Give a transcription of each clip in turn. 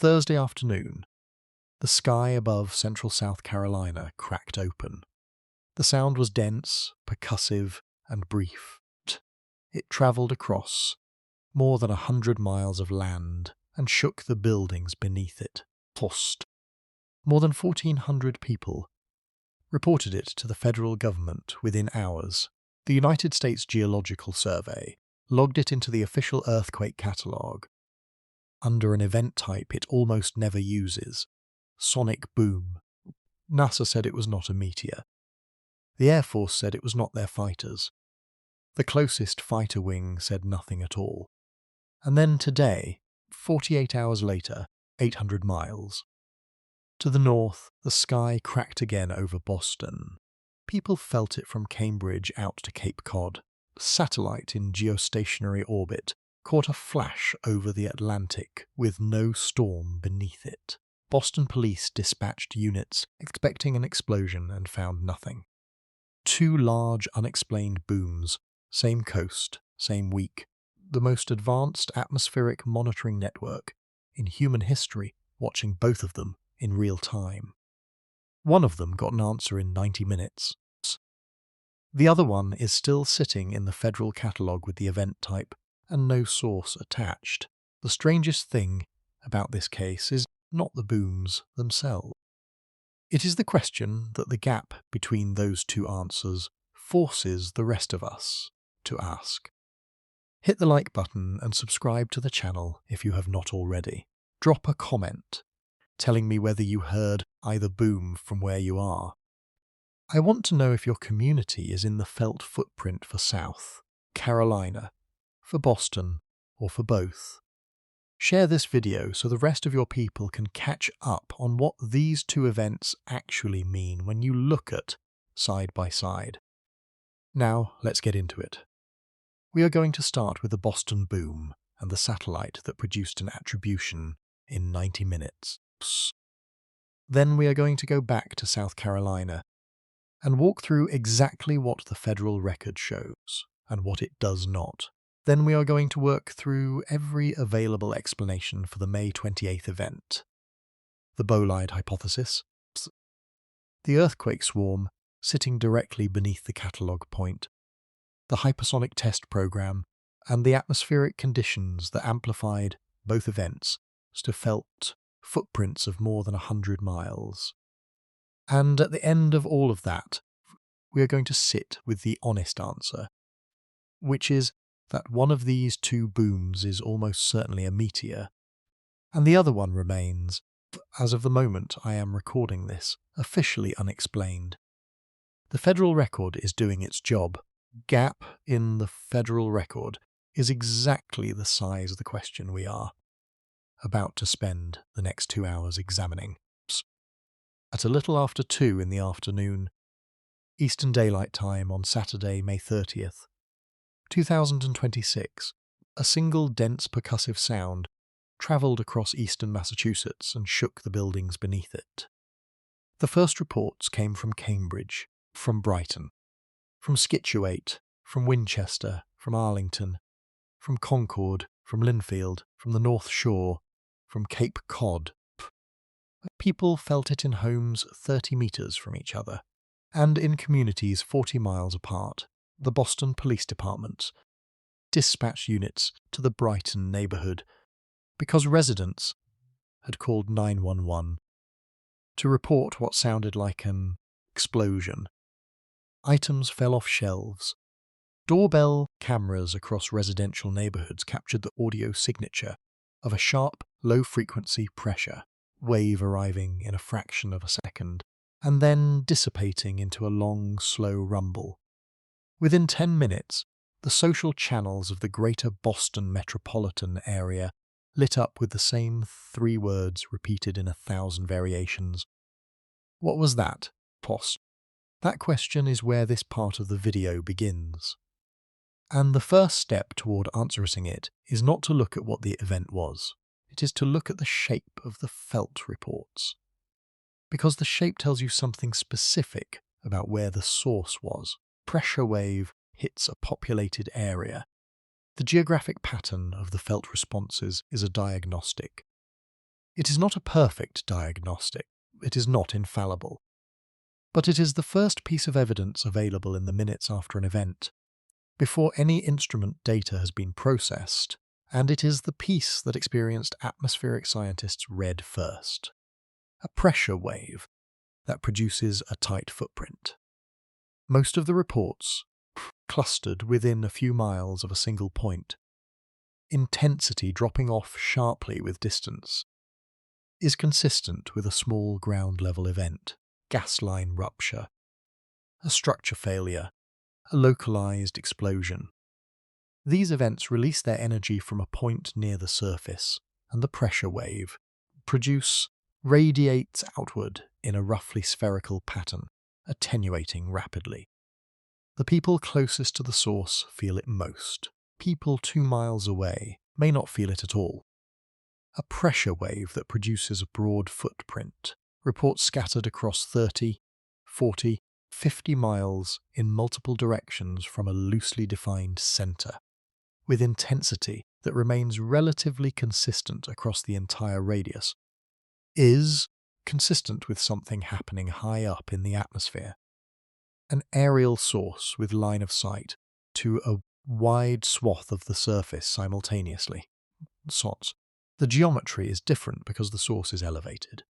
Thursday afternoon, the sky above central South Carolina cracked open. The sound was dense, percussive, and brief. It travelled across more than 100 miles of land and shook the buildings beneath it. Post. More than 1,400 people reported it to the federal government within hours. The United States Geological Survey logged it into the official earthquake catalogue under an event type it almost never uses, sonic boom. NASA said it was not a meteor. The Air Force said it was not their fighters. The closest fighter wing said nothing at all. And then today, 48 hours later, 800 miles. To the north, the sky cracked again over Boston. People felt it from Cambridge out to Cape Cod. The satellite in geostationary orbit caught a flash over the Atlantic with no storm beneath it. Boston police dispatched units expecting an explosion and found nothing. 2 large unexplained booms, same coast, same week, the most advanced atmospheric monitoring network in human history watching both of them in real time. One of them got an answer in 90 minutes. The other one is still sitting in the federal catalogue with the event type and no source attached. The strangest thing about this case is not the booms themselves. It is the question that the gap between those 2 answers forces the rest of us to ask. Hit the like button and subscribe to the channel if you have not already. Drop a comment telling me whether you heard either boom from where you are. I want to know if your community is in the felt footprint for South Carolina, for Boston, or for both. Share this video so the rest of your people can catch up on what these 2 events actually mean when you look at side by side. Now, let's get into it. We are going to start with the Boston boom and the satellite that produced an attribution in 90 minutes. Then we are going to go back to South Carolina and walk through exactly what the federal record shows and what it does not. Then we are going to work through every available explanation for the May 28th event. The bolide hypothesis, the earthquake swarm sitting directly beneath the catalogue point, the hypersonic test program, and the atmospheric conditions that amplified both events to felt footprints of more than 100 miles. And at the end of all of that, we are going to sit with the honest answer, which is that one of these 2 booms is almost certainly a meteor, and the other one remains, as of the moment I am recording this, officially unexplained. The federal record is doing its job. Gap in the federal record is exactly the size of the question we are about to spend the next 2 hours examining. At a little after 2 in the afternoon, Eastern Daylight Time on Saturday, May 30th, 2026, a single dense percussive sound travelled across eastern Massachusetts and shook the buildings beneath it. The first reports came from Cambridge, from Brighton, from Scituate, from Winchester, from Arlington, from Concord, from Linfield, from the North Shore, from Cape Cod. People felt it in homes 30 metres from each other, and in communities 40 miles apart. The Boston Police Department dispatched units to the Brighton neighbourhood because residents had called 911 to report what sounded like an explosion. Items fell off shelves. Doorbell cameras across residential neighbourhoods captured the audio signature of a sharp, low-frequency pressure wave arriving in a fraction of a second and then dissipating into a long, slow rumble. Within 10 minutes, the social channels of the greater Boston metropolitan area lit up with the same 3 words repeated in 1,000 variations. What was that? Post. That question is where this part of the video begins. And the first step toward answering it is not to look at what the event was. It is to look at the shape of the felt reports. Because the shape tells you something specific about where the source was. Pressure wave hits a populated area. The geographic pattern of the felt responses is a diagnostic. It is not a perfect diagnostic, it is not infallible, but it is the first piece of evidence available in the minutes after an event, before any instrument data has been processed, and it is the piece that experienced atmospheric scientists read first. A pressure wave that produces a tight footprint. Most of the reports clustered within a few miles of a single point, intensity dropping off sharply with distance, is consistent with a small ground-level event, gas line rupture, a structure failure, a localized explosion. These events release their energy from a point near the surface, and the pressure wave radiates outward in a roughly spherical pattern, attenuating rapidly. The people closest to the source feel it most. People 2 miles away may not feel it at all. A pressure wave that produces a broad footprint, reports scattered across 30, 40, 50 miles in multiple directions from a loosely defined centre, with intensity that remains relatively consistent across the entire radius, is consistent with something happening high up in the atmosphere. An aerial source with line of sight to a wide swath of the surface simultaneously. SOTS. The geometry is different because the source is elevated.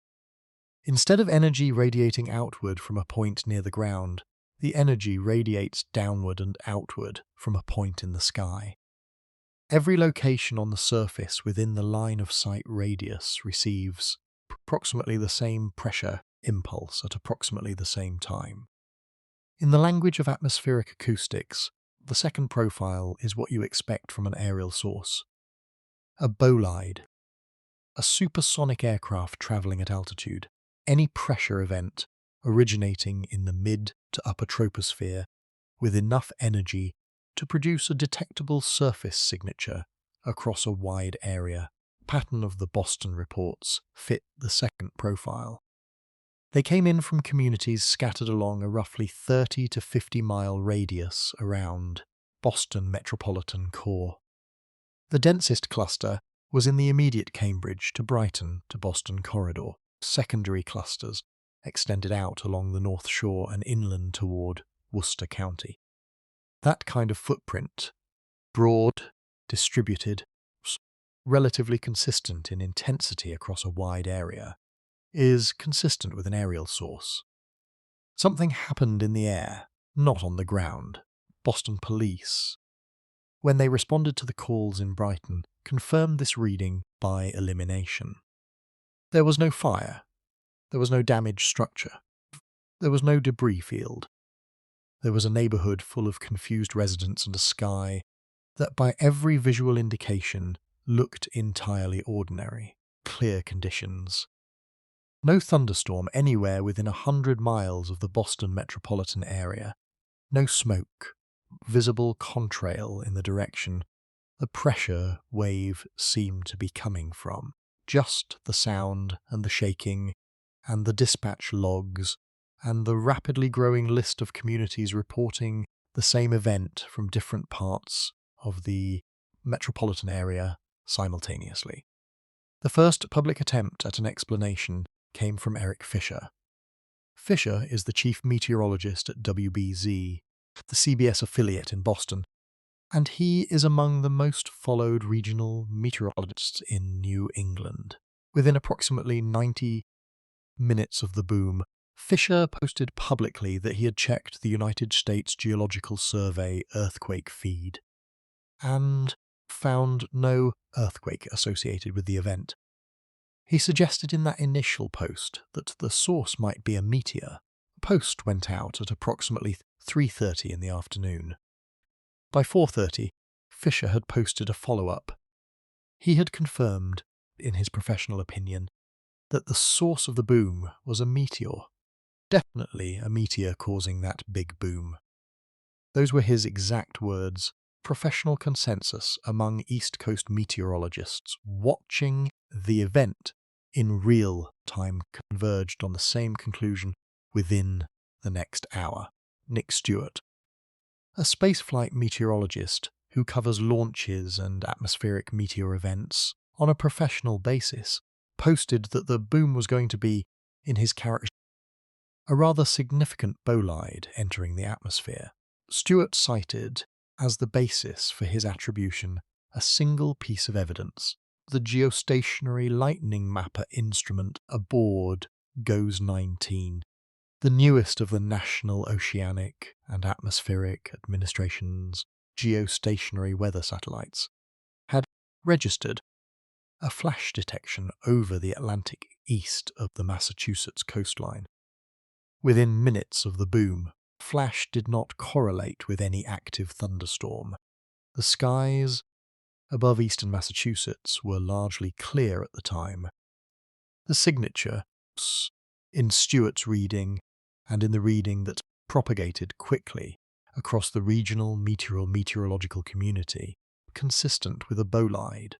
Instead of energy radiating outward from a point near the ground, the energy radiates downward and outward from a point in the sky. Every location on the surface within the line of sight radius receives approximately the same pressure impulse at approximately the same time. In the language of atmospheric acoustics, the second profile is what you expect from an aerial source. A bolide, a supersonic aircraft travelling at altitude, any pressure event originating in the mid to upper troposphere with enough energy to produce a detectable surface signature across a wide area. Pattern of the Boston reports fit the second profile. They came in from communities scattered along a roughly 30 to 50 mile radius around Boston metropolitan core. The densest cluster was in the immediate Cambridge to Brighton to Boston corridor. Secondary clusters extended out along the North Shore and inland toward Worcester County. That kind of footprint, broad, distributed, relatively consistent in intensity across a wide area, is consistent with an aerial source. Something happened in the air, not on the ground. Boston police, when they responded to the calls in Brighton, confirmed this reading by elimination. There was no fire. There was no damaged structure. There was no debris field. There was a neighbourhood full of confused residents and a sky that by every visual indication looked entirely ordinary. Clear conditions. No thunderstorm anywhere within 100 miles of the Boston metropolitan area. No smoke, visible contrail in the direction the pressure wave seemed to be coming from. Just the sound and the shaking and the dispatch logs and the rapidly growing list of communities reporting the same event from different parts of the metropolitan area simultaneously. The first public attempt at an explanation came from Eric Fisher. Fisher is the chief meteorologist at WBZ, the CBS affiliate in Boston, and he is among the most followed regional meteorologists in New England. Within approximately 90 minutes of the boom, Fisher posted publicly that he had checked the United States Geological Survey earthquake feed and found no earthquake associated with the event. He suggested in that initial post that the source might be a meteor. The post went out at approximately 3:30 in the afternoon. By 4:30, Fisher had posted a follow-up. He had confirmed, in his professional opinion, that the source of the boom was a meteor. Definitely a meteor causing that big boom. Those were his exact words. Professional consensus among East Coast meteorologists watching the event in real time converged on the same conclusion within the next hour. Nick Stewart, a spaceflight meteorologist who covers launches and atmospheric meteor events on a professional basis, posted that the boom was going to be, in his character, a rather significant bolide entering the atmosphere. Stewart cited as the basis for his attribution a single piece of evidence: the geostationary lightning mapper instrument aboard GOES 19, the newest of the National Oceanic and Atmospheric Administration's geostationary weather satellites, had registered a flash detection over the Atlantic east of the Massachusetts coastline. Within minutes of the boom, flash did not correlate with any active thunderstorm. The skies above eastern Massachusetts were largely clear at the time. The signature, in Stewart's reading and in the reading that propagated quickly across the regional meteorological community, consistent with a bolide,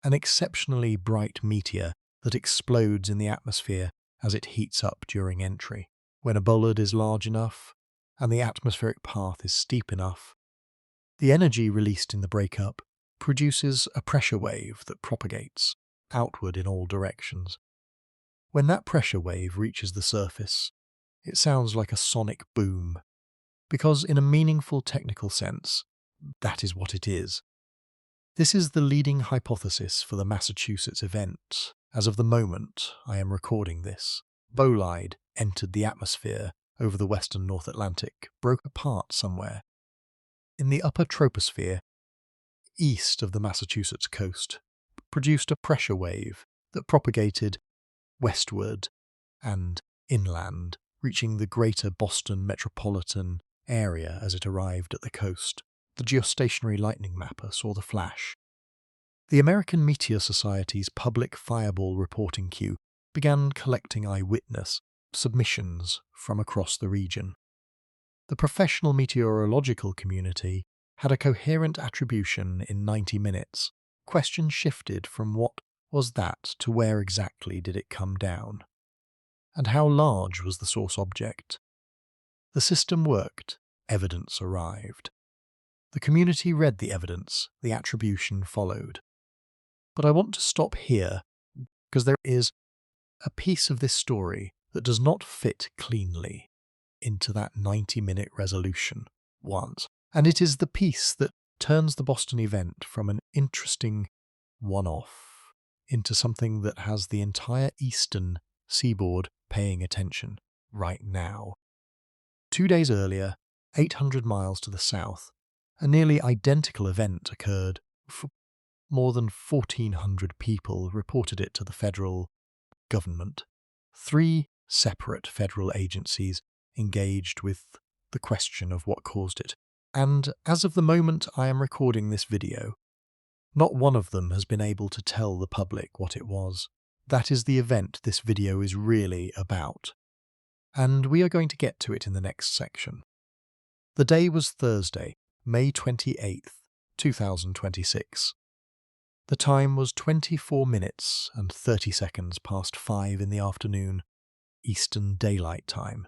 an exceptionally bright meteor that explodes in the atmosphere as it heats up during entry. When a bolide is large enough and the atmospheric path is steep enough, the energy released in the breakup produces a pressure wave that propagates outward in all directions. When that pressure wave reaches the surface, it sounds like a sonic boom, because in a meaningful technical sense, that is what it is. This is the leading hypothesis for the Massachusetts event. As of the moment I am recording this, bolide entered the atmosphere over the western North Atlantic, broke apart somewhere in the upper troposphere east of the Massachusetts coast, produced a pressure wave that propagated westward and inland, reaching the greater Boston metropolitan area as it arrived at the coast. The geostationary lightning mapper saw the flash. The American Meteor Society's public fireball reporting queue began collecting eyewitness submissions from across the region. The professional meteorological community had a coherent attribution in 90 minutes. Questions shifted from what was that to where exactly did it come down, and how large was the source object. The system worked, evidence arrived. The community read the evidence, the attribution followed. But I want to stop here, because there is a piece of this story that does not fit cleanly into that 90-minute resolution once. And it is the piece that turns the Boston event from an interesting one-off into something that has the entire eastern seaboard paying attention right now. 2 days earlier, 800 miles to the south, a nearly identical event occurred. More than 1,400 people reported it to the federal government. 3 separate federal agencies engaged with the question of what caused it. And as of the moment I am recording this video, not one of them has been able to tell the public what it was. That is the event this video is really about. And we are going to get to it in the next section. The day was Thursday, May 28th, 2026. The time was 24 minutes and 30 seconds past 5 in the afternoon, Eastern Daylight Time.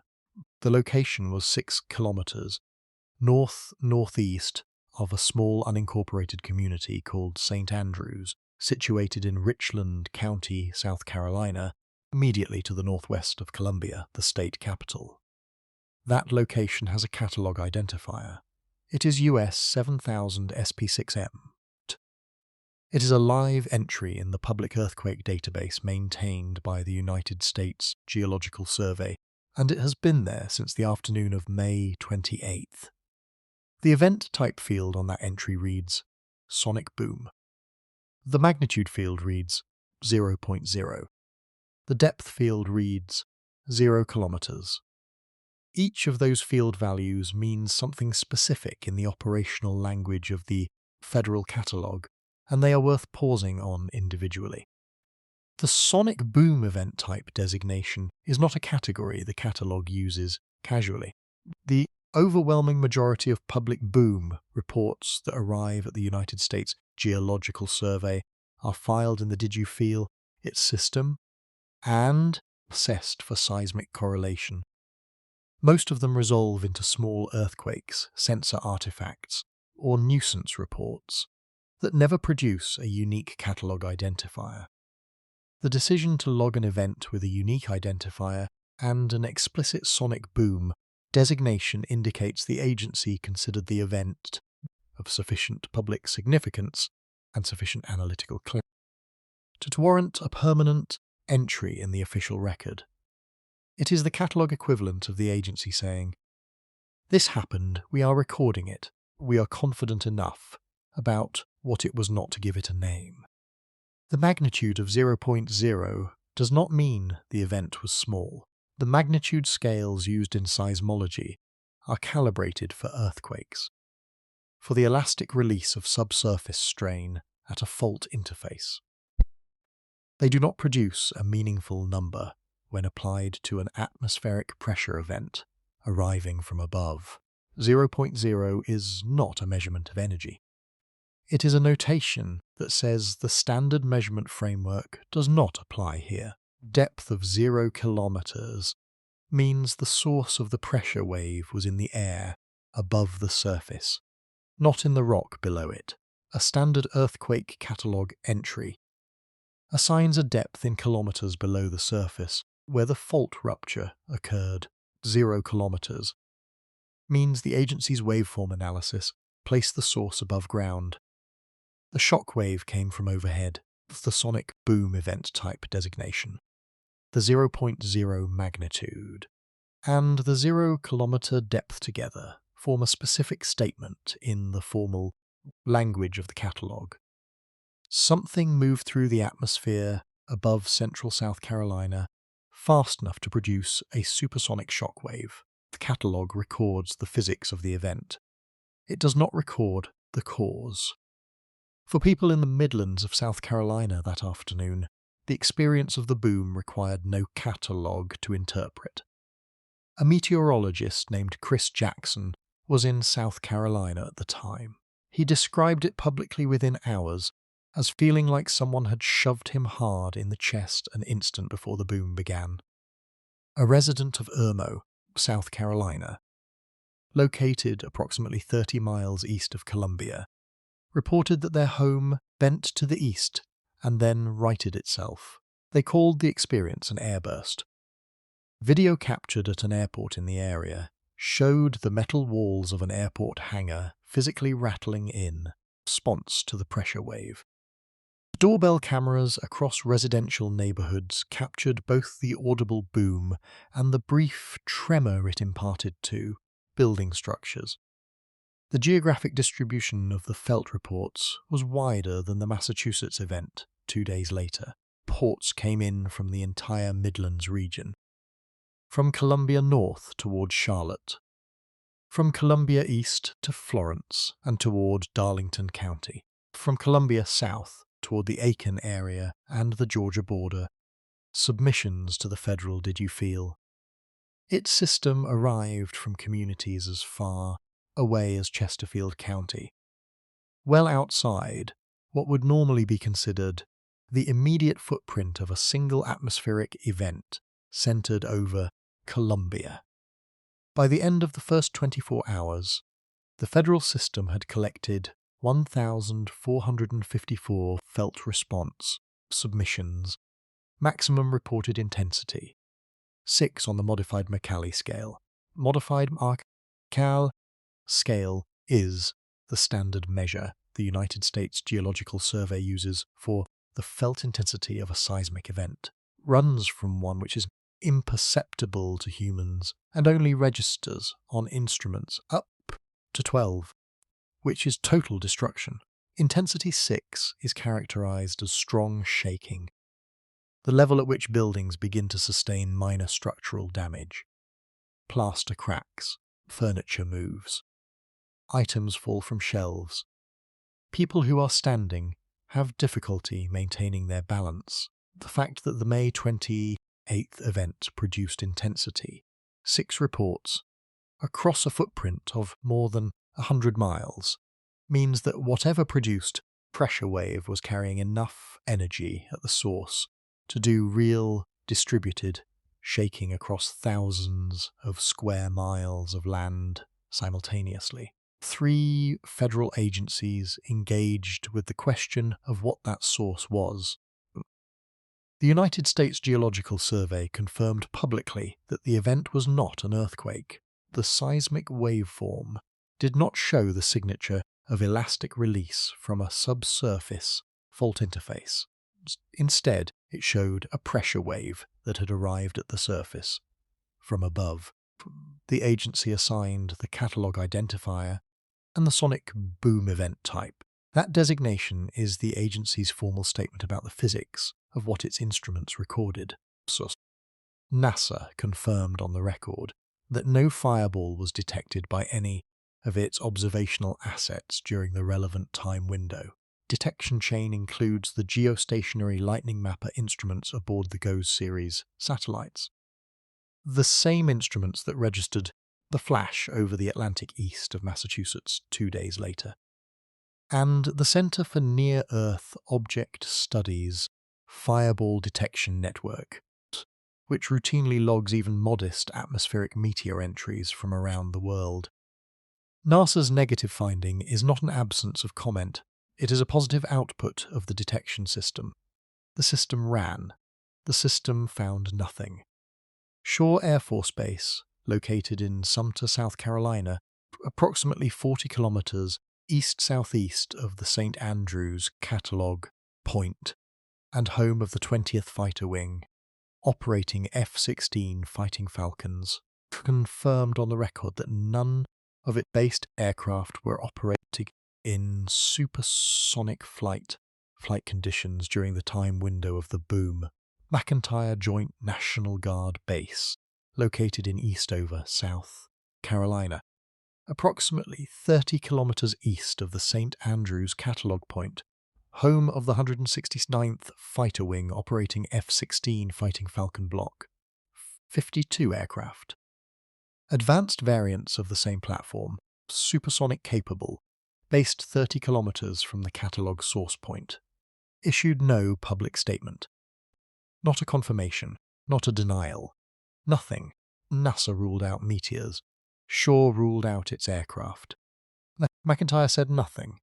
The location was 6 kilometers north-northeast of a small unincorporated community called St. Andrews, situated in Richland County, South Carolina, immediately to the northwest of Columbia, the state capital. That location has a catalog identifier. It is US 7000 SP6M. It is a live entry in the public earthquake database maintained by the United States Geological Survey, and it has been there since the afternoon of May 28th. The event type field on that entry reads sonic boom. The magnitude field reads 0.0. The depth field reads 0 kilometers. Each of those field values means something specific in the operational language of the federal catalog, and they are worth pausing on individually. The sonic boom event type designation is not a category the catalog uses casually. The overwhelming majority of public boom reports that arrive at the United States Geological Survey are filed in the Did You Feel It system and assessed for seismic correlation. Most of them resolve into small earthquakes, sensor artifacts, or nuisance reports that never produce a unique catalog identifier. The decision to log an event with a unique identifier and an explicit sonic boom designation indicates the agency considered the event of sufficient public significance and sufficient analytical clarity to warrant a permanent entry in the official record. It is the catalogue equivalent of the agency saying, "This happened, we are recording it, we are confident enough about what it was not to give it a name." The magnitude of 0.0 does not mean the event was small. The magnitude scales used in seismology are calibrated for earthquakes, for the elastic release of subsurface strain at a fault interface. They do not produce a meaningful number when applied to an atmospheric pressure event arriving from above. 0.0 is not a measurement of energy. It is a notation that says the standard measurement framework does not apply here. Depth of 0 kilometers means the source of the pressure wave was in the air above the surface, not in the rock below it. A standard earthquake catalogue entry assigns a depth in kilometers below the surface where the fault rupture occurred. 0 kilometers means the agency's waveform analysis placed the source above ground. The shock wave came from overhead, the sonic boom event type designation, the 0.0 magnitude, and the 0 kilometer depth together form a specific statement in the formal language of the catalogue. Something moved through the atmosphere above central South Carolina fast enough to produce a supersonic shockwave. The catalogue records the physics of the event. It does not record the cause. For people in the Midlands of South Carolina that afternoon, the experience of the boom required no catalogue to interpret. A meteorologist named Chris Jackson was in South Carolina at the time. He described it publicly within hours as feeling like someone had shoved him hard in the chest an instant before the boom began. A resident of Irmo, South Carolina, located approximately 30 miles east of Columbia, reported that their home bent to the east and then righted itself. They called the experience an airburst. Video captured at an airport in the area showed the metal walls of an airport hangar physically rattling in response to the pressure wave. Doorbell cameras across residential neighborhoods captured both the audible boom and the brief tremor it imparted to building structures. The geographic distribution of the felt reports was wider than the Massachusetts event 2 days later. Reports came in from the entire Midlands region, from Columbia north toward Charlotte, from Columbia east to Florence and toward Darlington County, from Columbia south toward the Aiken area and the Georgia border. Submissions to the federal Did You Feel? Its system arrived from communities as far away as Chesterfield County, well outside what would normally be considered the immediate footprint of a single atmospheric event centered over Columbia. By the end of the first 24 hours, the federal system had collected 1,454 felt response submissions, maximum reported intensity, 6 on the modified Mercalli scale. Modified Mercalli scale is the standard measure the United States Geological Survey uses for the felt intensity of a seismic event. Runs from one which is imperceptible to humans and only registers on instruments up to 12, which is total destruction. Intensity 6 is characterized as strong shaking, the level at which buildings begin to sustain minor structural damage. Plaster cracks, furniture moves, items fall from shelves. People who are standing have difficulty maintaining their balance. The fact that the May 28th event produced intensity 6 reports across a footprint of more than 100 miles means that whatever produced pressure wave was carrying enough energy at the source to do real distributed shaking across thousands of square miles of land simultaneously. 3 federal agencies engaged with the question of what that source was. The United States Geological Survey confirmed publicly that the event was not an earthquake. The seismic waveform did not show the signature of elastic release from a subsurface fault interface. Instead, it showed a pressure wave that had arrived at the surface from above. The agency assigned the catalog identifier and the sonic boom event type. That designation is the agency's formal statement about the physics of what its instruments recorded. NASA confirmed on the record that no fireball was detected by any of its observational assets during the relevant time window. Detection chain includes the geostationary Lightning Mapper instruments aboard the GOES series satellites. The same instruments that registered the flash over the Atlantic east of Massachusetts 2 days later. And the Center for Near-Earth Object Studies Fireball Detection Network, which routinely logs even modest atmospheric meteor entries from around the world. NASA's negative finding is not an absence of comment. It is a positive output of the detection system. The system ran. The system found nothing. Shaw Air Force Base, located in Sumter, South Carolina, approximately 40 kilometers east-southeast of the St. Andrews Catalog Point, and home of the 20th Fighter Wing, operating F-16 Fighting Falcons, confirmed on the record that none of its based aircraft were operating in supersonic flight conditions during the time window of the boom. McEntire Joint National Guard Base, located in Eastover, South Carolina, approximately 30 kilometers east of the St. Andrews Catalog Point, home of the 169th Fighter Wing operating F-16 Fighting Falcon Block, 52 aircraft. Advanced variants of the same platform, supersonic capable, based 30 kilometers from the catalog source point, issued no public statement. Not a confirmation, not a denial. Nothing. NASA ruled out meteors. Shaw ruled out its aircraft. McEntire said nothing.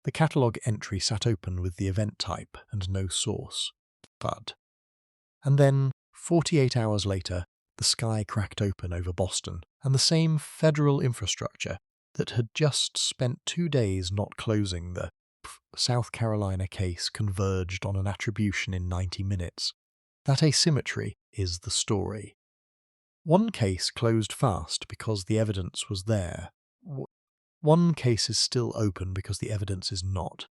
The catalogue entry sat open with the event type and no source. Thud. And then, 48 hours later, the sky cracked open over Boston, and the same federal infrastructure that had just spent 2 days not closing the South Carolina case converged on an attribution in 90 minutes. That asymmetry is the story. One case closed fast because the evidence was there. One case is still open because the evidence is not.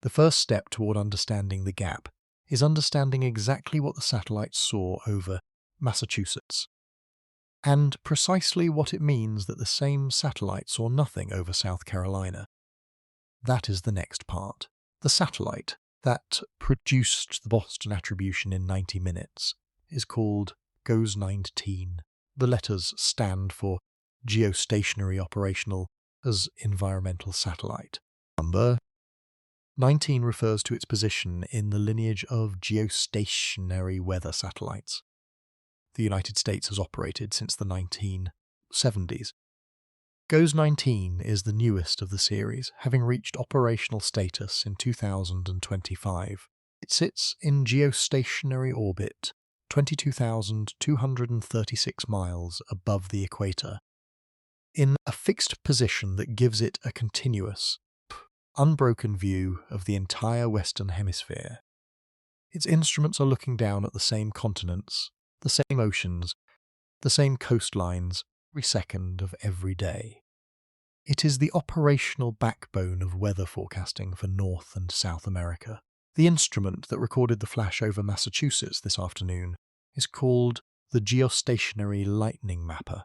The first step toward understanding the gap is understanding exactly what the satellites saw over Massachusetts, and precisely what it means that the same satellite saw nothing over South Carolina. That is the next part. The satellite that produced the Boston attribution in 90 minutes is called GOES 19. The letters stand for Geostationary Operational as Environmental Satellite. Number 19 refers to its position in the lineage of geostationary weather satellites the United States has operated since the 1970s. GOES 19 is the newest of the series, having reached operational status in 2025. It sits in geostationary orbit, 22,236 miles above the equator, in a fixed position that gives it a continuous, unbroken view of the entire Western Hemisphere. Its instruments are looking down at the same continents, the same oceans, the same coastlines, every second of every day. It is the operational backbone of weather forecasting for North and South America. The instrument that recorded the flash over Massachusetts this afternoon is called the Geostationary Lightning Mapper.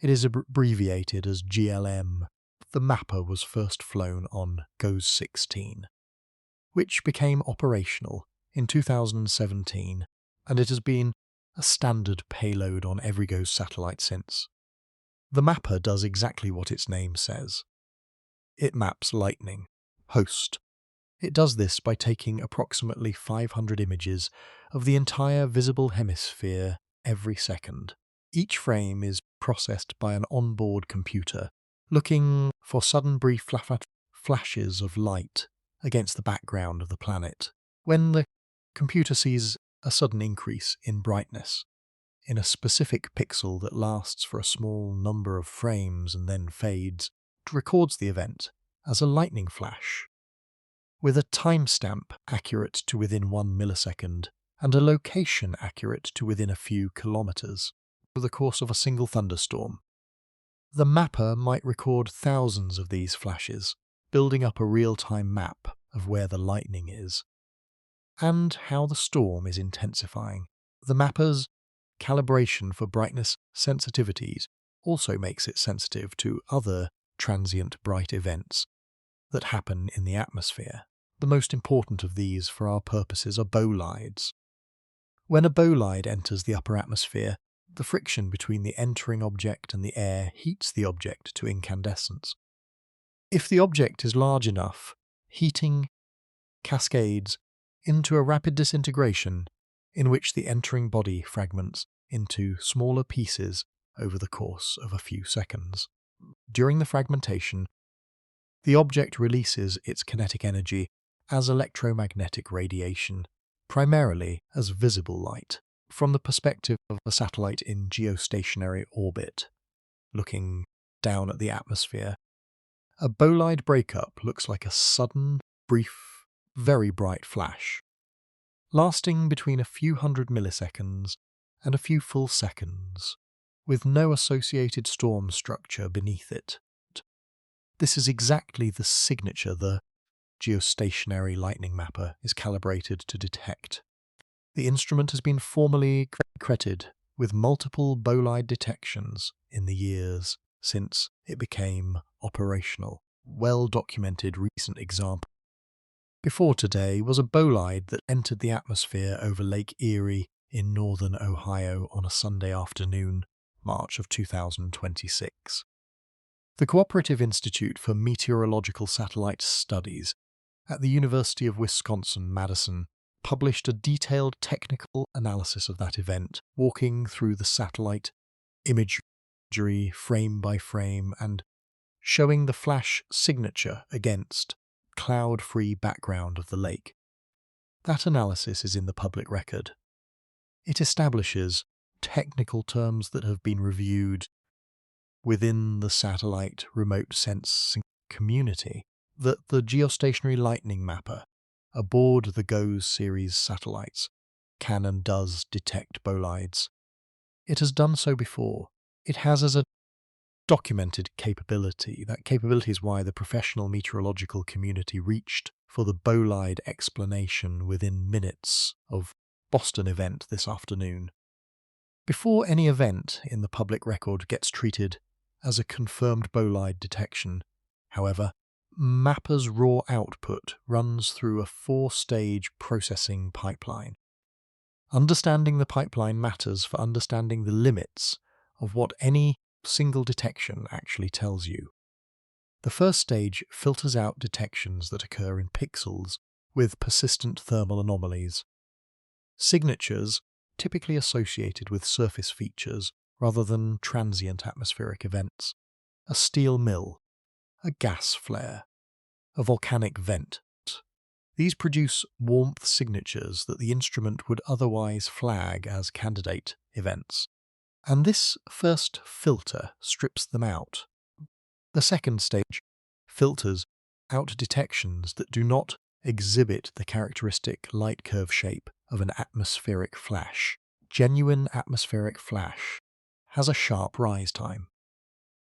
It is abbreviated as GLM. The mapper was first flown on GOES 16, which became operational in 2017, and it has been a standard payload on every GOES satellite since. The mapper does exactly what its name says. It maps lightning. Host. It does this by taking approximately 500 images of the entire visible hemisphere every second. Each frame is processed by an onboard computer, looking for sudden brief flashes of light against the background of the planet. When the Computer sees a sudden increase in brightness in a specific pixel that lasts for a small number of frames and then fades. It records the event as a lightning flash, with a timestamp accurate to within 1 millisecond and a location accurate to within a few kilometers over the course of a single thunderstorm. The mapper might record thousands of these flashes, building up a real-time map of where the lightning is and how the storm is intensifying. The mapper's calibration for brightness sensitivities also makes it sensitive to other transient bright events that happen in the atmosphere. The most important of these for our purposes are bolides. When a bolide enters the upper atmosphere, the friction between the entering object and the air heats the object to incandescence. If the object is large enough, heating cascades into a rapid disintegration in which the entering body fragments into smaller pieces over the course of a few seconds. During the fragmentation, the object releases its kinetic energy as electromagnetic radiation, primarily as visible light. From the perspective of a satellite in geostationary orbit, looking down at the atmosphere, a bolide breakup looks like a sudden, brief, very bright flash, lasting between a few hundred milliseconds and a few full seconds, with no associated storm structure beneath it. This is exactly the signature the geostationary lightning mapper is calibrated to detect. The instrument has been formally credited with multiple bolide detections in the years since it became operational. Well-documented recent example before today was a bolide that entered the atmosphere over Lake Erie in northern Ohio on a Sunday afternoon, March of 2026. The Cooperative Institute for Meteorological Satellite Studies at the University of Wisconsin-Madison published a detailed technical analysis of that event, walking through the satellite imagery frame by frame and showing the flash signature against cloud-free background of the lake. That analysis is in the public record. It establishes technical terms that have been reviewed within the satellite remote sensing community, that the geostationary lightning mapper aboard the GOES series satellites can and does detect bolides. It has done so before. It has as a documented capability. That capability is why the professional meteorological community reached for the bolide explanation within minutes of Boston event this afternoon. Before any event in the public record gets treated as a confirmed bolide detection, however, Mapper's raw output runs through a 4-stage processing pipeline. Understanding the pipeline matters for understanding the limits of what any single detection actually tells you. The first stage filters out detections that occur in pixels with persistent thermal anomalies. Signatures typically associated with surface features rather than transient atmospheric events. A steel mill, a gas flare, a volcanic vent. These produce warmth signatures that the instrument would otherwise flag as candidate events, and this first filter strips them out. The second stage filters out detections that do not exhibit the characteristic light curve shape of an atmospheric flash. Genuine atmospheric flash has a sharp rise time,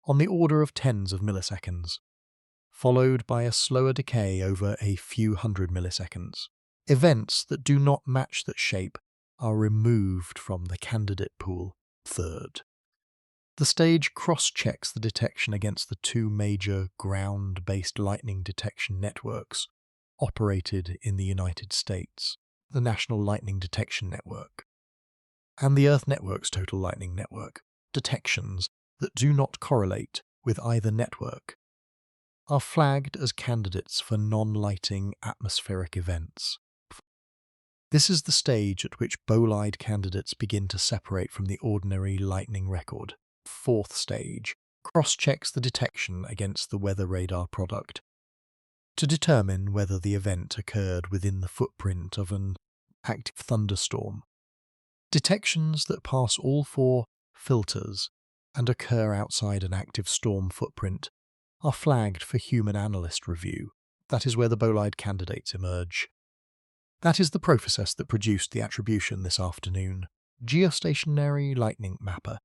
on the order of tens of milliseconds, followed by a slower decay over a few hundred milliseconds. Events that do not match that shape are removed from the candidate pool. Third, the stage cross-checks the detection against the two major ground-based lightning detection networks operated in the United States, the National Lightning Detection Network and the Earth Network's Total Lightning Network. Detections that do not correlate with either network are flagged as candidates for non-lighting atmospheric events. This is the stage at which bolide candidates begin to separate from the ordinary lightning record. Fourth stage cross-checks the detection against the weather radar product to determine whether the event occurred within the footprint of an active thunderstorm. Detections that pass all 4 filters and occur outside an active storm footprint are flagged for human analyst review. That is where the bolide candidates emerge. That is the process that produced the attribution this afternoon. Geostationary Lightning Mapper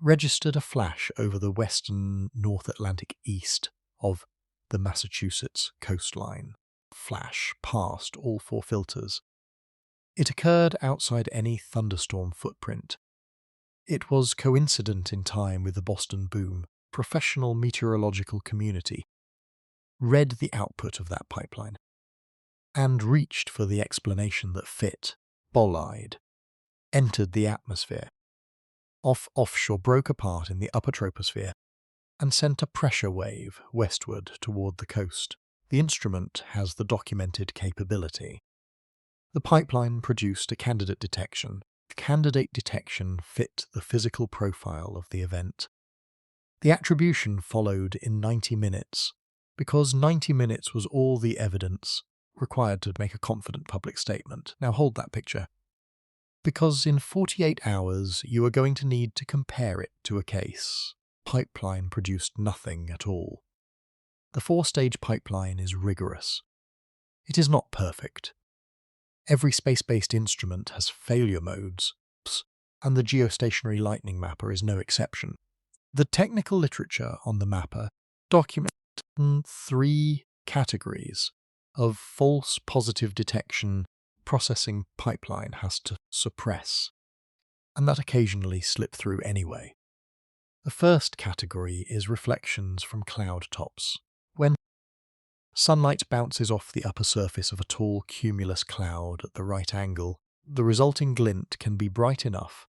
registered a flash over the western North Atlantic east of the Massachusetts coastline. Flash passed all 4 filters. It occurred outside any thunderstorm footprint. It was coincident in time with the Boston boom. Professional meteorological community read the output of that pipeline and reached for the explanation that fit. Bolide entered the atmosphere, offshore, broke apart in the upper troposphere, and sent a pressure wave westward toward the coast. The instrument has the documented capability. The pipeline produced a candidate detection. The candidate detection fit the physical profile of the event. The attribution followed in 90 minutes, because 90 minutes was all the evidence required to make a confident public statement. Now hold that picture. Because in 48 hours you are going to need to compare it to a case. Pipeline produced nothing at all. The 4-stage pipeline is rigorous. It is not perfect. Every space-based instrument has failure modes, and the geostationary lightning mapper is no exception. The technical literature on the mapper documents 3 categories of false positive detection processing pipeline has to suppress, and that occasionally slip through anyway. The first category is reflections from cloud tops. When sunlight bounces off the upper surface of a tall cumulus cloud at the right angle, the resulting glint can be bright enough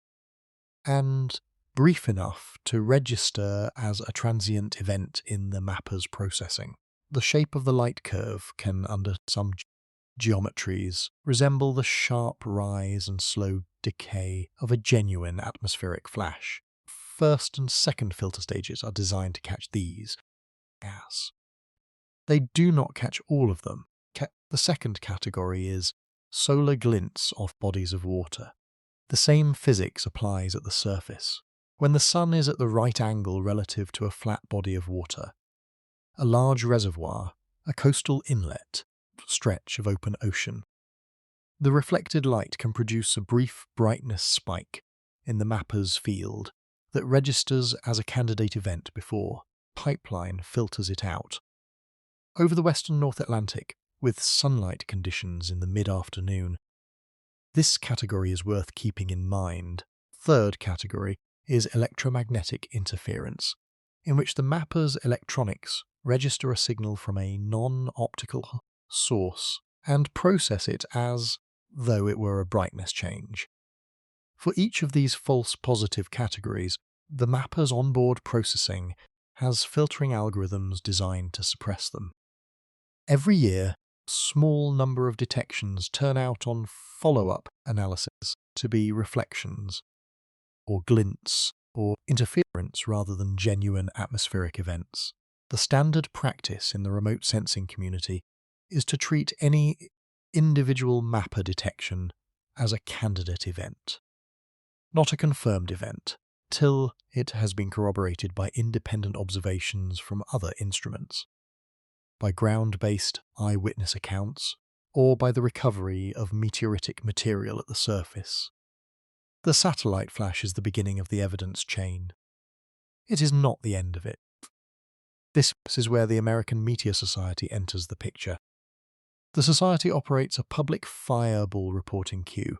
and brief enough to register as a transient event in the mapper's processing. The shape of the light curve can, under some geometries, resemble the sharp rise and slow decay of a genuine atmospheric flash. First and second filter stages are designed to catch these gas. They do not catch all of them. The second category is solar glints off bodies of water. The same physics applies at the surface. When the sun is at the right angle relative to a flat body of water, a large reservoir, a coastal inlet, stretch of open ocean, the reflected light can produce a brief brightness spike in the mapper's field that registers as a candidate event before pipeline filters it out. Over the western North Atlantic, with sunlight conditions in the mid-afternoon, this category is worth keeping in mind. Third category is electromagnetic interference, in which the mapper's electronics register a signal from a non-optical source and process it as though it were a brightness change. For each of these false positive categories, the mapper's onboard processing has filtering algorithms designed to suppress them. Every year, a small number of detections turn out on follow-up analysis to be reflections, or glints, or interference rather than genuine atmospheric events. The standard practice in the remote sensing community is to treat any individual mapper detection as a candidate event, not a confirmed event, till it has been corroborated by independent observations from other instruments, by ground-based eyewitness accounts, or by the recovery of meteoritic material at the surface. The satellite flash is the beginning of the evidence chain. It is not the end of it. This is where the American Meteor Society enters the picture. The Society operates a public fireball reporting queue,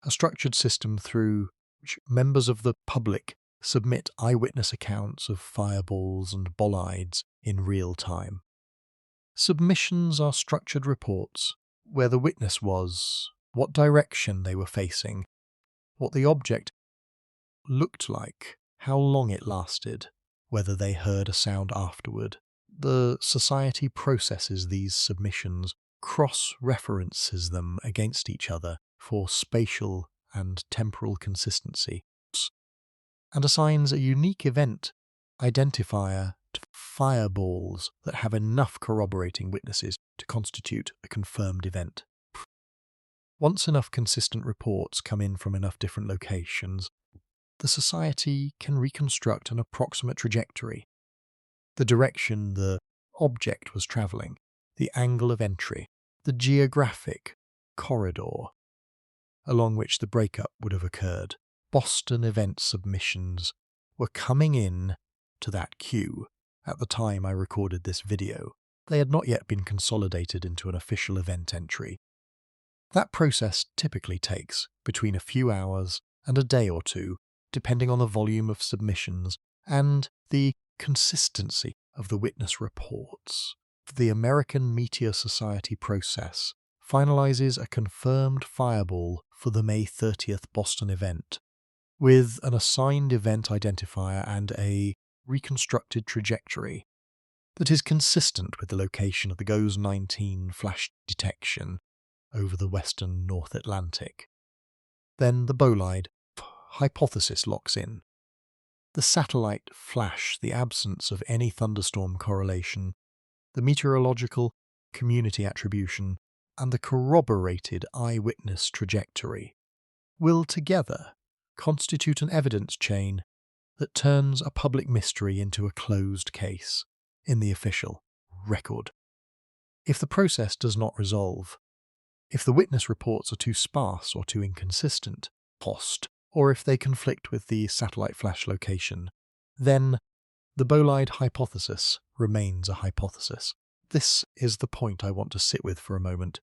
a structured system through which members of the public submit eyewitness accounts of fireballs and bolides in real time. Submissions are structured reports where the witness was, what direction they were facing, what the object looked like, how long it lasted, whether they heard a sound afterward. The Society processes these submissions, cross-references them against each other for spatial and temporal consistency, and assigns a unique event identifier to fireballs that have enough corroborating witnesses to constitute a confirmed event. Once enough consistent reports come in from enough different locations, the Society can reconstruct an approximate trajectory, the direction the object was travelling, the angle of entry, the geographic corridor along which the breakup would have occurred. Boston event submissions were coming in to that queue at the time I recorded this video. They had not yet been consolidated into an official event entry. That process typically takes between a few hours and a day or two, depending on the volume of submissions and the consistency of the witness reports. The American Meteor Society process finalizes a confirmed fireball for the May 30th Boston event, with an assigned event identifier and a reconstructed trajectory that is consistent with the location of the GOES-19 flash detection over the western North Atlantic. Then the bolide hypothesis locks in. The satellite flash, the absence of any thunderstorm correlation, the meteorological community attribution, and the corroborated eyewitness trajectory will together constitute an evidence chain that turns a public mystery into a closed case in the official record. If the process does not resolve, if the witness reports are too sparse or too inconsistent, or if they conflict with the satellite flash location, then the bolide hypothesis remains a hypothesis. This is the point I want to sit with for a moment,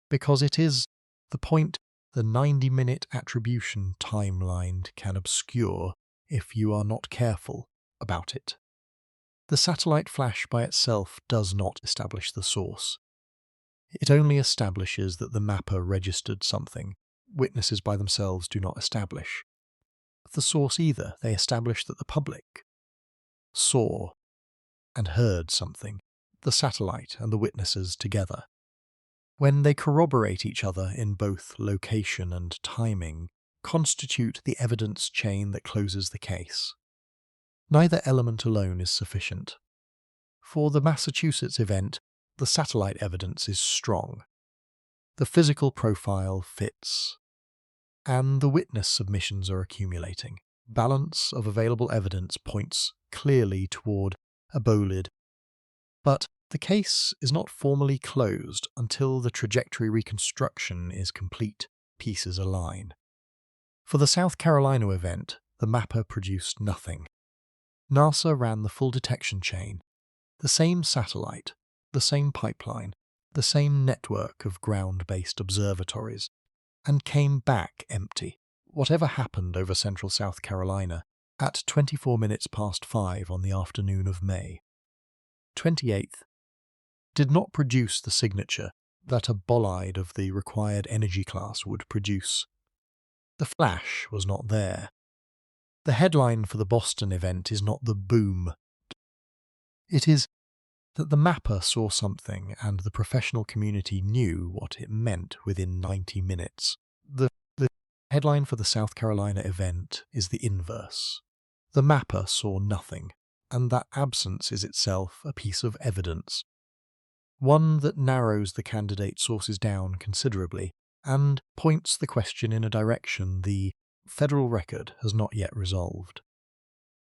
because it is the point the 90-minute attribution timeline can obscure if you are not careful about it. The satellite flash by itself does not establish the source. It only establishes that the mapper registered something. Witnesses by themselves do not establish the source either. They establish that the public saw and heard something, the satellite and the witnesses together. When they corroborate each other in both location and timing, constitute the evidence chain that closes the case. Neither element alone is sufficient. For the Massachusetts event, the satellite evidence is strong. The physical profile fits, and the witness submissions are accumulating. Balance of available evidence points clearly toward a bolide, but the case is not formally closed until the trajectory reconstruction is complete, pieces align. For the South Carolina event, the mapper produced nothing. NASA ran the full detection chain, the same satellite, the same pipeline, the same network of ground-based observatories, and came back empty. Whatever happened over central South Carolina at 24 minutes past 5 on the afternoon of May 28th did not produce the signature that a bolide of the required energy class would produce. The flash was not there. The headline for the Boston event is not the boom. It is that the mapper saw something and the professional community knew what it meant within 90 minutes. The headline for the South Carolina event is the inverse. The mapper saw nothing, and that absence is itself a piece of evidence, one that narrows the candidate sources down considerably and points the question in a direction the federal record has not yet resolved.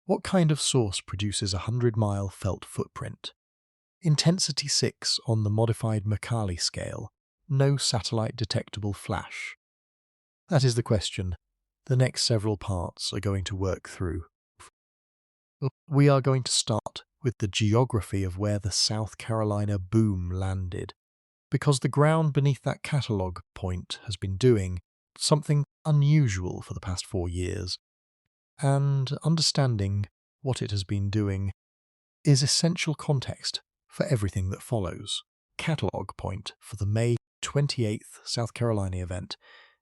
What kind of source produces a 100-mile felt footprint? Intensity 6 on the modified Mercalli scale, no satellite detectable flash. That is the question the next several parts are going to work through. We are going to start with the geography of where the South Carolina boom landed, because the ground beneath that catalogue point has been doing something unusual for the past 4 years, and understanding what it has been doing is essential context for everything that follows. Catalogue point for the May 28th South Carolina event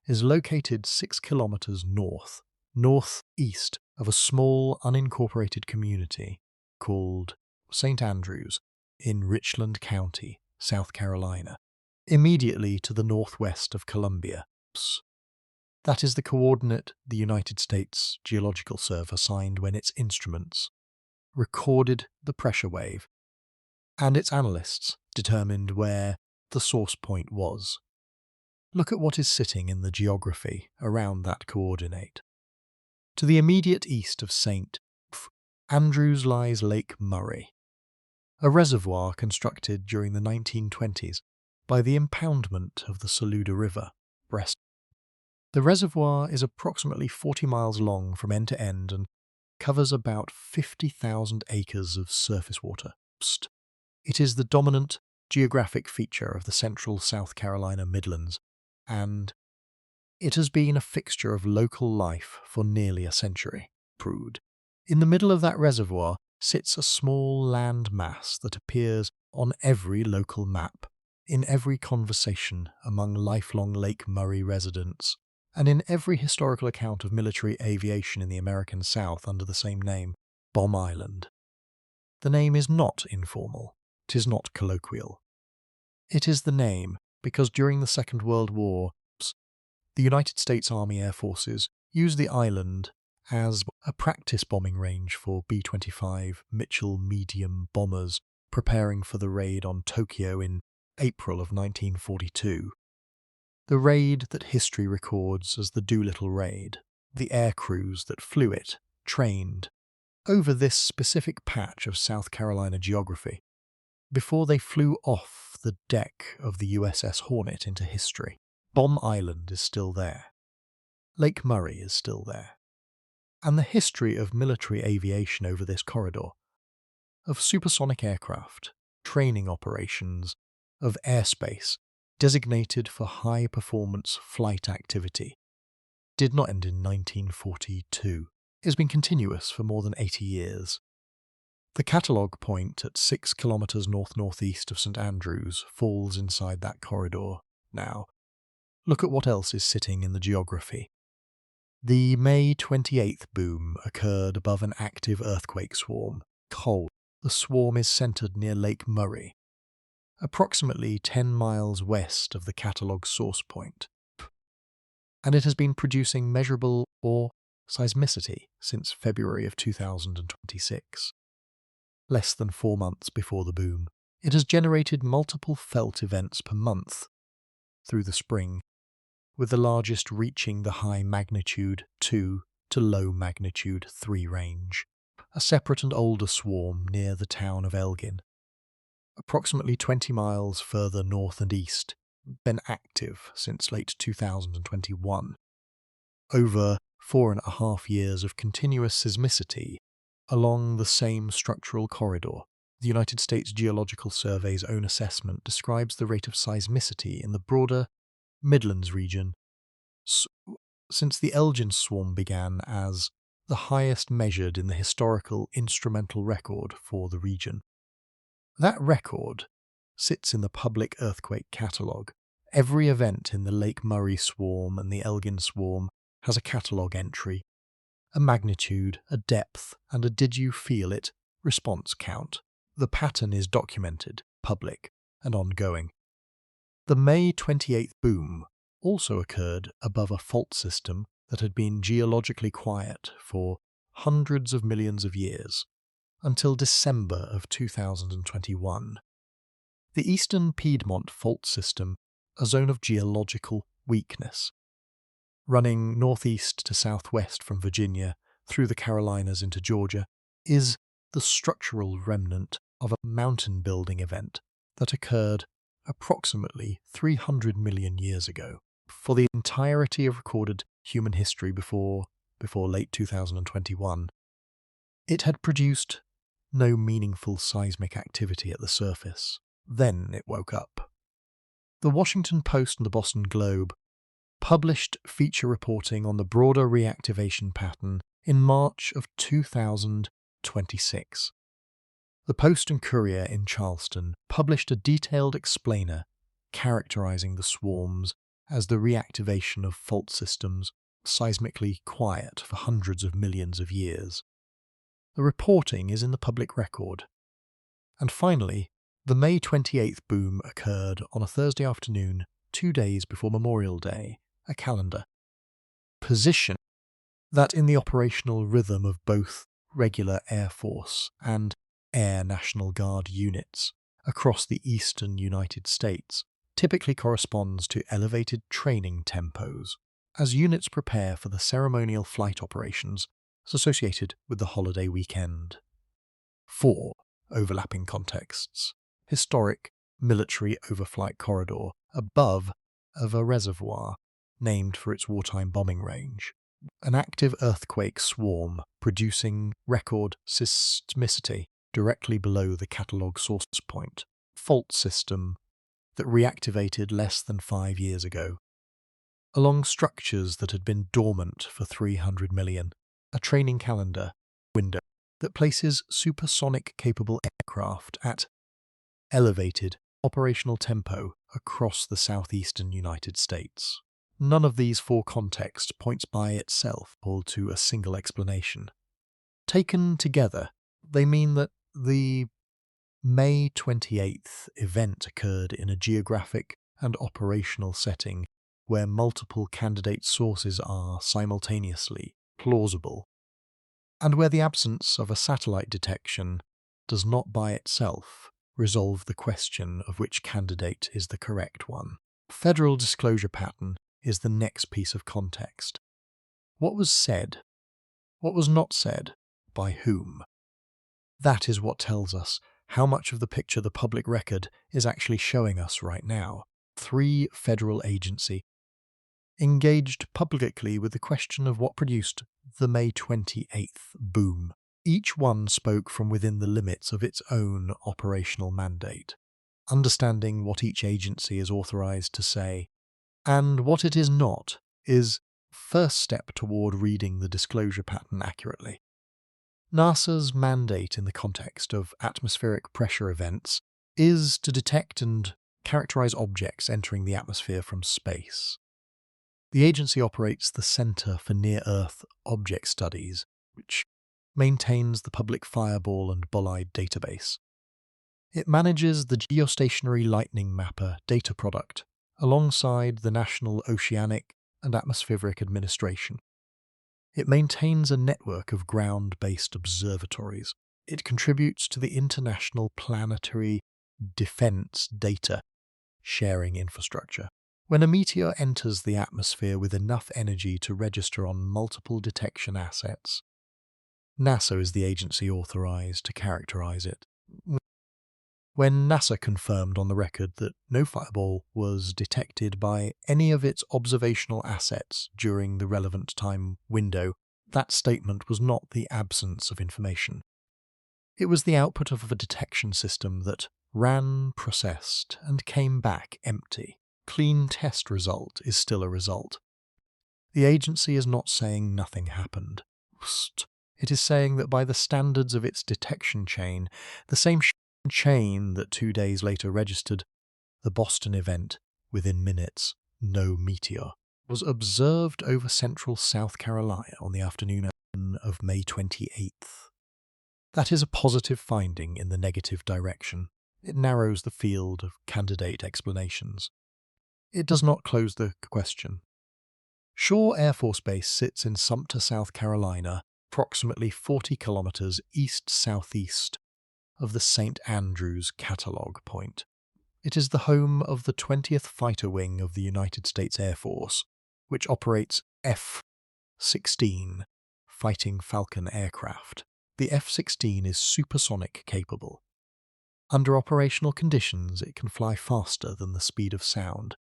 is located 6 kilometers northeast of a small unincorporated community called St. Andrews in Richland County, South Carolina, immediately to the northwest of Columbia. That is the coordinate the United States Geological Survey assigned when its instruments recorded the pressure wave, and its analysts determined where the source point was. Look at what is sitting in the geography around that coordinate. To the immediate east of St. Andrews lies Lake Murray, a reservoir constructed during the 1920s by the impoundment of the Saluda River, Brest. The reservoir is approximately 40 miles long from end to end and covers about 50,000 acres of surface water. It is the dominant geographic feature of the central South Carolina Midlands, and it has been a fixture of local life for nearly a century. In the middle of that reservoir sits a small land mass that appears on every local map, in every conversation among lifelong Lake Murray residents, and in every historical account of military aviation in the American South under the same name, Bomb Island. The name is not informal, 'tis not colloquial. It is the name because during the Second World War, the United States Army Air Forces used the island as a practice bombing range for B-25 Mitchell medium bombers preparing for the raid on Tokyo in April of 1942. The raid that history records as the Doolittle Raid, the air crews that flew it, trained, over this specific patch of South Carolina geography, before they flew off the deck of the USS Hornet into history. Bomb Island is still there. Lake Murray is still there. And the history of military aviation over this corridor, of supersonic aircraft, training operations, of airspace designated for high-performance flight activity, did not end in 1942. It has been continuous for more than 80 years. The catalogue point at 6 kilometres north-northeast of St Andrews falls inside that corridor now. Look at what else is sitting in the geography. The May 28th boom occurred above an active earthquake swarm, Cold. The swarm is centred near Lake Murray, approximately 10 miles west of the catalogue source point, and it has been producing measurable or seismicity since February of 2026. Less than 4 months before the boom, it has generated multiple felt events per month through the spring, with the largest reaching the high magnitude 2 to low magnitude 3 range. A separate and older swarm near the town of Elgin, approximately 20 miles further north and east, been active since late 2021. Over 4.5 years of continuous seismicity along the same structural corridor. The United States Geological Survey's own assessment describes the rate of seismicity in the broader Midlands region since the Elgin swarm began as the highest measured in the historical instrumental record for the region. That record sits in the public earthquake catalogue. Every event in the Lake Murray swarm and the Elgin swarm has a catalogue entry, a magnitude, a depth, and a did you feel it response count. The pattern is documented, public, and ongoing. The May 28th boom also occurred above a fault system that had been geologically quiet for hundreds of millions of years, until December of 2021. The Eastern Piedmont Fault System, a zone of geological weakness, running northeast to southwest from Virginia through the Carolinas into Georgia, is the structural remnant of a mountain-building event that occurred approximately 300 million years ago. For the entirety of recorded human history before late 2021, it had produced no meaningful seismic activity at the surface. Then it woke up. The Washington Post and the Boston Globe published feature reporting on the broader reactivation pattern in March of 2026. The Post and Courier in Charleston published a detailed explainer characterizing the swarms as the reactivation of fault systems seismically quiet for hundreds of millions of years. The reporting is in the public record. And finally, the May 28th boom occurred on a Thursday afternoon, 2 days before Memorial Day, a calendar position that in the operational rhythm of both regular Air Force and Air National Guard units across the eastern United States typically corresponds to elevated training tempos, as units prepare for the ceremonial flight operations associated with the holiday weekend. 4. Overlapping contexts. Historic military overflight corridor above of a reservoir named for its wartime bombing range. An active earthquake swarm producing record seismicity directly below the catalogue source point. Fault system that reactivated less than 5 years ago. Along structures that had been dormant for 300 million. A training calendar window that places supersonic-capable aircraft at elevated operational tempo across the southeastern United States. None of these 4 contexts points by itself or to a single explanation. Taken together, they mean that the May 28th event occurred in a geographic and operational setting where multiple candidate sources are simultaneously plausible, and where the absence of a satellite detection does not by itself resolve the question of which candidate is the correct one. Federal disclosure pattern is the next piece of context. What was said? What was not said? By whom? That is what tells us how much of the picture the public record is actually showing us right now. 3 federal agencies engaged publicly with the question of what produced the May 28th boom. Each one spoke from within the limits of its own operational mandate, understanding what each agency is authorized to say, and what it is not, is first step toward reading the disclosure pattern accurately. NASA's mandate in the context of atmospheric pressure events is to detect and characterize objects entering the atmosphere from space. The agency operates the Center for Near-Earth Object Studies, which maintains the public Fireball and Bolide database. It manages the Geostationary Lightning Mapper data product alongside the National Oceanic and Atmospheric Administration. It maintains a network of ground-based observatories. It contributes to the International Planetary Defense Data Sharing Infrastructure. When a meteor enters the atmosphere with enough energy to register on multiple detection assets, NASA is the agency authorized to characterize it. When NASA confirmed on the record that no fireball was detected by any of its observational assets during the relevant time window, that statement was not the absence of information. It was the output of a detection system that ran, processed, and came back empty. Clean test result is still a result. The agency is not saying nothing happened. It is saying that by the standards of its detection chain, the same chain that 2 days later registered the Boston event within minutes, no meteor, was observed over central South Carolina on the afternoon of May 28th. That is a positive finding in the negative direction. It narrows the field of candidate explanations. It does not close the question. Shaw Air Force Base sits in Sumter, South Carolina, approximately 40 kilometers east-southeast of the St. Andrews Catalogue Point. It is the home of the 20th Fighter Wing of the United States Air Force, which operates F-16 Fighting Falcon aircraft. The F-16 is supersonic capable. Under operational conditions, it can fly faster than the speed of sound,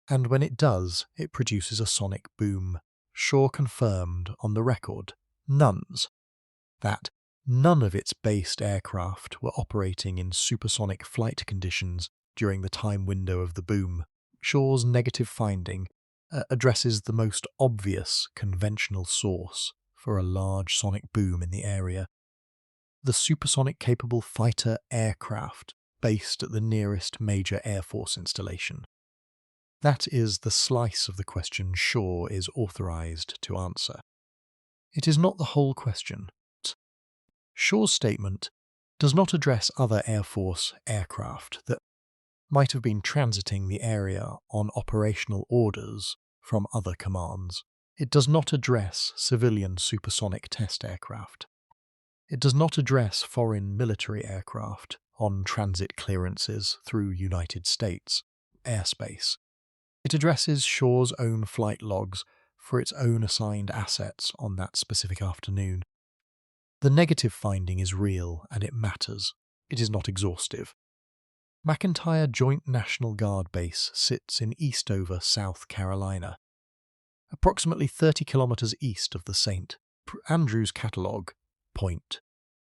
and when it does, it produces a sonic boom. Shaw confirmed on the record, that none of its based aircraft were operating in supersonic flight conditions during the time window of the boom. Shaw's negative finding addresses the most obvious conventional source for a large sonic boom in the area: the supersonic-capable fighter aircraft based at the nearest major Air Force installation. That is the slice of the question Shaw is authorized to answer. It is not the whole question. Shaw's statement does not address other Air Force aircraft that might have been transiting the area on operational orders from other commands. It does not address civilian supersonic test aircraft. It does not address foreign military aircraft on transit clearances through United States. airspace. It addresses Shaw's own flight logs for its own assigned assets on that specific afternoon. The negative finding is real and it matters. It is not exhaustive. McEntire Joint National Guard Base sits in Eastover, South Carolina, approximately 30 kilometers east of the St. Andrews Catalogue Point,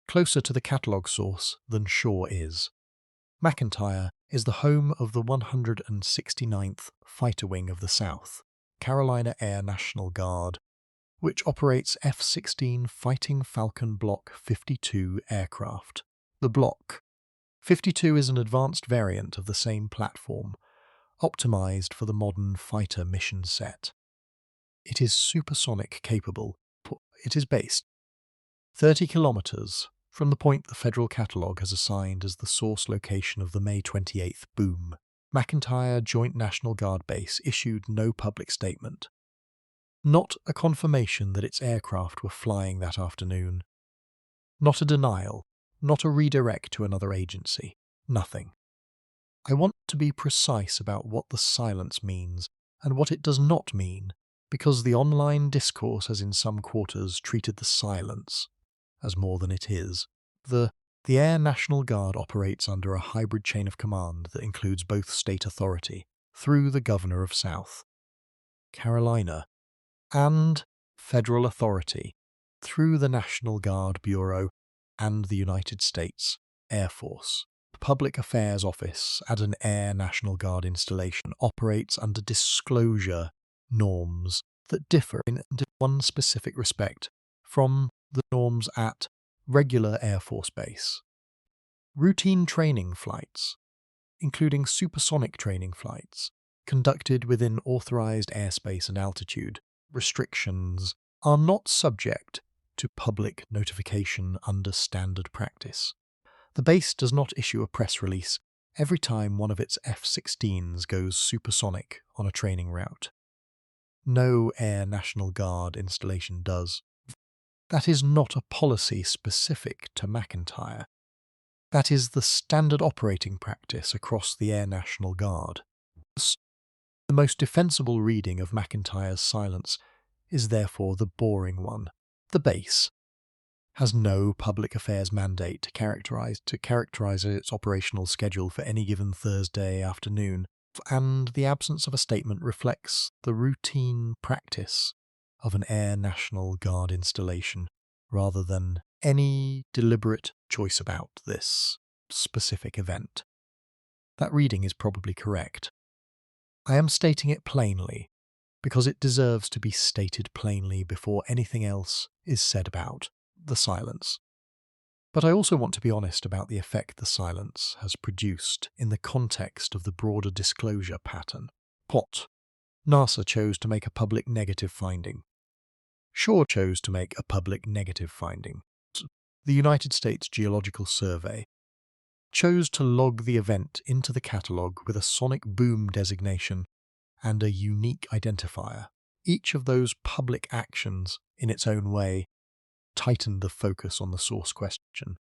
closer to the catalogue source than Shaw is. McEntire is the home of the 169th Fighter Wing of the South, Carolina Air National Guard, which operates F-16 Fighting Falcon Block 52 aircraft. The Block 52 is an advanced variant of the same platform, optimized for the modern fighter mission set. It is supersonic capable. It is based 30 kilometers from the point the Federal Catalogue has assigned as the source location of the May 28th boom. McEntire Joint National Guard Base issued no public statement. Not a confirmation that its aircraft were flying that afternoon. Not a denial. Not a redirect to another agency. Nothing. I want to be precise about what the silence means and what it does not mean, because the online discourse has in some quarters treated the silence as more than it is. The Air National Guard operates under a hybrid chain of command that includes both state authority, through the Governor of South Carolina, and federal authority, through the National Guard Bureau and the United States Air Force. The Public Affairs Office at an Air National Guard installation operates under disclosure norms that differ in one specific respect from the norms at regular Air Force Base. Routine training flights, including supersonic training flights, conducted within authorized airspace and altitude restrictions, are not subject to public notification under standard practice. The base does not issue a press release every time one of its F-16s goes supersonic on a training route. No Air National Guard installation does. That is not a policy specific to McEntire. That is the standard operating practice across the Air National Guard. The most defensible reading of McEntire's silence is therefore the boring one. The base has no public affairs mandate to characterize its operational schedule for any given Thursday afternoon, and the absence of a statement reflects the routine practice of an Air National Guard installation, rather than any deliberate choice about this specific event. That reading is probably correct. I am stating it plainly, because it deserves to be stated plainly before anything else is said about the silence. But I also want to be honest about the effect the silence has produced in the context of the broader disclosure pattern. Plot. NASA chose to make a public negative finding. Shaw chose to make a public negative finding. The United States Geological Survey chose to log the event into the catalogue with a sonic boom designation and a unique identifier. Each of those public actions, in its own way, tightened the focus on the source question.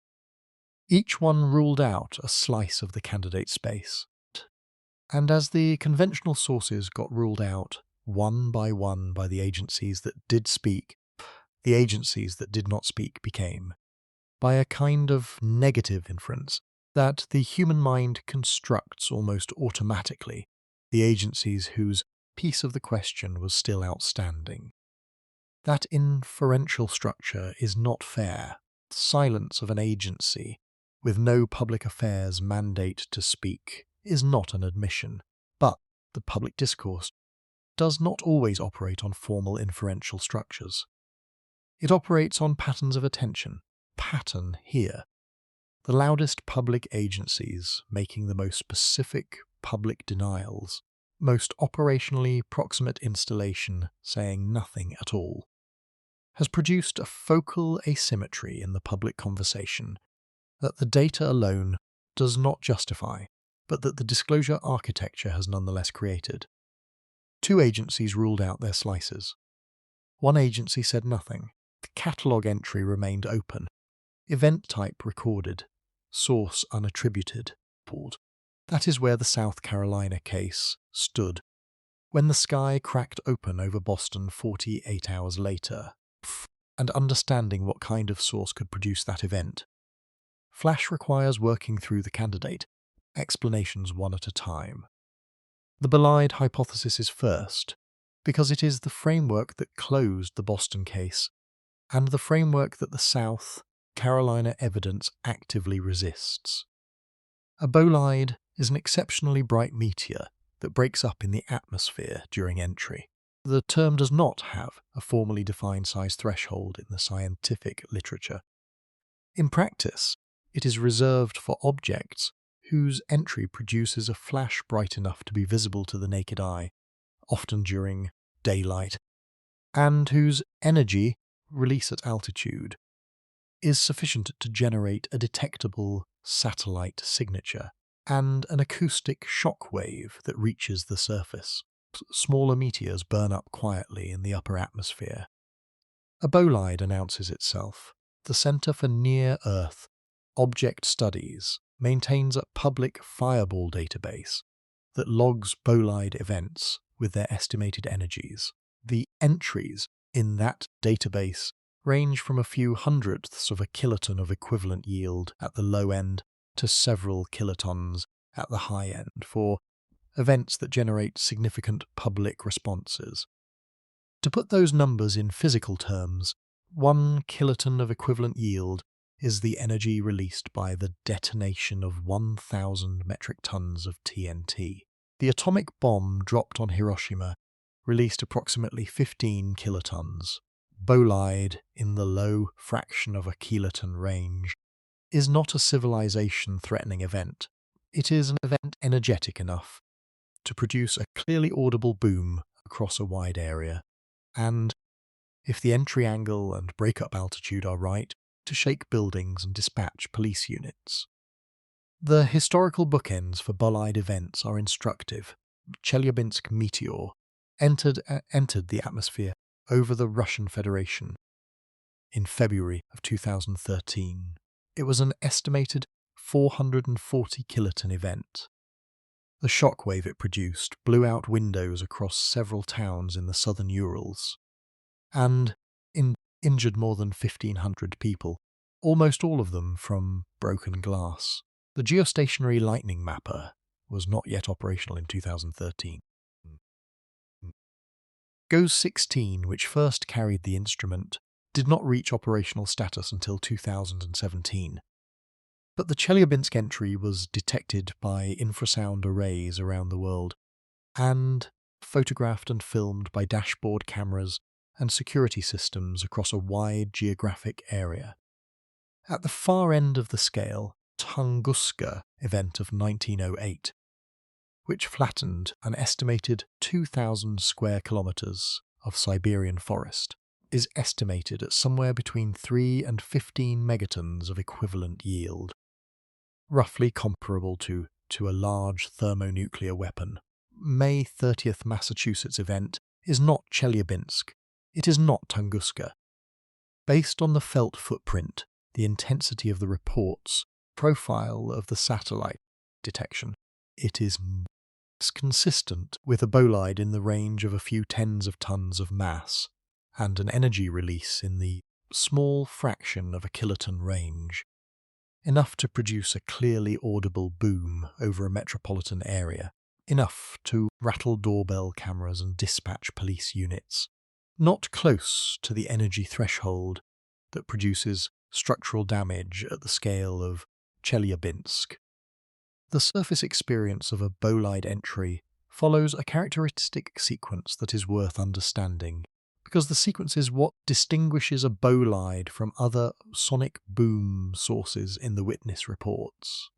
Each one ruled out a slice of the candidate space. And as the conventional sources got ruled out one by the agencies that did speak, the agencies that did not speak became, by a kind of negative inference that the human mind constructs almost automatically, the agencies whose piece of the question was still outstanding. That inferential structure is not fair. The silence of an agency with no public affairs mandate to speak is not an admission, but the public discourse does not always operate on formal inferential structures. It operates on patterns of attention. Pattern here. The loudest public agencies making the most specific public denials, most operationally proximate installation saying nothing at all, has produced a focal asymmetry in the public conversation that the data alone does not justify, but that the disclosure architecture has nonetheless created. Two agencies ruled out their slices. One agency said nothing. The catalogue entry remained open. Event type recorded. Source unattributed. Pulled. That is where the South Carolina case stood. When the sky cracked open over Boston 48 hours later, and understanding what kind of source could produce that event. Flash requires working through the candidate, explanations one at a time. The Bolide hypothesis is first, because it is the framework that closed the Boston case, and the framework that the South Carolina evidence actively resists. A bolide is an exceptionally bright meteor that breaks up in the atmosphere during entry. The term does not have a formally defined size threshold in the scientific literature. In practice, it is reserved for objects whose entry produces a flash bright enough to be visible to the naked eye, often during daylight, and whose energy, release at altitude, is sufficient to generate a detectable satellite signature and an acoustic shock wave that reaches the surface. Smaller meteors burn up quietly in the upper atmosphere. A bolide announces itself. The Center for Near-Earth Object Studies maintains a public Fireball database that logs bolide events with their estimated energies. The entries in that database range from a few hundredths of a kiloton of equivalent yield at the low end to several kilotons at the high end for events that generate significant public responses. To put those numbers in physical terms, 1 kiloton of equivalent yield is the energy released by the detonation of 1,000 metric tons of TNT. The atomic bomb dropped on Hiroshima released approximately 15 kilotons. Bolide, in the low fraction of a kiloton range, is not a civilization-threatening event. It is an event energetic enough to produce a clearly audible boom across a wide area, and, if the entry angle and breakup altitude are right, to shake buildings and dispatch police units. The historical bookends for bolide events are instructive. Chelyabinsk meteor entered the atmosphere over the Russian Federation in February of 2013. It was an estimated 440 kiloton event. The shockwave it produced blew out windows across several towns in the southern Urals and injured more than 1,500 people, almost all of them from broken glass. The geostationary lightning mapper was not yet operational in 2013. GOES-16, which first carried the instrument, did not reach operational status until 2017. But the Chelyabinsk entry was detected by infrasound arrays around the world, and photographed and filmed by dashboard cameras and security systems across a wide geographic area. At the far end of the scale, Tunguska event of 1908, which flattened an estimated 2,000 square kilometers of Siberian forest, is estimated at somewhere between 3 and 15 megatons of equivalent yield, roughly comparable to a large thermonuclear weapon. May 30th Massachusetts event is not Chelyabinsk, it is not Tunguska. Based on the felt footprint, the intensity of the reports, profile of the satellite detection, it is consistent with a bolide in the range of a few tens of tons of mass, and an energy release in the small fraction of a kiloton range, enough to produce a clearly audible boom over a metropolitan area, enough to rattle doorbell cameras and dispatch police units, not close to the energy threshold that produces structural damage at the scale of Chelyabinsk. The surface experience of a bolide entry follows a characteristic sequence that is worth understanding, because the sequence is what distinguishes a bolide from other sonic boom sources in the witness reports.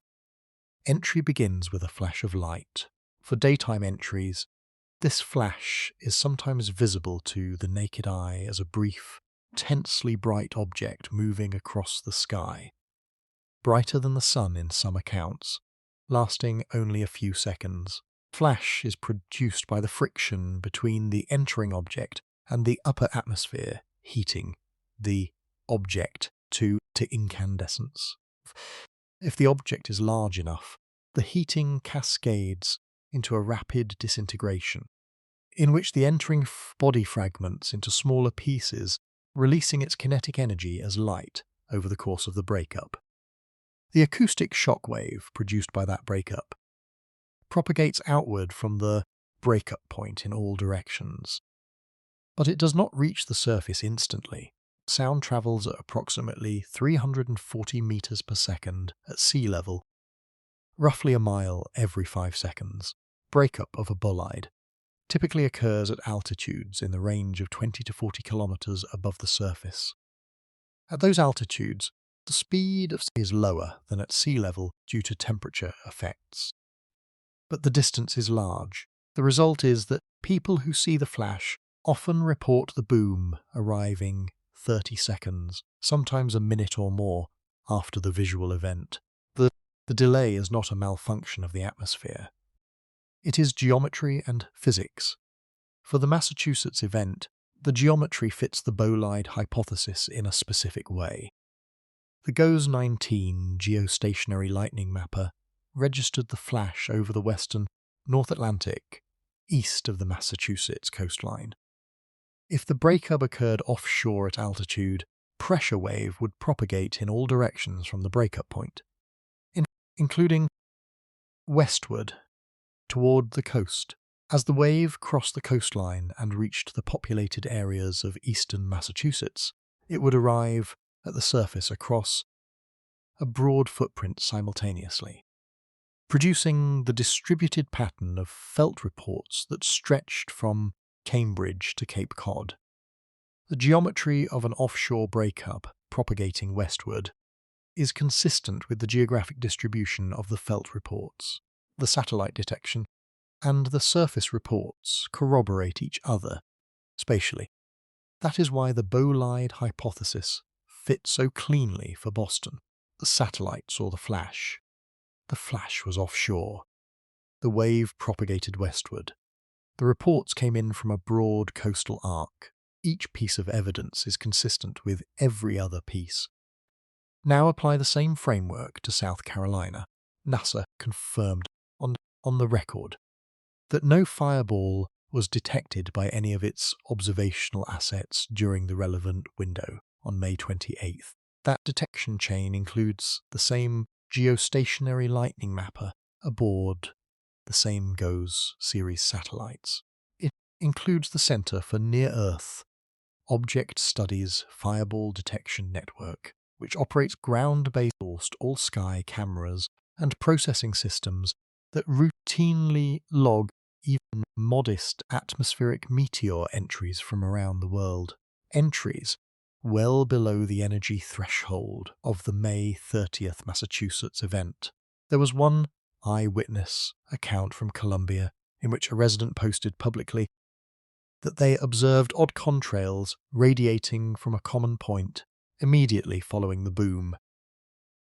Entry begins with a flash of light. For daytime entries, this flash is sometimes visible to the naked eye as a brief, tensely bright object moving across the sky, brighter than the sun in some accounts, lasting only a few seconds. Flash is produced by the friction between the entering object and the upper atmosphere heating the object to incandescence. If the object is large enough, the heating cascades into a rapid disintegration, in which the entering body fragments into smaller pieces, releasing its kinetic energy as light over the course of the breakup. The acoustic shock wave produced by that breakup propagates outward from the breakup point in all directions. But it does not reach the surface instantly. Sound travels at approximately 340 meters per second at sea level, roughly a mile every 5 seconds. Breakup of a bolide typically occurs at altitudes in the range of 20 to 40 kilometers above the surface. At those altitudes, the speed of is lower than at sea level due to temperature effects. But the distance is large. The result is that people who see the flash often report the boom arriving 30 seconds, sometimes a minute or more, after the visual event. The delay is not a malfunction of the atmosphere. It is geometry and physics. For the Massachusetts event, the geometry fits the bolide hypothesis in a specific way. The GOES-19 geostationary lightning mapper registered the flash over the western North Atlantic, east of the Massachusetts coastline. If the breakup occurred offshore at altitude, pressure wave would propagate in all directions from the breakup point, including westward toward the coast. As the wave crossed the coastline and reached the populated areas of eastern Massachusetts, it would arrive at the surface across a broad footprint simultaneously, producing the distributed pattern of felt reports that stretched from Cambridge to Cape Cod. The geometry of an offshore breakup propagating westward is consistent with the geographic distribution of the felt reports. The satellite detection and the surface reports corroborate each other spatially. That is why the bolide hypothesis fits so cleanly for Boston. The satellite saw the flash. The flash was offshore. The wave propagated westward. The reports came in from a broad coastal arc. Each piece of evidence is consistent with every other piece. Now apply the same framework to South Carolina. NASA confirmed on the record that no fireball was detected by any of its observational assets during the relevant window on May 28th. That detection chain includes the same geostationary lightning mapper aboard the same GOES series satellites. It includes the Center for Near-Earth Object Studies Fireball Detection Network, which operates ground-based all-sky cameras and processing systems that routinely log even modest atmospheric meteor entries from around the world. Entries well below the energy threshold of the May 30th Massachusetts event. There was one eyewitness account from Columbia in which a resident posted publicly that they observed odd contrails radiating from a common point immediately following the boom,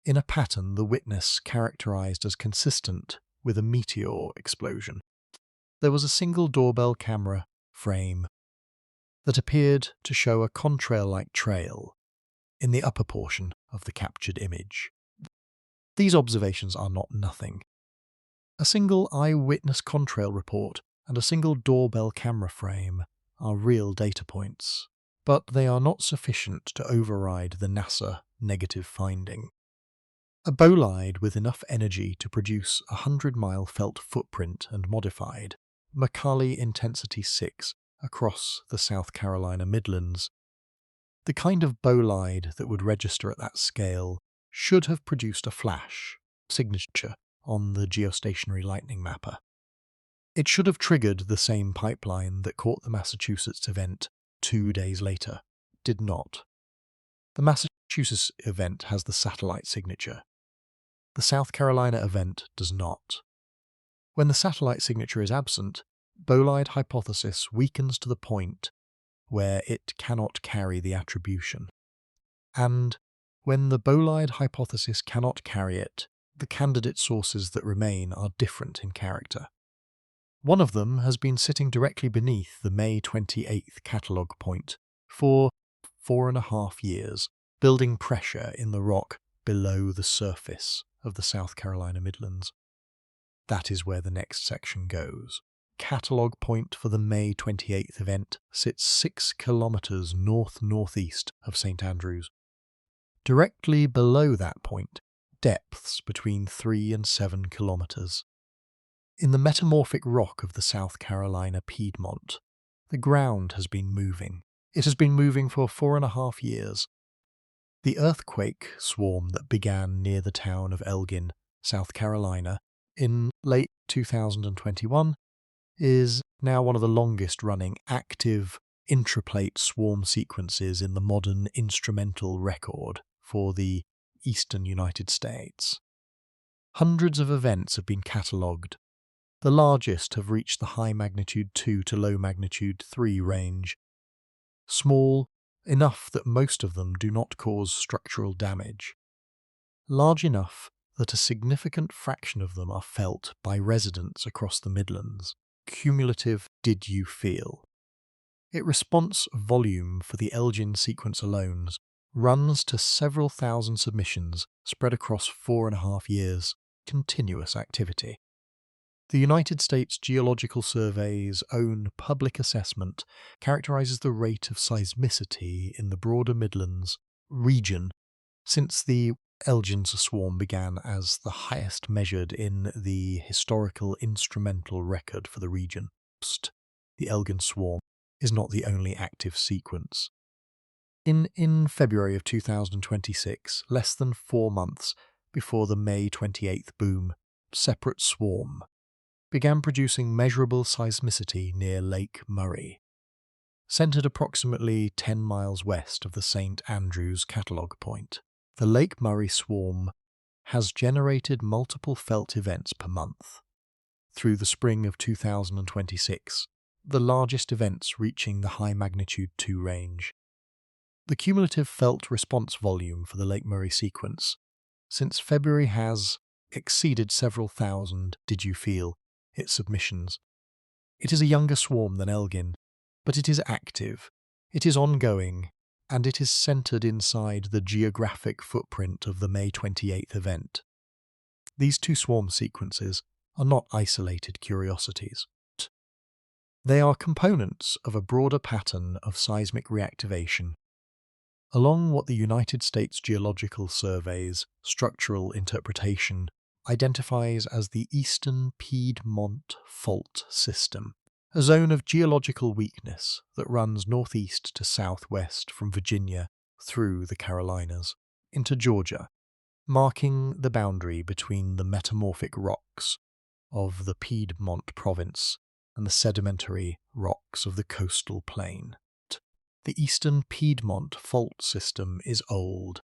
in a pattern the witness characterized as consistent with a meteor explosion. There was a single doorbell camera frame that appeared to show a contrail-like trail in the upper portion of the captured image. These observations are not nothing. A single eyewitness contrail report and a single doorbell camera frame are real data points, but they are not sufficient to override the NASA negative finding. A bolide with enough energy to produce a 100-mile felt footprint and modified Mercalli Intensity 6 across the South Carolina Midlands. The kind of bolide that would register at that scale should have produced a flash signature on the geostationary lightning mapper. It should have triggered the same pipeline that caught the Massachusetts event 2 days later. Did not. The Massachusetts event has the satellite signature. The South Carolina event does not. When the satellite signature is absent, bolide hypothesis weakens to the point where it cannot carry the attribution. And when the bolide hypothesis cannot carry it, the candidate sources that remain are different in character. One of them has been sitting directly beneath the May 28th catalogue point for 4.5 years, building pressure in the rock below the surface of the South Carolina Midlands. That is where the next section goes. Catalogue point for the May 28th event sits 6 kilometres north-northeast of St Andrews. Directly below that point, depths between 3 and 7 kilometres. In the metamorphic rock of the South Carolina Piedmont, the ground has been moving. It has been moving for 4.5 years. The earthquake swarm that began near the town of Elgin, South Carolina, in late 2021 is now one of the longest-running active intraplate swarm sequences in the modern instrumental record for the eastern United States. Hundreds of events have been catalogued. The largest have reached the high magnitude 2 to low magnitude 3 range. Small enough that most of them do not cause structural damage. Large enough that a significant fraction of them are felt by residents across the Midlands. Cumulative did you feel? Its response volume for the Elgin sequence alone runs to several thousand submissions spread across 4.5 years. Continuous activity. The United States Geological Survey's own public assessment characterises the rate of seismicity in the broader Midlands region since the Elgin swarm began as the highest measured in the historical instrumental record for the region. The Elgin swarm is not the only active sequence. In February of 2026, less than 4 months before the May 28th boom, separate swarm began producing measurable seismicity near Lake Murray, centred approximately 10 miles west of the St Andrews catalogue point. The Lake Murray swarm has generated multiple felt events per month. Through the spring of 2026, the largest events reaching the high magnitude 2 range. The cumulative felt response volume for the Lake Murray sequence since February has exceeded several thousand did you feel its submissions. It is a younger swarm than Elgin, but it is active, it is ongoing, and it is centred inside the geographic footprint of the May 28th event. These two swarm sequences are not isolated curiosities. They are components of a broader pattern of seismic reactivation along what the United States Geological Survey's structural interpretation identifies as the Eastern Piedmont Fault System, a zone of geological weakness that runs northeast to southwest from Virginia through the Carolinas into Georgia, marking the boundary between the metamorphic rocks of the Piedmont province and the sedimentary rocks of the coastal plain. The Eastern Piedmont Fault System is old.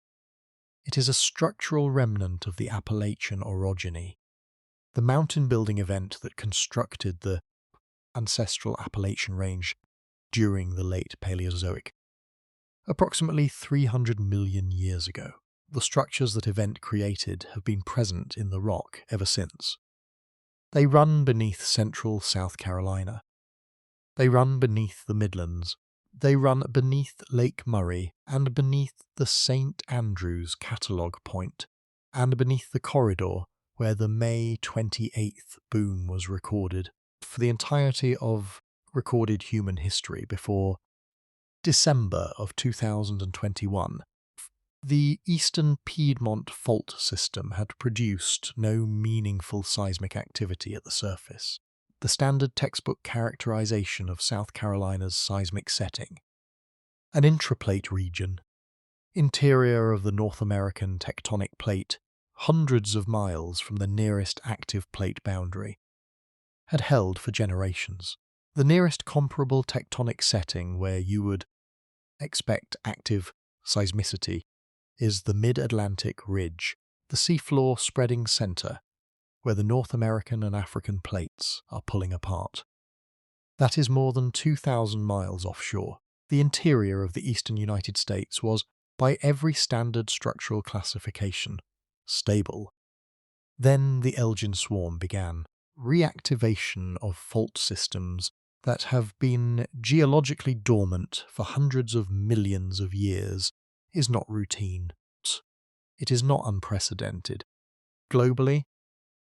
It is a structural remnant of the Appalachian orogeny, the mountain-building event that constructed the ancestral Appalachian Range during the late Paleozoic, approximately 300 million years ago. The structures that event created have been present in the rock ever since. They run beneath central South Carolina. They run beneath the Midlands. They run beneath Lake Murray and beneath the St Andrews catalogue point and beneath the corridor where the May 28th boom was recorded for the entirety of recorded human history before December of 2021. The Eastern Piedmont Fault System had produced no meaningful seismic activity at the surface. The standard textbook characterization of South Carolina's seismic setting. An intraplate region, interior of the North American tectonic plate, hundreds of miles from the nearest active plate boundary, had held for generations. The nearest comparable tectonic setting where you would expect active seismicity is the Mid-Atlantic Ridge, the seafloor spreading center where the North American and African plates are pulling apart. That is more than 2,000 miles offshore. The interior of the eastern United States was, by every standard structural classification, stable. Then the Elgin swarm began. Reactivation of fault systems that have been geologically dormant for hundreds of millions of years is not routine. It is not unprecedented. Globally,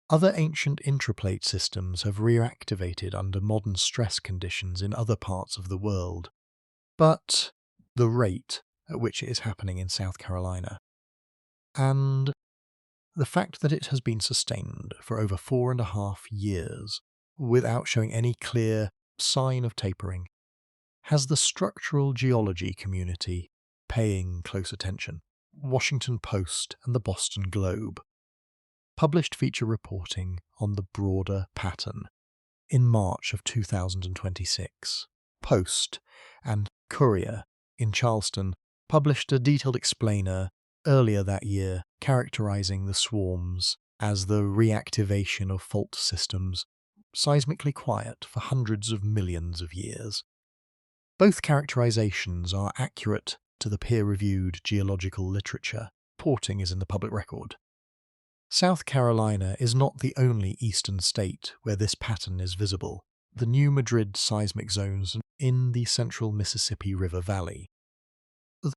Other ancient intraplate systems have reactivated under modern stress conditions in other parts of the world, but the rate at which it is happening in South Carolina, and the fact that it has been sustained for over 4.5 years without showing any clear sign of tapering, has the structural geology community paying close attention. Washington Post and the Boston Globe published feature reporting on the broader pattern in March of 2026. Post and Courier in Charleston published a detailed explainer earlier that year characterizing the swarms as the reactivation of fault systems seismically quiet for hundreds of millions of years. Both characterizations are accurate to the peer-reviewed geological literature. Reporting is in the public record. South Carolina is not the only eastern state where this pattern is visible. The New Madrid seismic zones in the central Mississippi River Valley,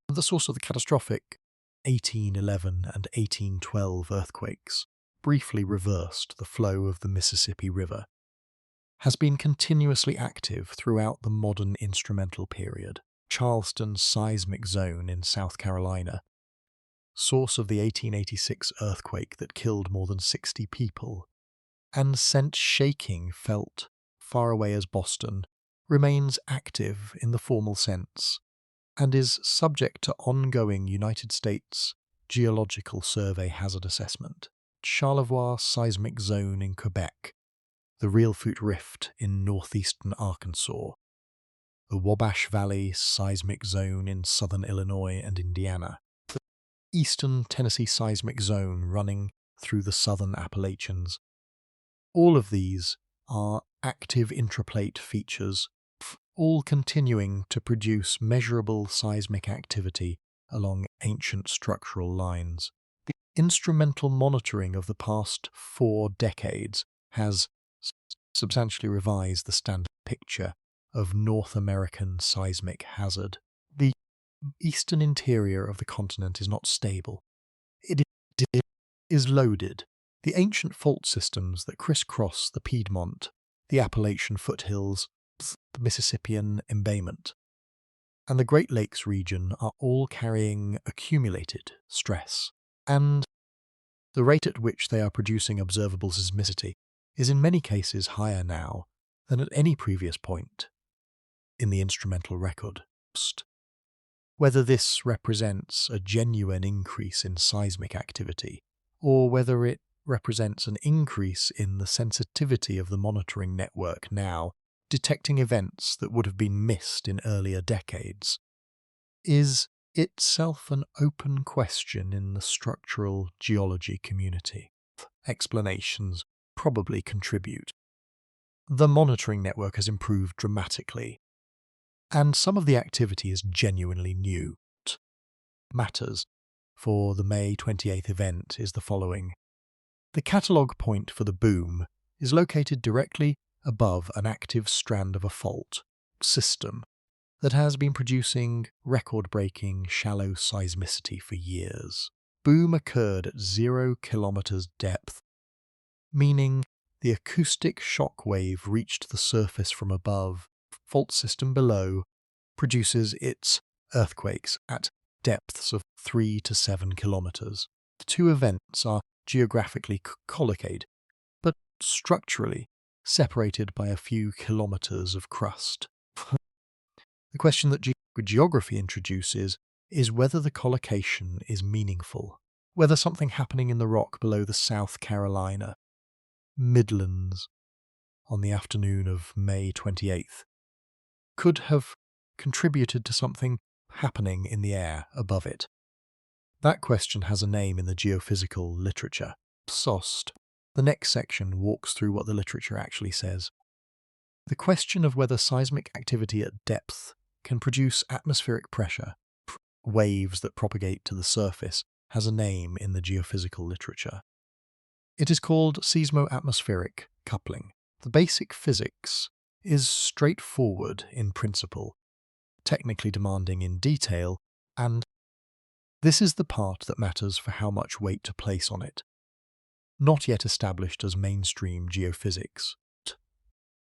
the source of the catastrophic 1811 and 1812 earthquakes, briefly reversed the flow of the Mississippi River, has been continuously active throughout the modern instrumental period. Charleston seismic zone in South Carolina, source of the 1886 earthquake that killed more than 60 people and sent shaking felt far away as Boston, remains active in the formal sense and is subject to ongoing United States Geological Survey hazard assessment. Charlevoix seismic zone in Quebec, the Reelfoot Rift in northeastern Arkansas, the Wabash Valley seismic zone in southern Illinois and Indiana, the eastern Tennessee seismic zone running through the southern Appalachians. All of these are active intraplate features, all continuing to produce measurable seismic activity along ancient structural lines. The instrumental monitoring of the past 4 decades has substantially revised the standard picture of North American seismic hazard. The eastern interior of the continent is not stable. It is loaded. The ancient fault systems that crisscross the Piedmont, the Appalachian foothills, the Mississippian embayment, and the Great Lakes region are all carrying accumulated stress, and the rate at which they are producing observable seismicity is in many cases higher now than at any previous point in the instrumental record. Whether this represents a genuine increase in seismic activity, or whether it represents an increase in the sensitivity of the monitoring network now, detecting events that would have been missed in earlier decades, is itself an open question in the structural geology community. Explanations probably contribute. The monitoring network has improved dramatically, and some of the activity is genuinely new. Matters for the May 28th event is the following. The catalogue point for the boom is located directly above an active strand of a fault system that has been producing record-breaking shallow seismicity for years. Boom occurred at 0 kilometers depth, meaning the acoustic shock wave reached the surface from above. Fault system below produces its earthquakes at depths of 3 to 7 kilometers. The two events are geographically collocated, but structurally separated by a few kilometers of crust. The question that geography introduces is whether the collocation is meaningful, whether something happening in the rock below the South Carolina Midlands on the afternoon of May 28th could have contributed to something happening in the air above it. That question has a name in the geophysical literature, SOST. The next section walks through what the literature actually says. The question of whether seismic activity at depth can produce atmospheric pressure, waves that propagate to the surface, has a name in the geophysical literature. It is called seismo-atmospheric coupling. The basic physics is straightforward in principle, technically demanding in detail, and this is the part that matters for how much weight to place on it. not yet established as mainstream geophysics.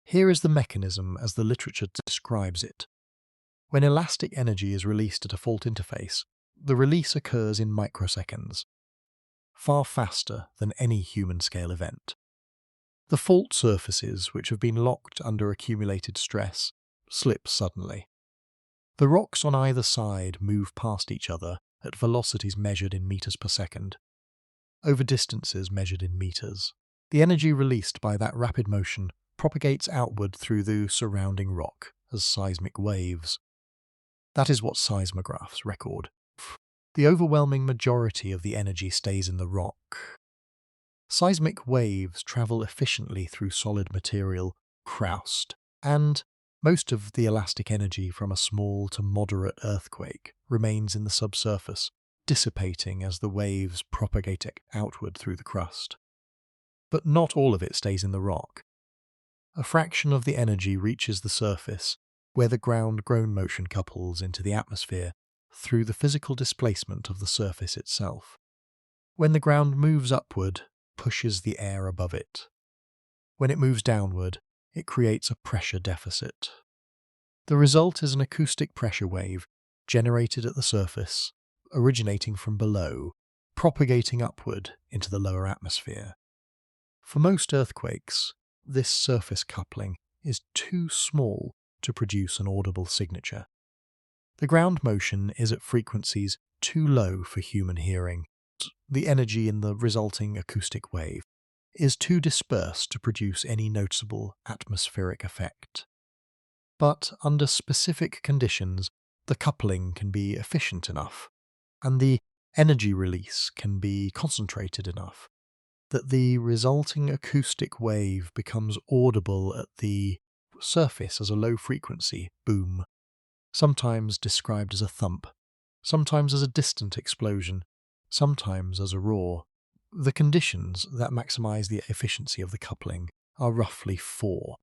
Here is the mechanism as the literature describes it. When elastic energy is released at a fault interface, the release occurs in microseconds, far faster than any human-scale event. The fault surfaces, which have been locked under accumulated stress, slip suddenly. The rocks on either side move past each other at velocities measured in meters per second, over distances measured in meters. The energy released by that rapid motion propagates outward through the surrounding rock as seismic waves. That is what seismographs record. The overwhelming majority of the energy stays in the rock. Seismic waves travel efficiently through solid material, crust, and most of the elastic energy from a small to moderate earthquake remains in the subsurface, dissipating as the waves propagate outward through the crust. But not all of it stays in the rock. A fraction of the energy reaches the surface, where the ground-grown motion couples into the atmosphere through the physical displacement of the surface itself. When the ground moves upward, pushes the air above it. When it moves downward, it creates a pressure deficit. The result is an acoustic pressure wave generated at the surface, originating from below, propagating upward into the lower atmosphere. For most earthquakes, this surface coupling is too small to produce an audible signature. The ground motion is at frequencies too low for human hearing. The energy in the resulting acoustic wave is too dispersed to produce any noticeable atmospheric effect. But under specific conditions, the coupling can be efficient enough, and the energy release can be concentrated enough, that the resulting acoustic wave becomes audible at the surface as a low-frequency boom, sometimes described as a thump, sometimes as a distant explosion, sometimes as a roar. The conditions that maximize the efficiency of the coupling are roughly four.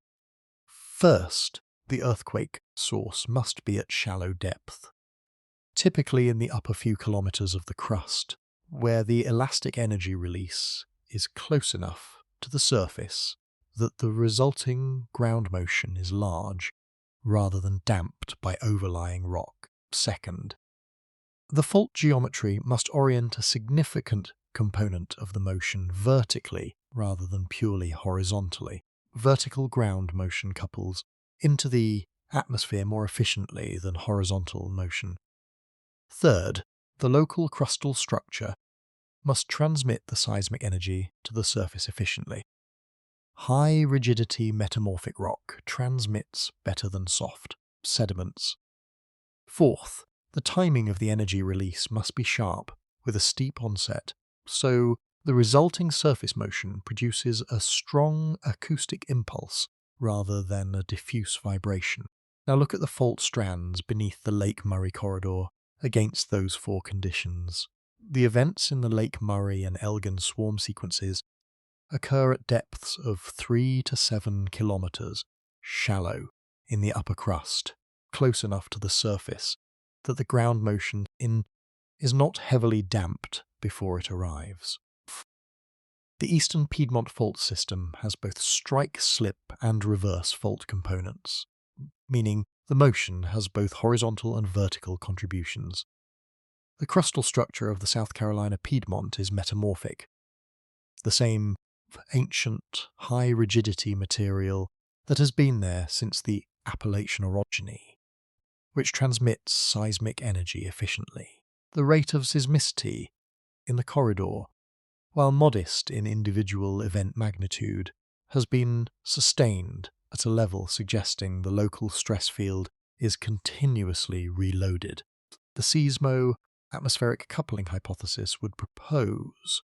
First, the earthquake source must be at shallow depth, typically in the upper few kilometers of the crust, where the elastic energy release is close enough to the surface that the resulting ground motion is large, rather than damped by overlying rock. Second, the fault geometry must orient a significant component of the motion vertically rather than purely horizontally. Vertical ground motion couples into the atmosphere more efficiently than horizontal motion. Third, the local crustal structure must transmit the seismic energy to the surface efficiently. High rigidity metamorphic rock transmits better than soft sediments. Fourth, the timing of the energy release must be sharp, with a steep onset, so the resulting surface motion produces a strong acoustic impulse rather than a diffuse vibration. Now look at the fault strands beneath the Lake Murray corridor against those four conditions. The events in the Lake Murray and Elgin swarm sequences occur at depths of 3 to 7 kilometers, shallow, in the upper crust, close enough to the surface that the ground motion is not heavily damped before it arrives. The Eastern Piedmont Fault System has both strike, slip, and reverse fault components, meaning the motion has both horizontal and vertical contributions. The crustal structure of the South Carolina Piedmont is metamorphic, the same ancient, high-rigidity material that has been there since the Appalachian orogeny, which transmits seismic energy efficiently. The rate of seismicity in the corridor, while modest in individual event magnitude, has been sustained at a level suggesting the local stress field is continuously reloaded. The seismo-atmospheric coupling hypothesis would propose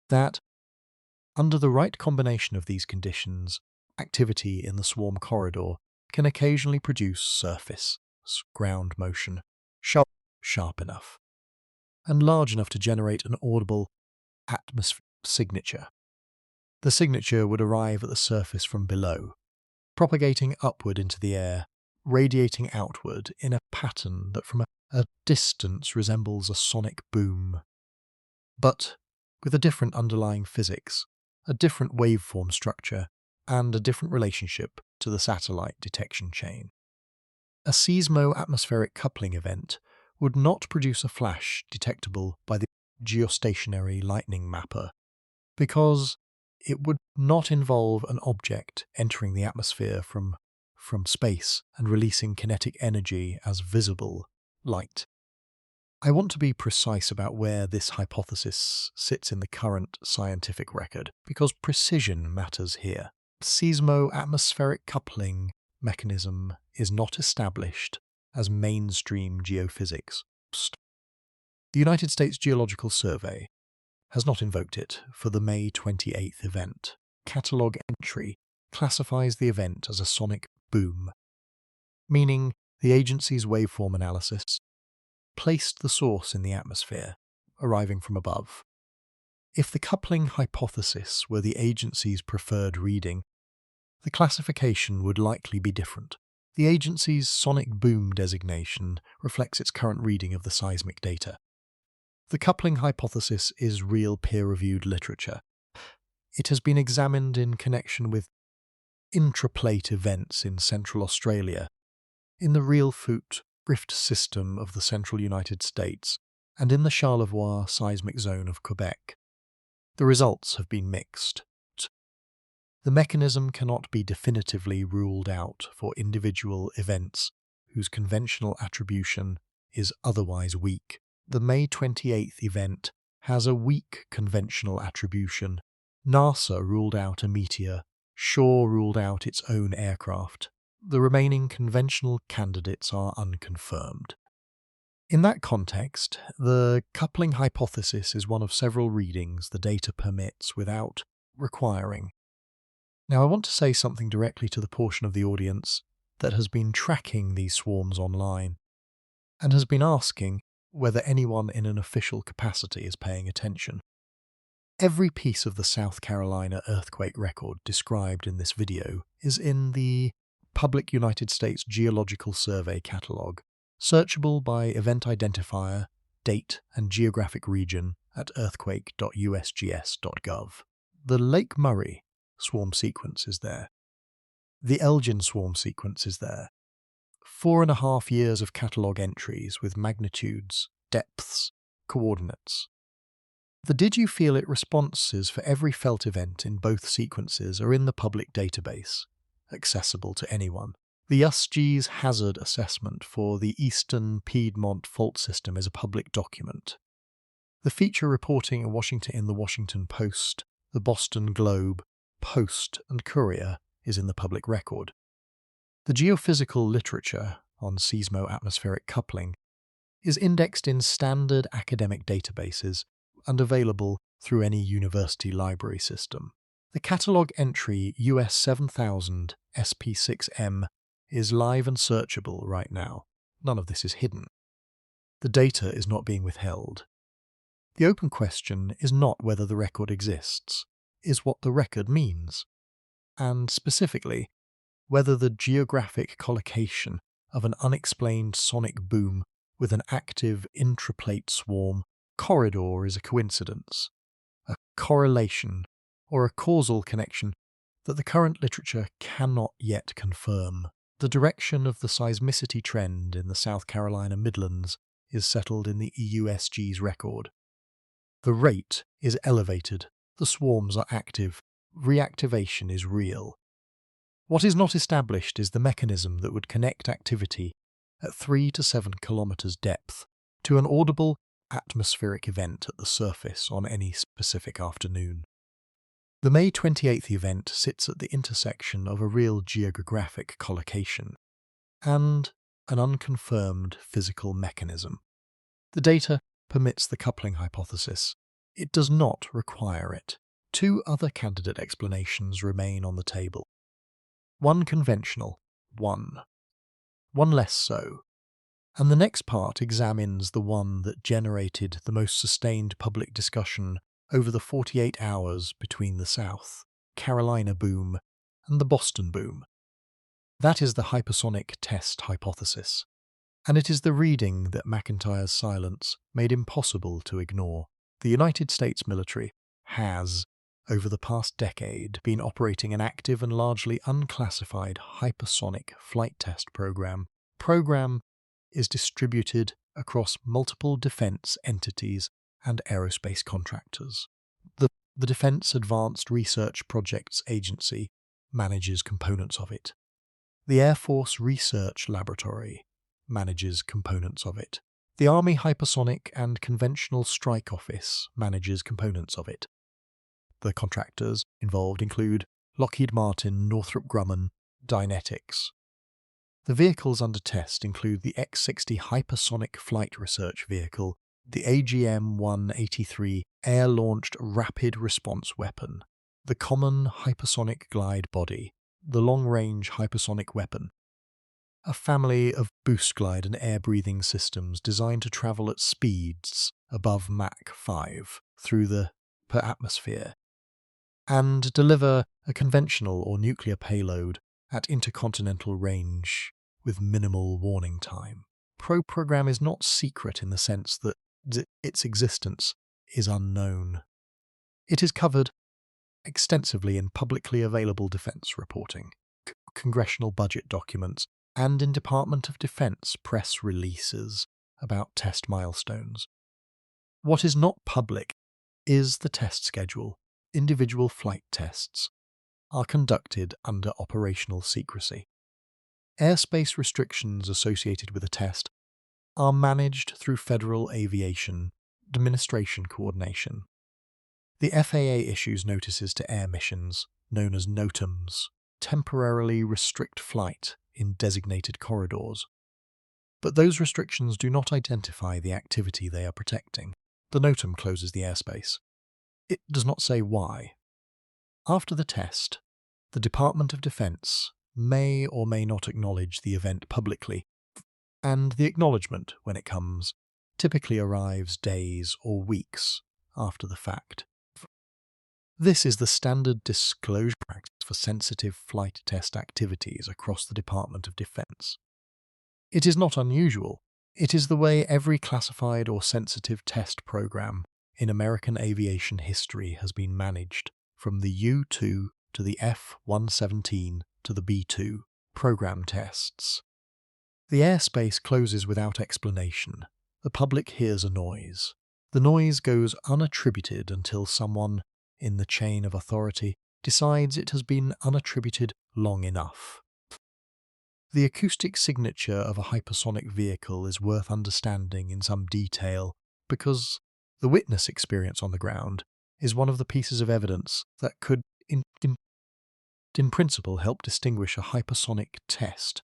that, under the right combination of these conditions, activity in the swarm corridor can occasionally produce surface ground motion sharp enough and large enough to generate an audible atmospheric signature. The signature would arrive at the surface from below, propagating upward into the air, radiating outward in a pattern that from a distance resembles a sonic boom. But with a different underlying physics, a different waveform structure, and a different relationship to the satellite detection chain. A seismo-atmospheric coupling event would not produce a flash detectable by the geostationary lightning mapper, because it would not involve an object entering the atmosphere from space and releasing kinetic energy as visible light. I want to be precise about where this hypothesis sits in the current scientific record, because precision matters here. Seismo-atmospheric coupling mechanism is not established as mainstream geophysics. The United States Geological Survey has not invoked it for the May 28th event. Catalogue entry classifies the event as a sonic boom, meaning the agency's waveform analysis placed the source in the atmosphere, arriving from above. If the coupling hypothesis were the agency's preferred reading, the classification would likely be different. The agency's sonic boom designation reflects its current reading of the seismic data. The coupling hypothesis is real peer-reviewed literature. It has been examined in connection with intraplate events in Central Australia, in the Reelfoot rift system of the central United States, and in the Charlevoix seismic zone of Quebec. The results have been mixed. The mechanism cannot be definitively ruled out for individual events whose conventional attribution is otherwise weak. The May 28th event has a weak conventional attribution. NASA ruled out a meteor. Shaw ruled out its own aircraft. The remaining conventional candidates are unconfirmed. In that context, the coupling hypothesis is one of several readings the data permits without requiring. Now, I want to say something directly to the portion of the audience that has been tracking these swarms online and has been asking whether anyone in an official capacity is paying attention. Every piece of the South Carolina earthquake record described in this video is in the Public United States Geological Survey Catalog, searchable by event identifier, date, and geographic region at earthquake.usgs.gov. The Lake Murray swarm sequence is there. The Elgin swarm sequence is there. 4.5 years of catalogue entries with magnitudes, depths, coordinates. The Did You Feel It responses for every felt event in both sequences are in the public database, accessible to anyone. The USGS hazard assessment for the Eastern Piedmont fault system is a public document. The feature reporting in the Washington Post, the Boston Globe, Post, and Courier is in the public record. The geophysical literature on seismo-atmospheric coupling is indexed in standard academic databases and available through any university library system. The catalogue entry US 7000 SP6M is live and searchable right now. None of this is hidden. The data is not being withheld. The open question is not whether the record exists, is what the record means, and specifically, whether the geographic collocation of an unexplained sonic boom with an active intraplate swarm corridor is a coincidence, a correlation, or a causal connection that the current literature cannot yet confirm. The direction of the seismicity trend in the South Carolina Midlands is settled in the EUSG's record. The rate is elevated, the swarms are active, reactivation is real. What is not established is the mechanism that would connect activity at 3 to 7 kilometers depth to an audible atmospheric event at the surface on any specific afternoon. The May 28th event sits at the intersection of a real geographic collocation and an unconfirmed physical mechanism. The data permits the coupling hypothesis. It does not require it. 2 other candidate explanations remain on the table. One conventional, one less so, and the next part examines the one that generated the most sustained public discussion over the 48 hours between the South Carolina boom and the Boston boom. That is the hypersonic test hypothesis, and it is the reading that McIntyre's silence made impossible to ignore. The United States military has, over the past decade, been operating an active and largely unclassified hypersonic flight test program. Program is distributed across multiple defense entities and aerospace contractors. The Defense Advanced Research Projects Agency manages components of it. The Air Force Research Laboratory manages components of it. The Army Hypersonic and Conventional Strike Office manages components of it. The contractors involved include Lockheed Martin, Northrop Grumman, Dynetics. The vehicles under test include the X-60 Hypersonic Flight Research Vehicle, the AGM-183 Air-Launched Rapid Response Weapon, the Common Hypersonic Glide Body, the Long-Range Hypersonic Weapon, a family of boost glide and air-breathing systems designed to travel at speeds above Mach 5 through the per atmosphere, and deliver a conventional or nuclear payload at intercontinental range with minimal warning time. Program is not secret in the sense that its existence is unknown. It is covered extensively in publicly available defense reporting, congressional budget documents, and in Department of Defense press releases about test milestones. What is not public is the test schedule. Individual flight tests are conducted under operational secrecy. Airspace restrictions associated with a test are managed through Federal Aviation Administration coordination. The FAA issues notices to air missions, known as NOTAMs, temporarily restrict flight in designated corridors. But those restrictions do not identify the activity they are protecting. The NOTAM closes the airspace. It does not say why. After the test, the Department of Defense may or may not acknowledge the event publicly, and the acknowledgement, when it comes, typically arrives days or weeks after the fact. This is the standard disclosure practice for sensitive flight test activities across the Department of Defense. It is not unusual. It is the way every classified or sensitive test program in American aviation history has been managed, from the U-2 to the F-117 to the B-2 program tests. The airspace closes without explanation. The public hears a noise. The noise goes unattributed until someone in the chain of authority decides it has been unattributed long enough. The acoustic signature of a hypersonic vehicle is worth understanding in some detail because the witness experience on the ground is one of the pieces of evidence that could, in principle, help distinguish a hypersonic test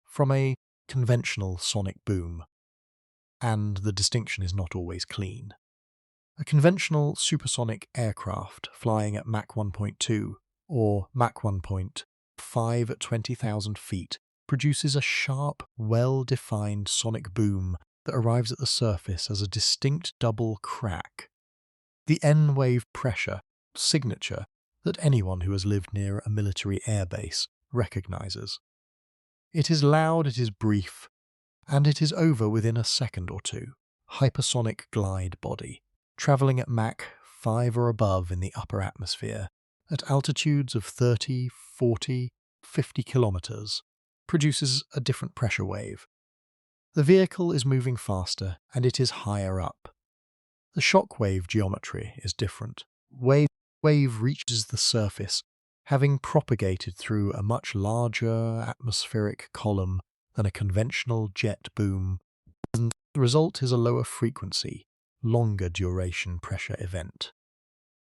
from a conventional sonic boom, and the distinction is not always clean. A conventional supersonic aircraft flying at Mach 1.2 or Mach 1.5 at 20,000 feet produces a sharp, well-defined sonic boom that arrives at the surface as a distinct double crack. The N-wave pressure signature that anyone who has lived near a military airbase recognizes. It is loud, it is brief, and it is over within a second or two. Hypersonic glide body, travelling at Mach 5 or above in the upper atmosphere, at altitudes of 30, 40, 50 kilometers, produces a different pressure wave. The vehicle is moving faster and it is higher up. The shock wave geometry is different. Wave reaches the surface, having propagated through a much larger atmospheric column than a conventional jet boom, and the result is a lower frequency, longer duration pressure event.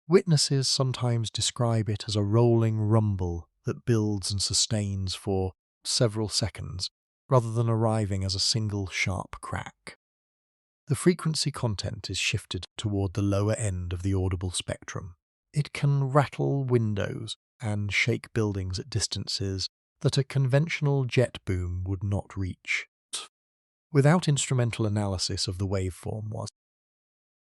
Witnesses sometimes describe it as a rolling rumble that builds and sustains for several seconds, rather than arriving as a single sharp crack. The frequency content is shifted toward the lower end of the audible spectrum. It can rattle windows and shake buildings at distances that a conventional jet boom would not reach. Without instrumental analysis of the waveform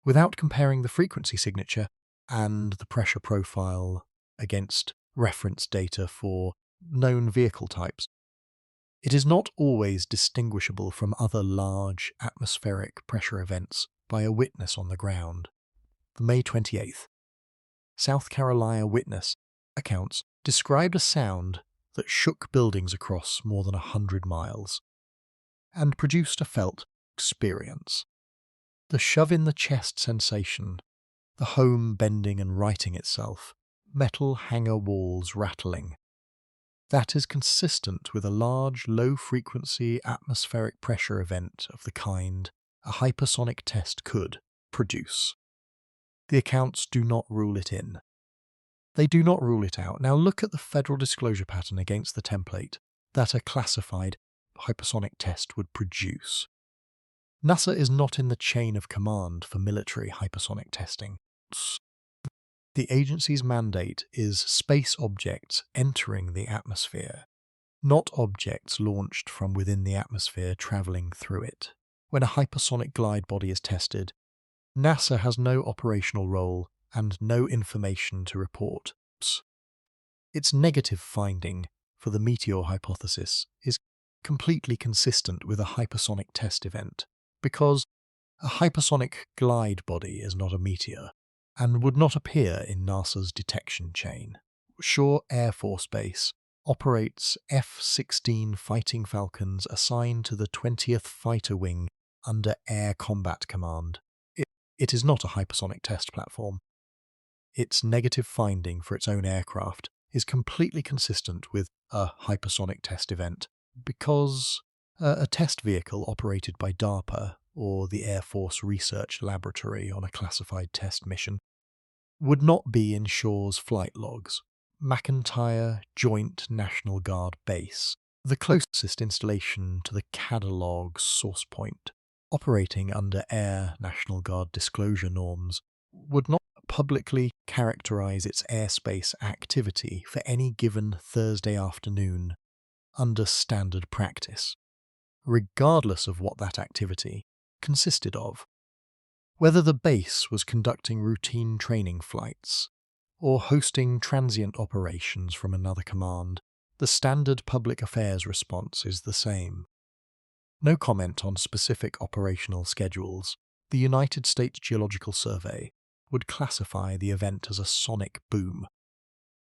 without comparing the frequency signature and the pressure profile against reference data for known vehicle types, it is not always distinguishable from other large atmospheric pressure events by a witness on the ground. the May 28th, South Carolina witness accounts described a sound that shook buildings across more than 100 miles and produced a felt experience. The shove-in-the-chest sensation, the home bending and righting itself, metal hangar walls rattling. That is consistent with a large, low-frequency atmospheric pressure event of the kind a hypersonic test could produce. The accounts do not rule it in. They do not rule it out. Now look at the federal disclosure pattern against the template that a classified hypersonic test would produce. NASA is not in the chain of command for military hypersonic testing. The agency's mandate is space objects entering the atmosphere, not objects launched from within the atmosphere travelling through it. When a hypersonic glide body is tested, NASA has no operational role and no information to report. Its negative finding for the meteor hypothesis is completely consistent with a hypersonic test event, because a hypersonic glide body is not a meteor and would not appear in NASA's detection chain. Shaw Air Force Base operates F-16 Fighting Falcons assigned to the 20th Fighter Wing under Air Combat Command. It is not a hypersonic test platform. Its negative finding for its own aircraft is completely consistent with a hypersonic test event, because a test vehicle operated by DARPA or the Air Force Research Laboratory on a classified test mission would not be in Shaw's flight logs. McEntire Joint National Guard Base, the closest installation to the catalog source point, operating under Air National Guard disclosure norms, would not publicly characterize its airspace activity for any given Thursday afternoon under standard practice, regardless of what that activity consisted of. Whether the base was conducting routine training flights or hosting transient operations from another command, the standard public affairs response is the same. No comment on specific operational schedules. The United States Geological Survey would classify the event as a sonic boom,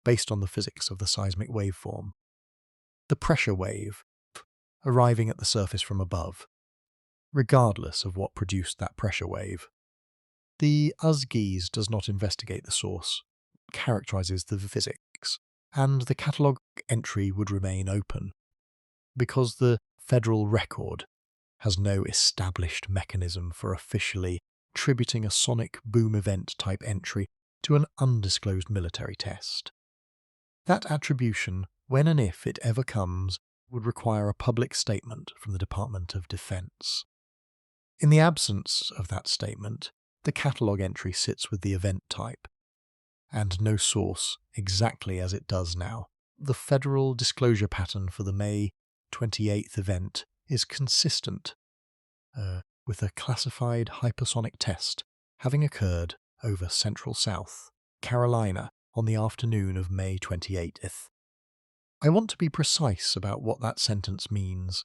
based on the physics of the seismic waveform. The pressure wave arriving at the surface from above, regardless of what produced that pressure wave. The USGS does not investigate the source, characterizes the physics, and the catalogue entry would remain open, because the federal record has no established mechanism for officially attributing a sonic boom event type entry to an undisclosed military test. That attribution, when and if it ever comes, would require a public statement from the Department of Defense. In the absence of that statement, the catalogue entry sits with the event type, and no source exactly as it does now. The federal disclosure pattern for the May 28th event is consistent with a classified hypersonic test having occurred over Central South Carolina on the afternoon of May 28th. I want to be precise about what that sentence means.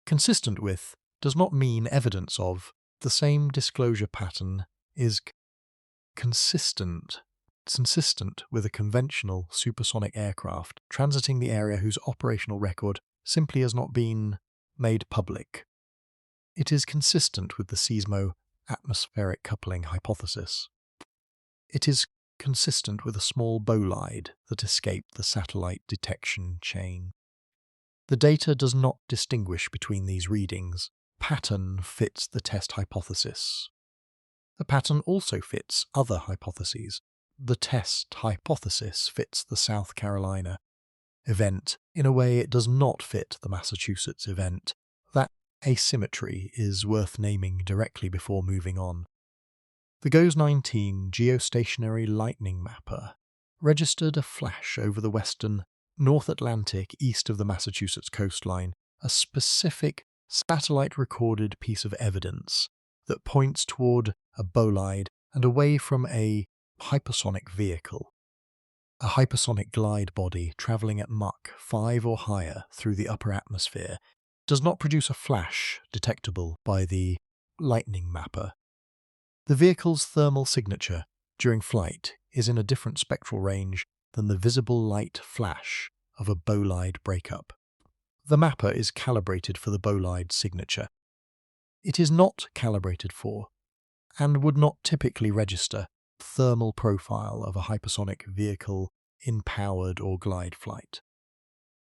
Consistent with does not mean evidence of. The same disclosure pattern is consistent with a conventional supersonic aircraft transiting the area whose operational record simply has not been made public. It is consistent with the seismo-atmospheric coupling hypothesis. It is consistent with a small bolide that escaped the satellite detection chain. The data does not distinguish between these readings. Pattern fits the test hypothesis. The pattern also fits other hypotheses. The test hypothesis fits the South Carolina event in a way it does not fit the Massachusetts event. That asymmetry is worth naming directly before moving on. The GOES-19 geostationary lightning mapper registered a flash over the western North Atlantic east of the Massachusetts coastline, a specific satellite-recorded piece of evidence that points toward a bolide and away from a hypersonic vehicle. A hypersonic glide body travelling at Mach 5 or higher through the upper atmosphere does not produce a flash detectable by the lightning mapper. The vehicle's thermal signature during flight is in a different spectral range than the visible light flash of a bolide breakup. The mapper is calibrated for the bolide signature. It is not calibrated for, and would not typically register, thermal profile of a hypersonic vehicle in powered or glide flight.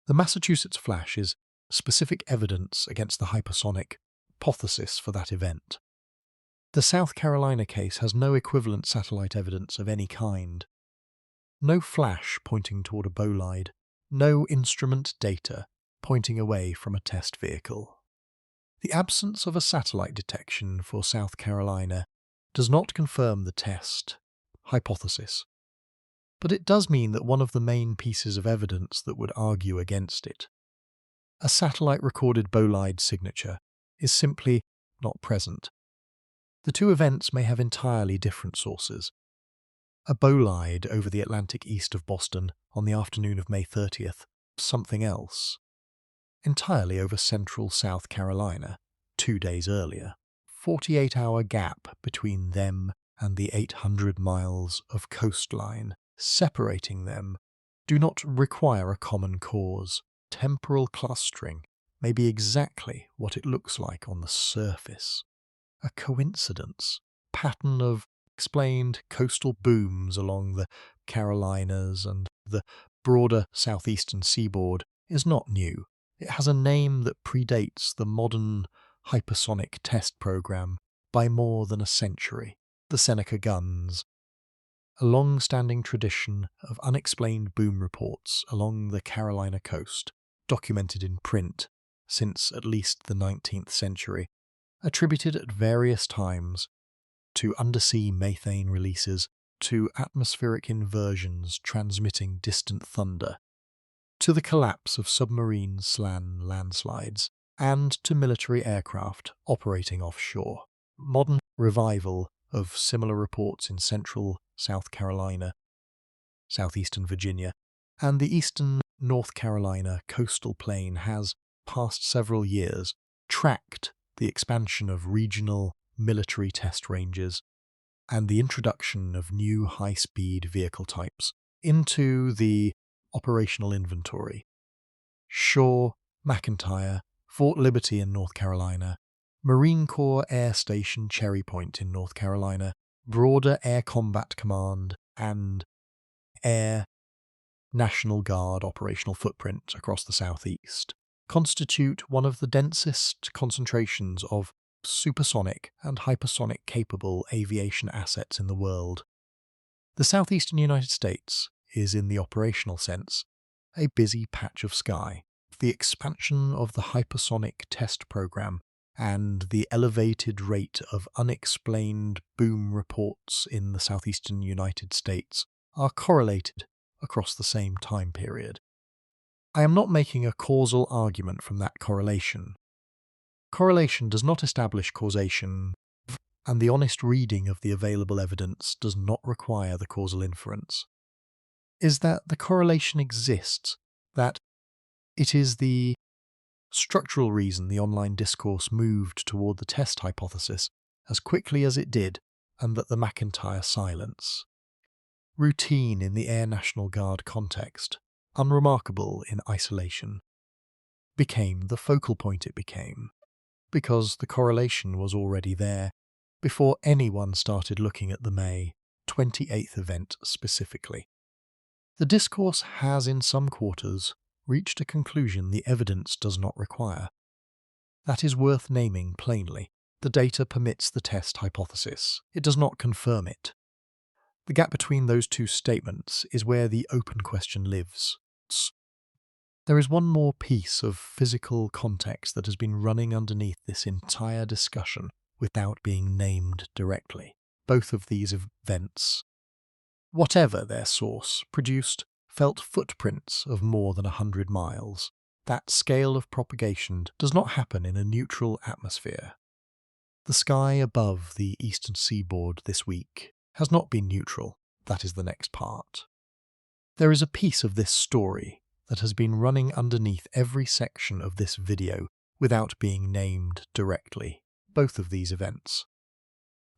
The Massachusetts flash is specific evidence against the hypersonic hypothesis for that event. The South Carolina case has no equivalent satellite evidence of any kind. No flash pointing toward a bolide, no instrument data pointing away from a test vehicle. The absence of a satellite detection for South Carolina does not confirm the test hypothesis, but it does mean that one of the main pieces of evidence that would argue against it, a satellite-recorded bolide signature, is simply not present. The two events may have entirely different sources. A bolide over the Atlantic east of Boston on the afternoon of May 30th, something else. Entirely over central South Carolina, 2 days earlier. 48-hour gap between them and the 800 miles of coastline separating them do not require a common cause. Temporal clustering may be exactly what it looks like on the surface. A coincidence, pattern of explained coastal booms along the Carolinas and the broader southeastern seaboard is not new. It has a name that predates the modern hypersonic test program by more than a century. The Seneca guns. A long-standing tradition of unexplained boom reports along the Carolina coast, documented in print since at least the 19th century, attributed at various times to undersea methane releases, to atmospheric inversions transmitting distant thunder, to the collapse of submarine landslides, and to military aircraft operating offshore. Modern revival of similar reports in central South Carolina, southeastern Virginia, and the eastern North Carolina coastal plain has, past several years, tracked the expansion of regional military test ranges and the introduction of new high-speed vehicle types into the operational inventory. Shaw, McEntire, Fort Liberty in North Carolina, Marine Corps Air Station Cherry Point in North Carolina, Broader Air Combat Command, and Air National Guard operational footprint across the southeast constitute one of the densest concentrations of supersonic and hypersonic capable aviation assets in the world. The southeastern United States is, in the operational sense, a busy patch of sky. The expansion of the hypersonic test program and the elevated rate of unexplained boom reports in the southeastern United States are correlated across the same time period. I am not making a causal argument from that correlation. Correlation does not establish causation, and the honest reading of the available evidence does not require the causal inference. Is that the correlation exists, that it is the structural reason the online discourse moved toward the test hypothesis as quickly as it did, and that the McEntire silence, routine in the Air National Guard context, unremarkable in isolation, became the focal point it became, because the correlation was already there before anyone started looking at the May 28th event specifically. The discourse has in some quarters reached a conclusion the evidence does not require. That is worth naming plainly. The data permits the test hypothesis. It does not confirm it. The gap between those two statements is where the open question lives. There is one more piece of physical context that has been running underneath this entire discussion without being named directly. Both of these events, whatever their source, produced felt footprints of more than 100 miles. That scale of propagation does not happen in a neutral atmosphere. The sky above the eastern seaboard this week has not been neutral. That is the next part. There is a piece of this story that has been running underneath every section of this video without being named directly. Both of these events.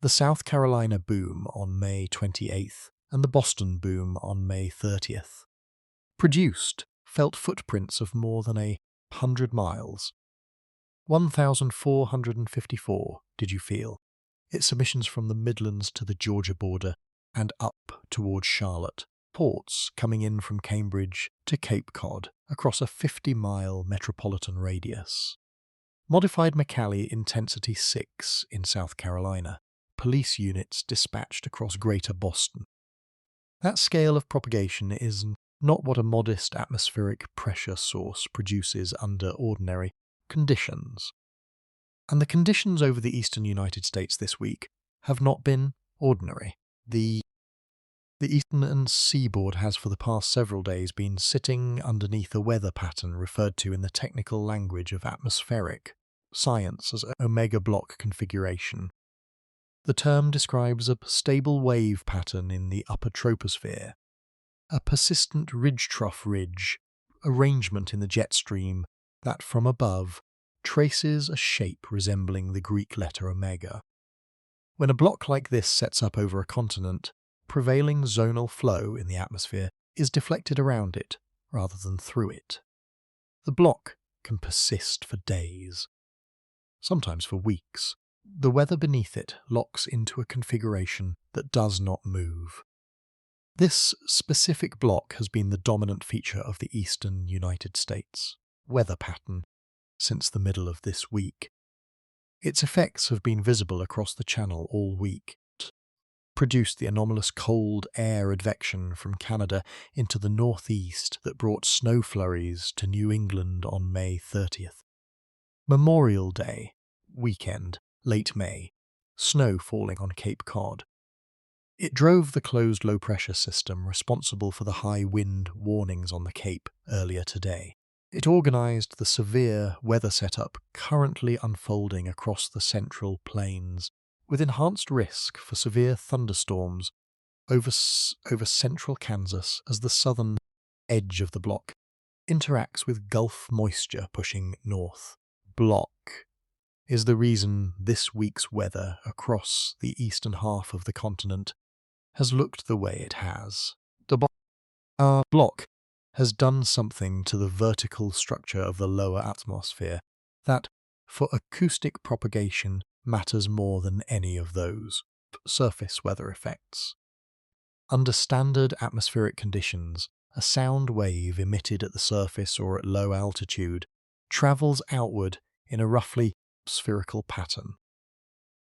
The South Carolina boom on May 28th and the Boston boom on May 30th produced felt footprints of more than 100 miles. 1,454, did you feel? Its emissions from the Midlands to the Georgia border and up towards Charlotte. Ports coming in from Cambridge to Cape Cod across a 50-mile metropolitan radius. Modified McCallie Intensity 6 in South Carolina. Police units dispatched across Greater Boston. That scale of propagation is not what a modest atmospheric pressure source produces under ordinary conditions. And the conditions over the eastern United States this week have not been ordinary. The eastern seaboard has for the past several days been sitting underneath a weather pattern referred to in the technical language of atmospheric science as omega block configuration. The term describes a stable wave pattern in the upper troposphere, a persistent ridge-trough ridge arrangement in the jet stream that from above traces a shape resembling the Greek letter omega. When a block like this sets up over a continent, prevailing zonal flow in the atmosphere is deflected around it rather than through it. The block can persist for days, sometimes for weeks. The weather beneath it locks into a configuration that does not move. This specific block has been the dominant feature of the eastern United States weather pattern since the middle of this week. Its effects have been visible across the channel all week. Produced the anomalous cold air advection from Canada into the northeast that brought snow flurries to New England on May 30th. Memorial Day weekend, late May, snow falling on Cape Cod. It drove the closed low-pressure system responsible for the high wind warnings on the Cape earlier today. It organised the severe weather setup currently unfolding across the central plains, with enhanced risk for severe thunderstorms over central Kansas as the southern edge of the block interacts with Gulf moisture pushing north. Block is the reason this week's weather across the eastern half of the continent has looked the way it has. The block has done something to the vertical structure of the lower atmosphere that, for acoustic propagation, matters more than any of those surface weather effects. Under standard atmospheric conditions, a sound wave emitted at the surface or at low altitude travels outward in a roughly spherical pattern.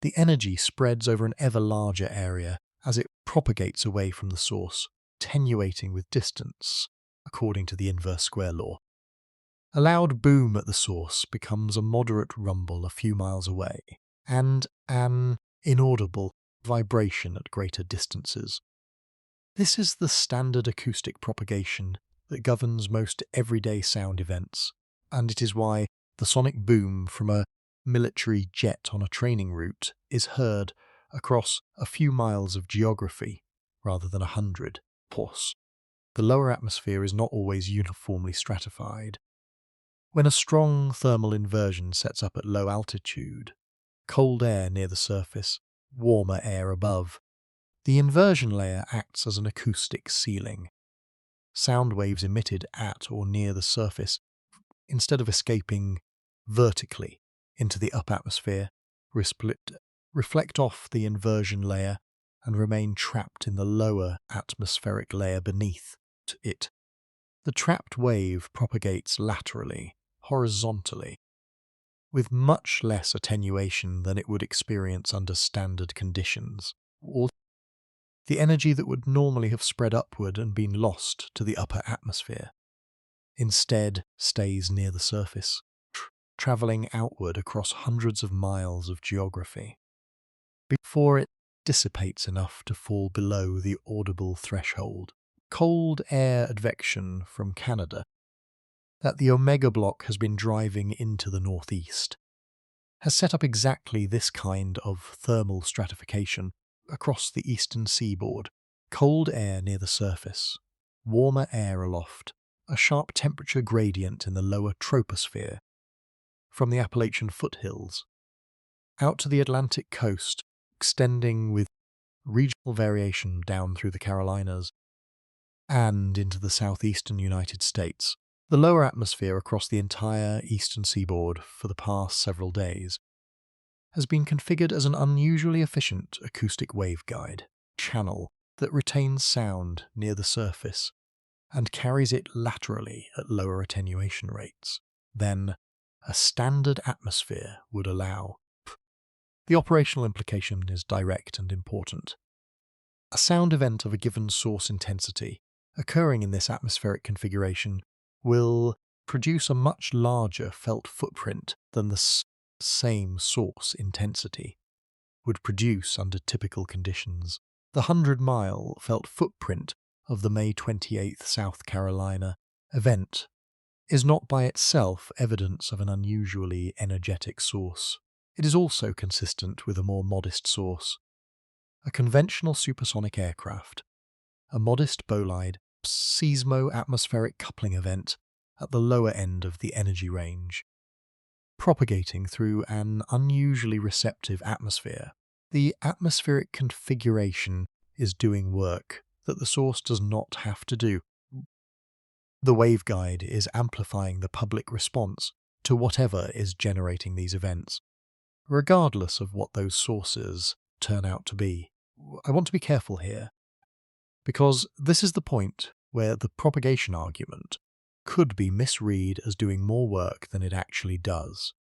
The energy spreads over an ever larger area as it propagates away from the source, attenuating with distance, according to the inverse square law. A loud boom at the source becomes a moderate rumble a few miles away, and an inaudible vibration at greater distances. This is the standard acoustic propagation that governs most everyday sound events, and it is why the sonic boom from a military jet on a training route is heard across a few miles of geography rather than 100. Plus, the lower atmosphere is not always uniformly stratified. When a strong thermal inversion sets up at low altitude, cold air near the surface, warmer air above, the inversion layer acts as an acoustic ceiling. Sound waves emitted at or near the surface, instead of escaping vertically into the upper atmosphere, reflect off the inversion layer and remain trapped in the lower atmospheric layer beneath it. The trapped wave propagates laterally, horizontally, with much less attenuation than it would experience under standard conditions. The energy that would normally have spread upward and been lost to the upper atmosphere instead stays near the surface, travelling outward across hundreds of miles of geography, before it dissipates enough to fall below the audible threshold. Cold air advection from Canada that the Omega Block has been driving into the northeast has set up exactly this kind of thermal stratification across the eastern seaboard. Cold air near the surface, warmer air aloft, a sharp temperature gradient in the lower troposphere, from the Appalachian foothills out to the Atlantic coast, extending with regional variation down through the Carolinas and into the southeastern United States. The lower atmosphere across the entire eastern seaboard for the past several days has been configured as an unusually efficient acoustic waveguide channel that retains sound near the surface and carries it laterally at lower attenuation rates than a standard atmosphere would allow. The operational implication is direct and important. A sound event of a given source intensity occurring in this atmospheric configuration will produce a much larger felt footprint than the same source intensity would produce under typical conditions. The 100-mile felt footprint of the May 28th South Carolina event is not by itself evidence of an unusually energetic source. It is also consistent with a more modest source, a conventional supersonic aircraft, a modest bolide seismo-atmospheric coupling event at the lower end of the energy range, propagating through an unusually receptive atmosphere. The atmospheric configuration is doing work that the source does not have to do. The waveguide is amplifying the public response to whatever is generating these events, regardless of what those sources turn out to be. I want to be careful here, because this is the point where the propagation argument could be misread as doing more work than it actually does.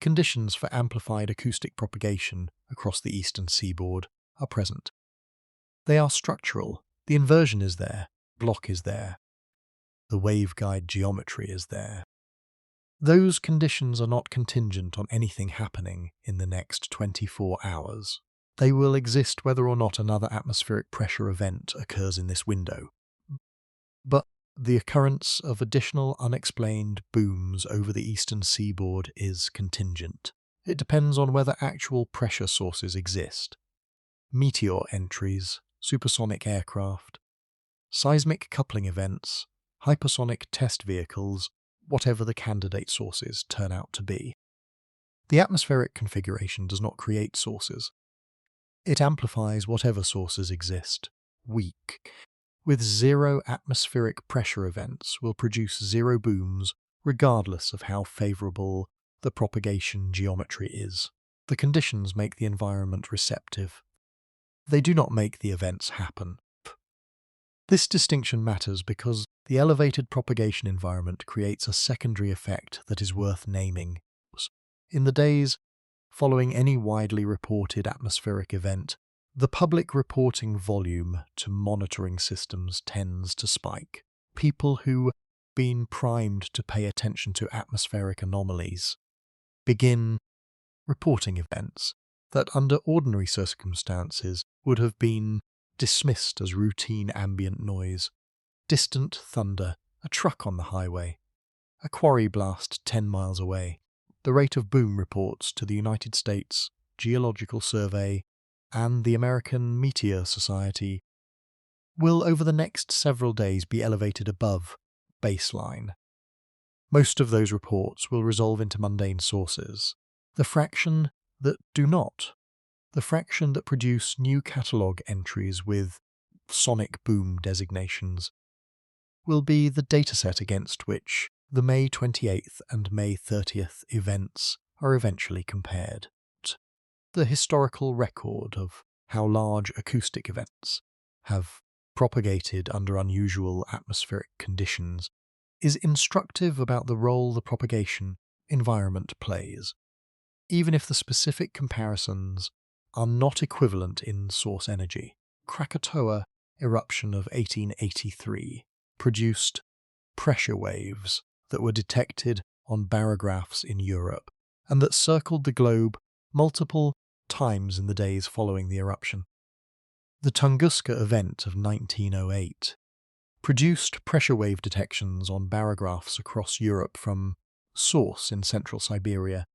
Conditions for amplified acoustic propagation across the eastern seaboard are present. They are structural. The inversion is there, block is there, the waveguide geometry is there. Those conditions are not contingent on anything happening in the next 24 hours. They will exist whether or not another atmospheric pressure event occurs in this window. But the occurrence of additional unexplained booms over the eastern seaboard is contingent. It depends on whether actual pressure sources exist. Meteor entries, supersonic aircraft, seismic coupling events, hypersonic test vehicles, whatever the candidate sources turn out to be. The atmospheric configuration does not create sources. It amplifies whatever sources exist. Weak, with zero atmospheric pressure events, will produce zero booms regardless of how favourable the propagation geometry is. The conditions make the environment receptive. They do not make the events happen. This distinction matters because the elevated propagation environment creates a secondary effect that is worth naming. In the days following any widely reported atmospheric event, the public reporting volume to monitoring systems tends to spike. People who have been primed to pay attention to atmospheric anomalies begin reporting events that under ordinary circumstances would have been dismissed as routine ambient noise. Distant thunder, a truck on the highway, a quarry blast 10 miles away. The rate of boom reports to the United States Geological Survey and the American Meteor Society will over the next several days be elevated above baseline. Most of those reports will resolve into mundane sources. The fraction that do not, the fraction that produce new catalogue entries with sonic boom designations, will be the dataset against which the May 28th and May 30th events are eventually compared. The historical record of how large acoustic events have propagated under unusual atmospheric conditions is instructive about the role the propagation environment plays, even if the specific comparisons are not equivalent in source energy. Krakatoa eruption of 1883 produced pressure waves that were detected on barographs in Europe and that circled the globe multiple times in the days following the eruption. The Tunguska event of 1908 produced pressure wave detections on barographs across Europe from source in central Siberia.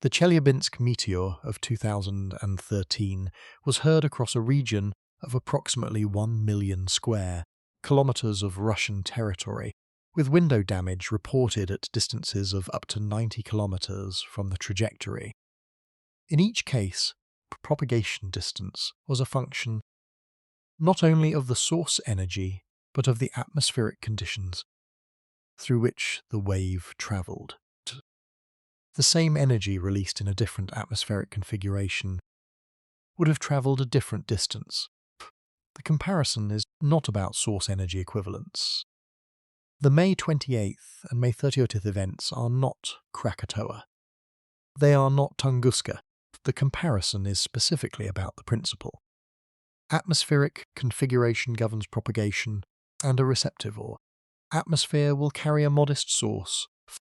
The Chelyabinsk meteor of 2013 was heard across a region of approximately 1 million square kilometers of Russian territory, with window damage reported at distances of up to 90 kilometers from the trajectory. In each case, propagation distance was a function not only of the source energy, but of the atmospheric conditions through which the wave travelled. The same energy released in a different atmospheric configuration would have travelled a different distance. The comparison is not about source energy equivalence. The May 28th and May 30th events are not Krakatoa. They are not Tunguska. The comparison is specifically about the principle. Atmospheric configuration governs propagation, and a receptivore. Atmosphere will carry a modest source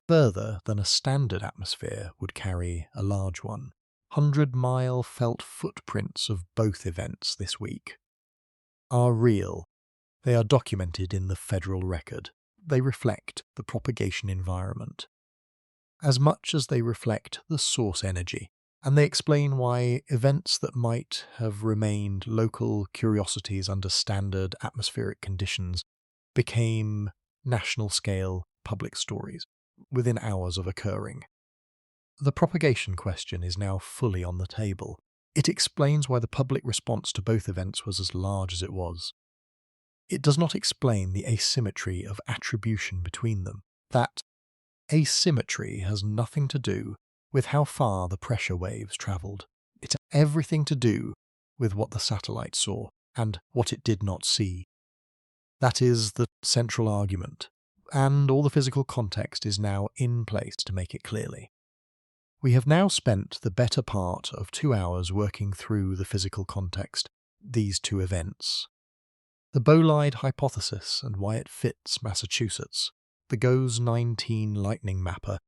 further than a standard atmosphere would carry a large one. 100-mile felt footprints of both events this week are real. They are documented in the federal record. They reflect the propagation environment as much as they reflect the source energy, and they explain why events that might have remained local curiosities under standard atmospheric conditions became national-scale public stories within hours of occurring. The propagation question is now fully on the table. It explains why the public response to both events was as large as it was. It does not explain the asymmetry of attribution between them. That asymmetry has nothing to do with how far the pressure waves travelled. It's everything to do with what the satellite saw and what it did not see. That is the central argument, and all the physical context is now in place to make it clearly. We have now spent the better part of 2 hours working through the physical context, these two events. The bolide hypothesis and why it fits Massachusetts, the GOES 19 lightning mapper,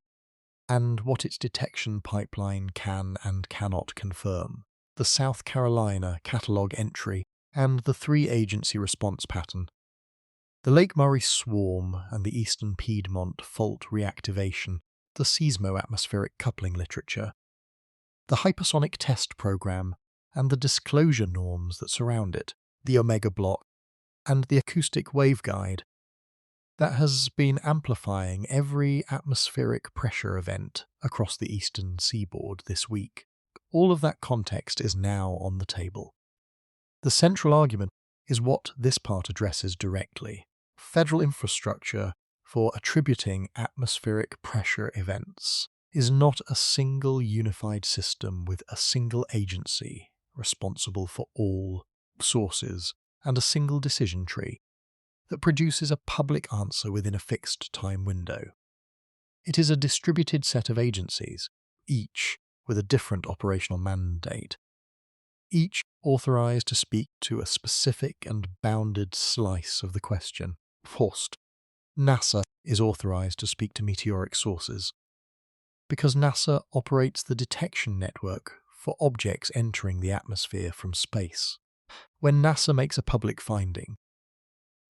and what its detection pipeline can and cannot confirm, the South Carolina catalogue entry, and the 3-agency response pattern, the Lake Murray swarm and the Eastern Piedmont fault reactivation, the seismo-atmospheric coupling literature, the hypersonic test program and the disclosure norms that surround it, the Omega block, and the acoustic waveguide that has been amplifying every atmospheric pressure event across the eastern seaboard this week. All of that context is now on the table. The central argument is what this part addresses directly: federal infrastructure for attributing atmospheric pressure events is not a single unified system with a single agency responsible for all sources and a single decision tree that produces a public answer within a fixed time window. It is a distributed set of agencies, each with a different operational mandate, each authorized to speak to a specific and bounded slice of the question. First, NASA is authorized to speak to meteoric sources, because NASA operates the detection network for objects entering the atmosphere from space. When NASA makes a public finding,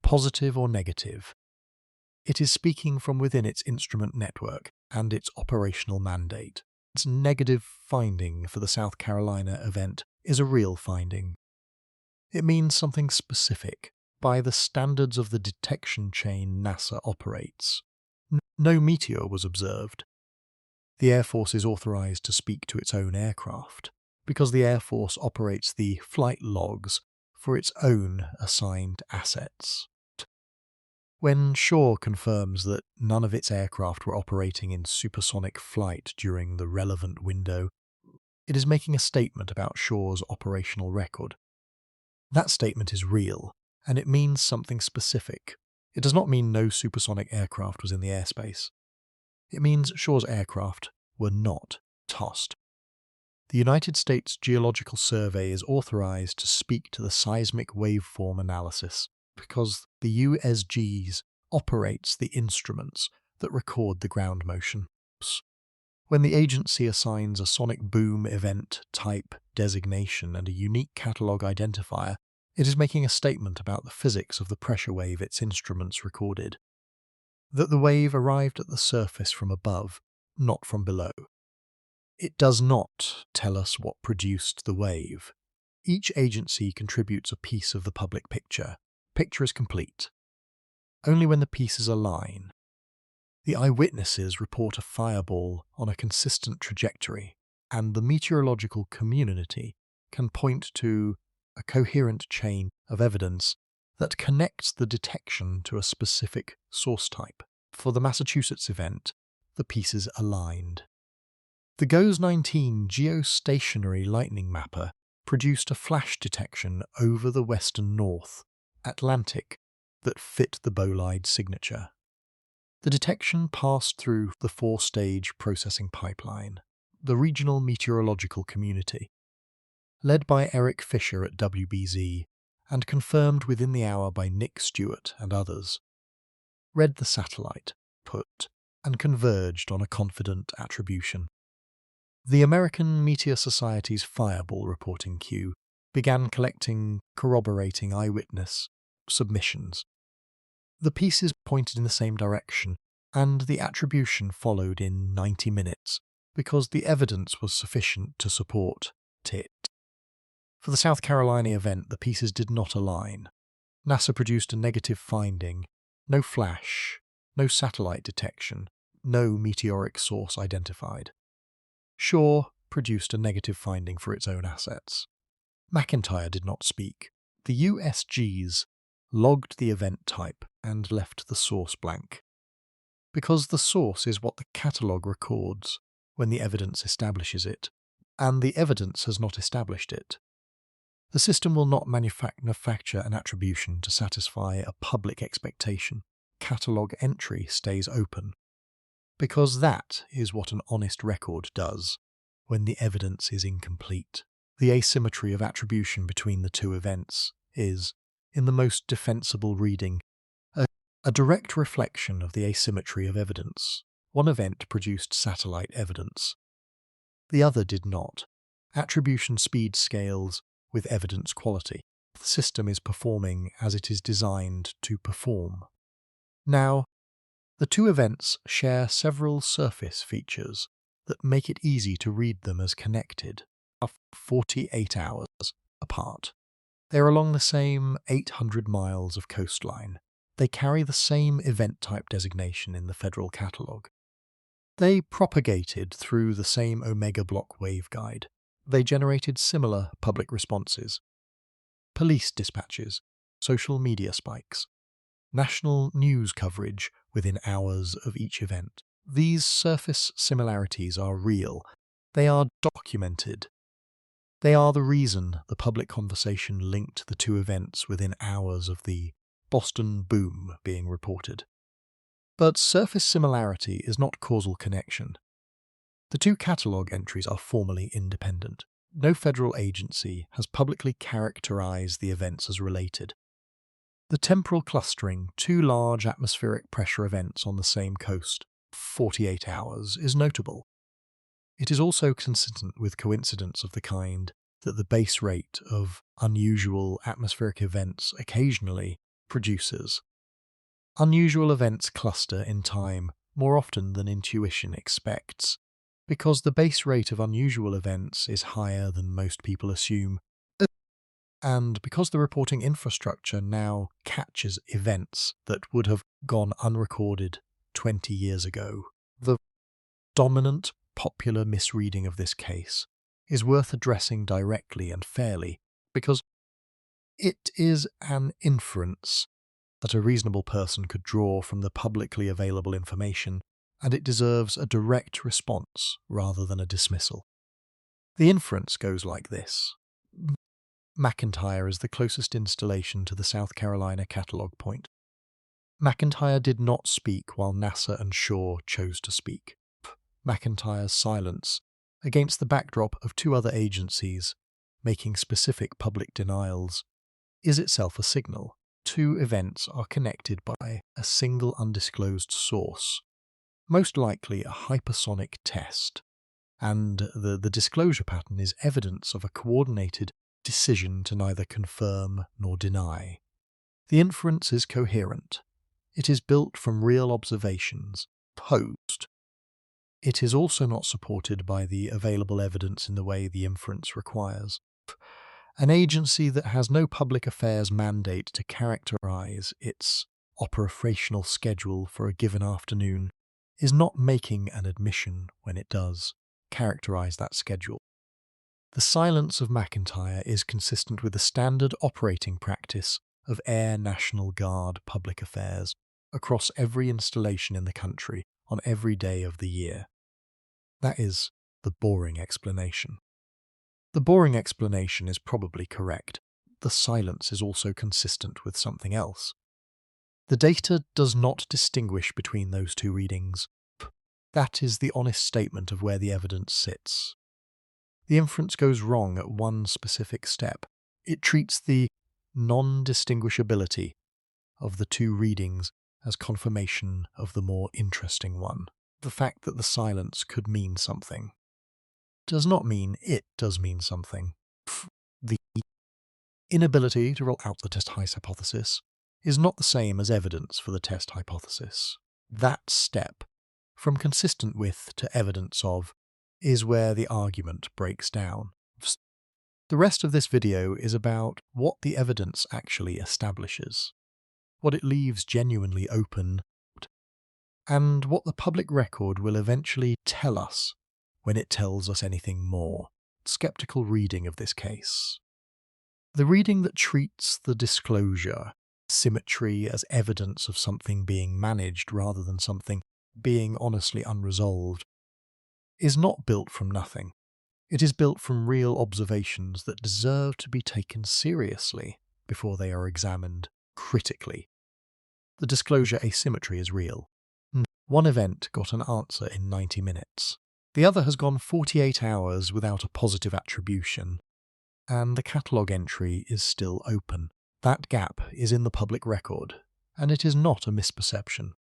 positive or negative, it is speaking from within its instrument network and its operational mandate. Its negative finding for the South Carolina event is a real finding. It means something specific by the standards of the detection chain NASA operates. No meteor was observed. The Air Force is authorized to speak to its own aircraft, because the Air Force operates the flight logs for its own assigned assets. When Shaw confirms that none of its aircraft were operating in supersonic flight during the relevant window, it is making a statement about Shaw's operational record. That statement is real, and it means something specific. It does not mean no supersonic aircraft was in the airspace. It means Shaw's aircraft were not tossed. The United States Geological Survey is authorized to speak to the seismic waveform analysis because the USGS operates the instruments that record the ground motion. When the agency assigns a sonic boom event type designation and a unique catalog identifier, it is making a statement about the physics of the pressure wave its instruments recorded. That the wave arrived at the surface from above, not from below. It does not tell us what produced the wave. Each agency contributes a piece of the public picture. Picture is complete only when the pieces align. The eyewitnesses report a fireball on a consistent trajectory, and the meteorological community can point to a coherent chain of evidence that connects the detection to a specific source type. For the Massachusetts event, the pieces aligned. The GOES-19 geostationary lightning mapper produced a flash detection over the western North Atlantic that fit the bolide signature. The detection passed through the 4-stage processing pipeline, the regional meteorological community, led by Eric Fisher at WBZ and confirmed within the hour by Nick Stewart and others, read the satellite, put, and converged on a confident attribution. The American Meteor Society's Fireball reporting queue began collecting corroborating eyewitness submissions. The pieces pointed in the same direction, and the attribution followed in 90 minutes, because the evidence was sufficient to support it. For the South Carolina event, the pieces did not align. NASA produced a negative finding, no flash, no satellite detection, no meteoric source identified. Shaw produced a negative finding for its own assets. McIntyre did not speak. The USGs logged the event type and left the source blank, because the source is what the catalogue records when the evidence establishes it, and the evidence has not established it. The system will not manufacture an attribution to satisfy a public expectation. Catalogue entry stays open, because that is what an honest record does when the evidence is incomplete. The asymmetry of attribution between the two events is, in the most defensible reading, a direct reflection of the asymmetry of evidence. One event produced satellite evidence. The other did not. Attribution speed scales with evidence quality. The system is performing as it is designed to perform. Now, the two events share several surface features that make it easy to read them as connected, 48 hours apart. They are along the same 800 miles of coastline. They carry the same event type designation in the federal catalogue. They propagated through the same Omega block waveguide. They generated similar public responses. Police dispatches, social media spikes, national news coverage within hours of each event. These surface similarities are real. They are documented. They are the reason the public conversation linked the two events within hours of the Boston boom being reported. But surface similarity is not causal connection. The two catalogue entries are formally independent. No federal agency has publicly characterized the events as related. The temporal clustering, two large atmospheric pressure events on the same coast, 48 hours, is notable. It is also consistent with coincidence of the kind that the base rate of unusual atmospheric events occasionally produces. Unusual events cluster in time more often than intuition expects, because the base rate of unusual events is higher than most people assume, and because the reporting infrastructure now catches events that would have gone unrecorded 20 years ago. The dominant popular misreading of this case is worth addressing directly and fairly, because it is an inference that a reasonable person could draw from the publicly available information, and it deserves a direct response rather than a dismissal. The inference goes like this. McIntyre is the closest installation to the South Carolina catalogue point. McIntyre did not speak while NASA and Shaw chose to speak. McIntyre's silence, against the backdrop of two other agencies making specific public denials, is itself a signal. Two events are connected by a single undisclosed source, most likely a hypersonic test, and the disclosure pattern is evidence of a coordinated decision to neither confirm nor deny. The inference is coherent. It is built from real observations, posed. It is also not supported by the available evidence in the way the inference requires. An agency that has no public affairs mandate to characterize its operational schedule for a given afternoon is not making an admission when it does characterize that schedule. The silence of McIntyre is consistent with the standard operating practice of Air National Guard public affairs across every installation in the country on every day of the year. That is the boring explanation. The boring explanation is probably correct. The silence is also consistent with something else. The data does not distinguish between those two readings. That is the honest statement of where the evidence sits. The inference goes wrong at one specific step. It treats the non-distinguishability of the two readings as confirmation of the more interesting one. The fact that the silence could mean something does not mean it does mean something. The inability to rule out the test height hypothesis is not the same as evidence for the test hypothesis. That step, from consistent with to evidence of, is where the argument breaks down. The rest of this video is about what the evidence actually establishes, what it leaves genuinely open, and what the public record will eventually tell us when it tells us anything more. Skeptical reading of this case. The reading that treats the disclosure, symmetry as evidence of something being managed rather than something being honestly unresolved, is not built from nothing. It is built from real observations that deserve to be taken seriously before they are examined critically. The disclosure asymmetry is real. One event got an answer in 90 minutes. The other has gone 48 hours without a positive attribution, and the catalogue entry is still open. That gap is in the public record, and it is not a misperception.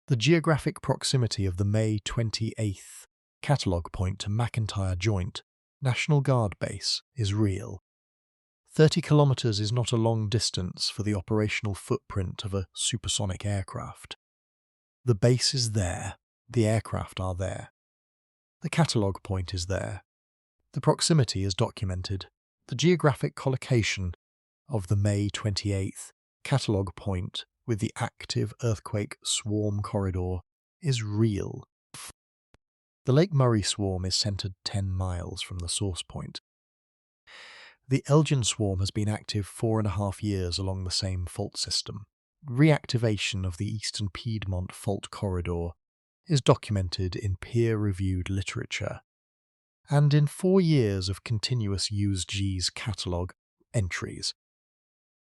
The geographic proximity of the May 28th catalogue point to McIntyre Joint National Guard Base is real. 30 kilometres is not a long distance for the operational footprint of a supersonic aircraft. The base is there, the aircraft are there. The catalogue point is there. The proximity is documented. The geographic collocation of the May 28th catalogue point with the active earthquake swarm corridor is real. The Lake Murray swarm is centred 10 miles from the source point. The Elgin swarm has been active 4.5 years along the same fault system. Reactivation of the Eastern Piedmont fault corridor is documented in peer-reviewed literature, and in 4 years of continuous USG's catalogue entries.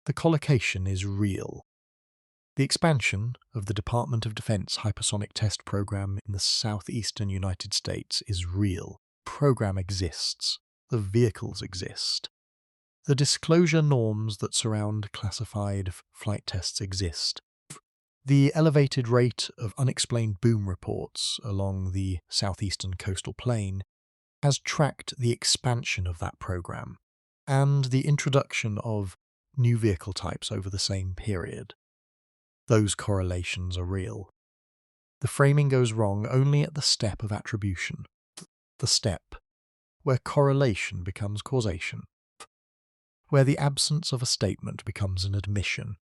The collocation is real. The expansion of the Department of Defense hypersonic test program in the southeastern United States is real. Program exists. The vehicles exist. The disclosure norms that surround classified flight tests exist. The elevated rate of unexplained boom reports along the southeastern coastal plain has tracked the expansion of that program and the introduction of new vehicle types over the same period. Those correlations are real. The framing goes wrong only at the step of attribution, the step where correlation becomes causation, where the absence of a statement becomes an admission,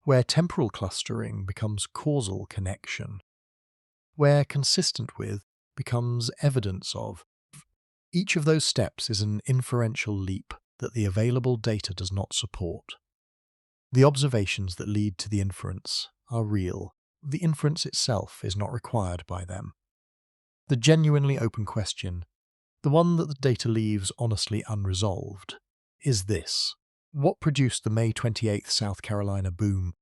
where temporal clustering becomes causal connection, where consistent with becomes evidence of. Each of those steps is an inferential leap that the available data does not support. The observations that lead to the inference are real. The inference itself is not required by them. The genuinely open question, the one that the data leaves honestly unresolved, is this. What produced the May 28th South Carolina boom?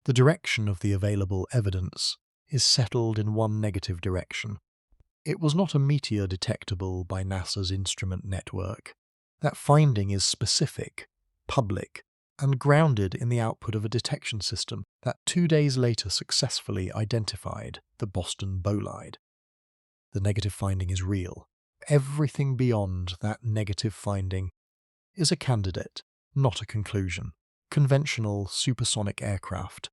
The direction of the available evidence is settled in one negative direction. It was not a meteor detectable by NASA's instrument network. That finding is specific, public, and grounded in the output of a detection system that 2 days later successfully identified the Boston bolide. The negative finding is real. Everything beyond that negative finding is a candidate, not a conclusion. Conventional supersonic aircraft,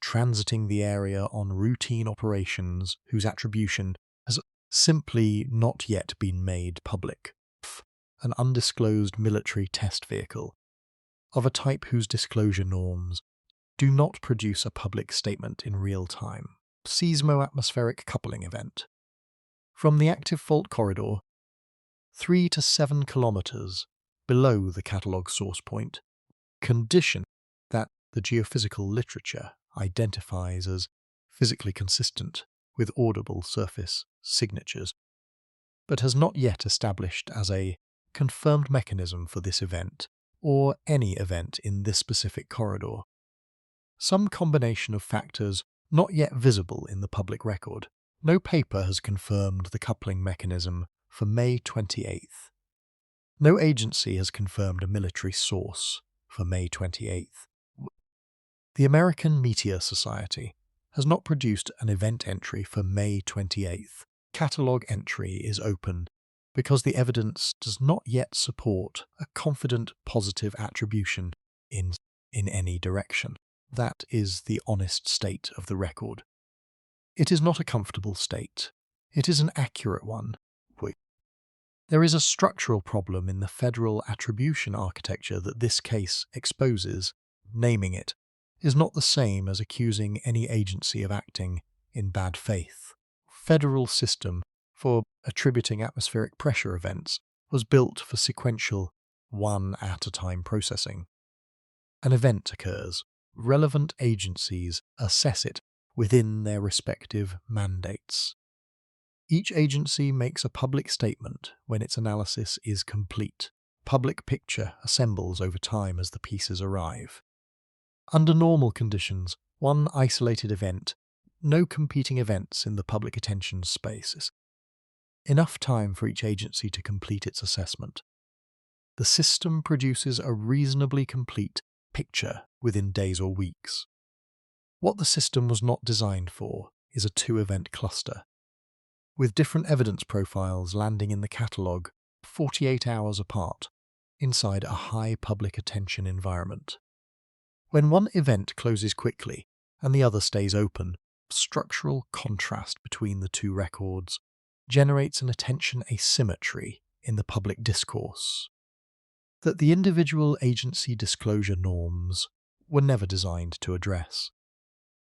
transiting the area on routine operations whose attribution has simply not yet been made public. An undisclosed military test vehicle, of a type whose disclosure norms do not produce a public statement in real time. Seismo-atmospheric coupling event. From the active fault corridor, 3 to 7 kilometers below the catalogue source point, condition that the geophysical literature identifies as physically consistent with audible surface signatures, but has not yet established as a confirmed mechanism for this event or any event in this specific corridor. Some combination of factors not yet visible in the public record. No paper has confirmed the coupling mechanism for May 28th. No agency has confirmed a military source for May 28th. The American Meteor Society has not produced an event entry for May 28th. Catalogue entry is open because the evidence does not yet support a confident positive attribution in any direction. That is the honest state of the record. It is not a comfortable state. It is an accurate one. There is a structural problem in the federal attribution architecture that this case exposes. Naming it is not the same as accusing any agency of acting in bad faith. Federal system for attributing atmospheric pressure events was built for sequential, one-at-a-time processing. An event occurs. Relevant agencies assess it within their respective mandates. Each agency makes a public statement when its analysis is complete. Public picture assembles over time as the pieces arrive. Under normal conditions, one isolated event, no competing events in the public attention spaces. Enough time for each agency to complete its assessment. The system produces a reasonably complete picture within days or weeks. What the system was not designed for is a two-event cluster, with different evidence profiles landing in the catalogue 48 hours apart, inside a high public attention environment. When one event closes quickly and the other stays open, structural contrast between the two records generates an attention asymmetry in the public discourse that the individual agency disclosure norms were never designed to address.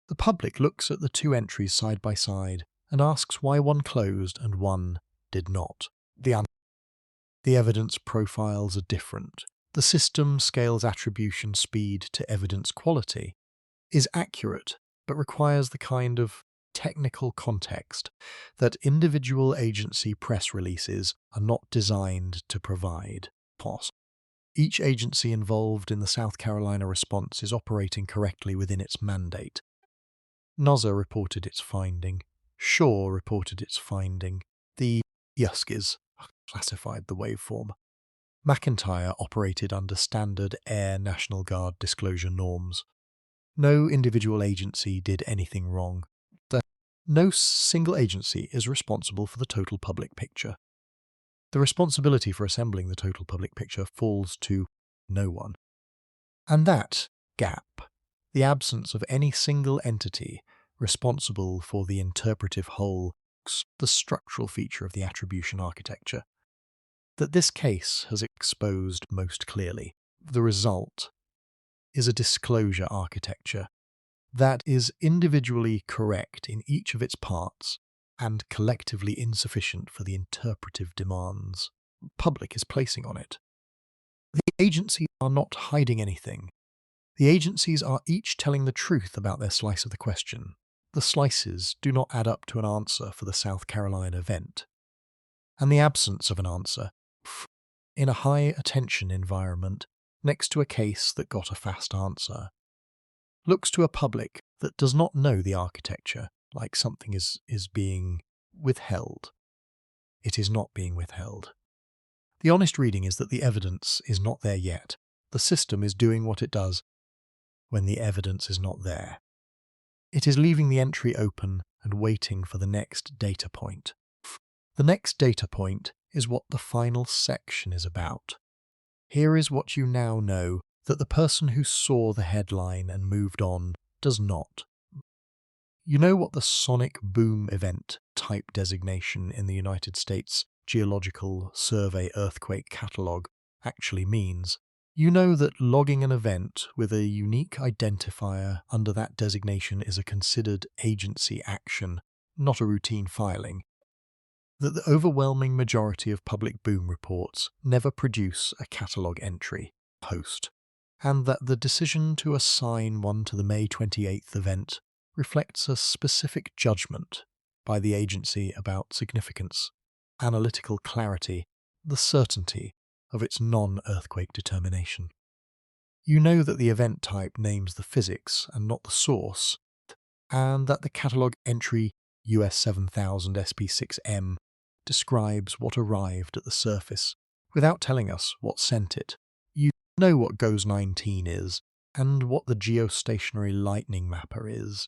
The public looks at the two entries side by side and asks why one closed and one did not. The evidence profiles are different. The system scales attribution speed to evidence quality, is accurate, but requires the kind of technical context that individual agency press releases are not designed to provide. Each agency involved in the South Carolina response is operating correctly within its mandate. NOSA reported its finding. Shaw reported its finding. The Yuskis classified the waveform. McIntyre operated under standard Air National Guard disclosure norms. No individual agency did anything wrong. No single agency is responsible for the total public picture. The responsibility for assembling the total public picture falls to no one. And that gap, the absence of any single entity responsible for the interpretive whole, the structural feature of the attribution architecture, that this case has exposed most clearly. The result is a disclosure architecture that is individually correct in each of its parts and collectively insufficient for the interpretive demands the public is placing on it. The agencies are not hiding anything. The agencies are each telling the truth about their slice of the question. The slices do not add up to an answer for the South Carolina event. And the absence of an answer in a high attention environment next to a case that got a fast answer looks to a public that does not know the architecture like something is being withheld. It is not being withheld. The honest reading is that the evidence is not there yet. The system is doing what it does when the evidence is not there. It is leaving the entry open and waiting for the next data point. The next data point is what the final section is about. Here is what you now know that the person who saw the headline and moved on does not. You know what the sonic boom event type designation in the United States Geological Survey Earthquake Catalog actually means. You know that logging an event with a unique identifier under that designation is a considered agency action, not a routine filing. that the overwhelming majority of public boom reports never produce a catalogue entry post, and that the decision to assign one to the May 28th event reflects a specific judgment by the agency about significance, analytical clarity, the certainty of its non-earthquake determination. You know that the event type names the physics and not the source, and that the catalogue entry US 7000 SP6M describes what arrived at the surface without telling us what sent it. You know what GOES 19 is, and what the geostationary lightning mapper is,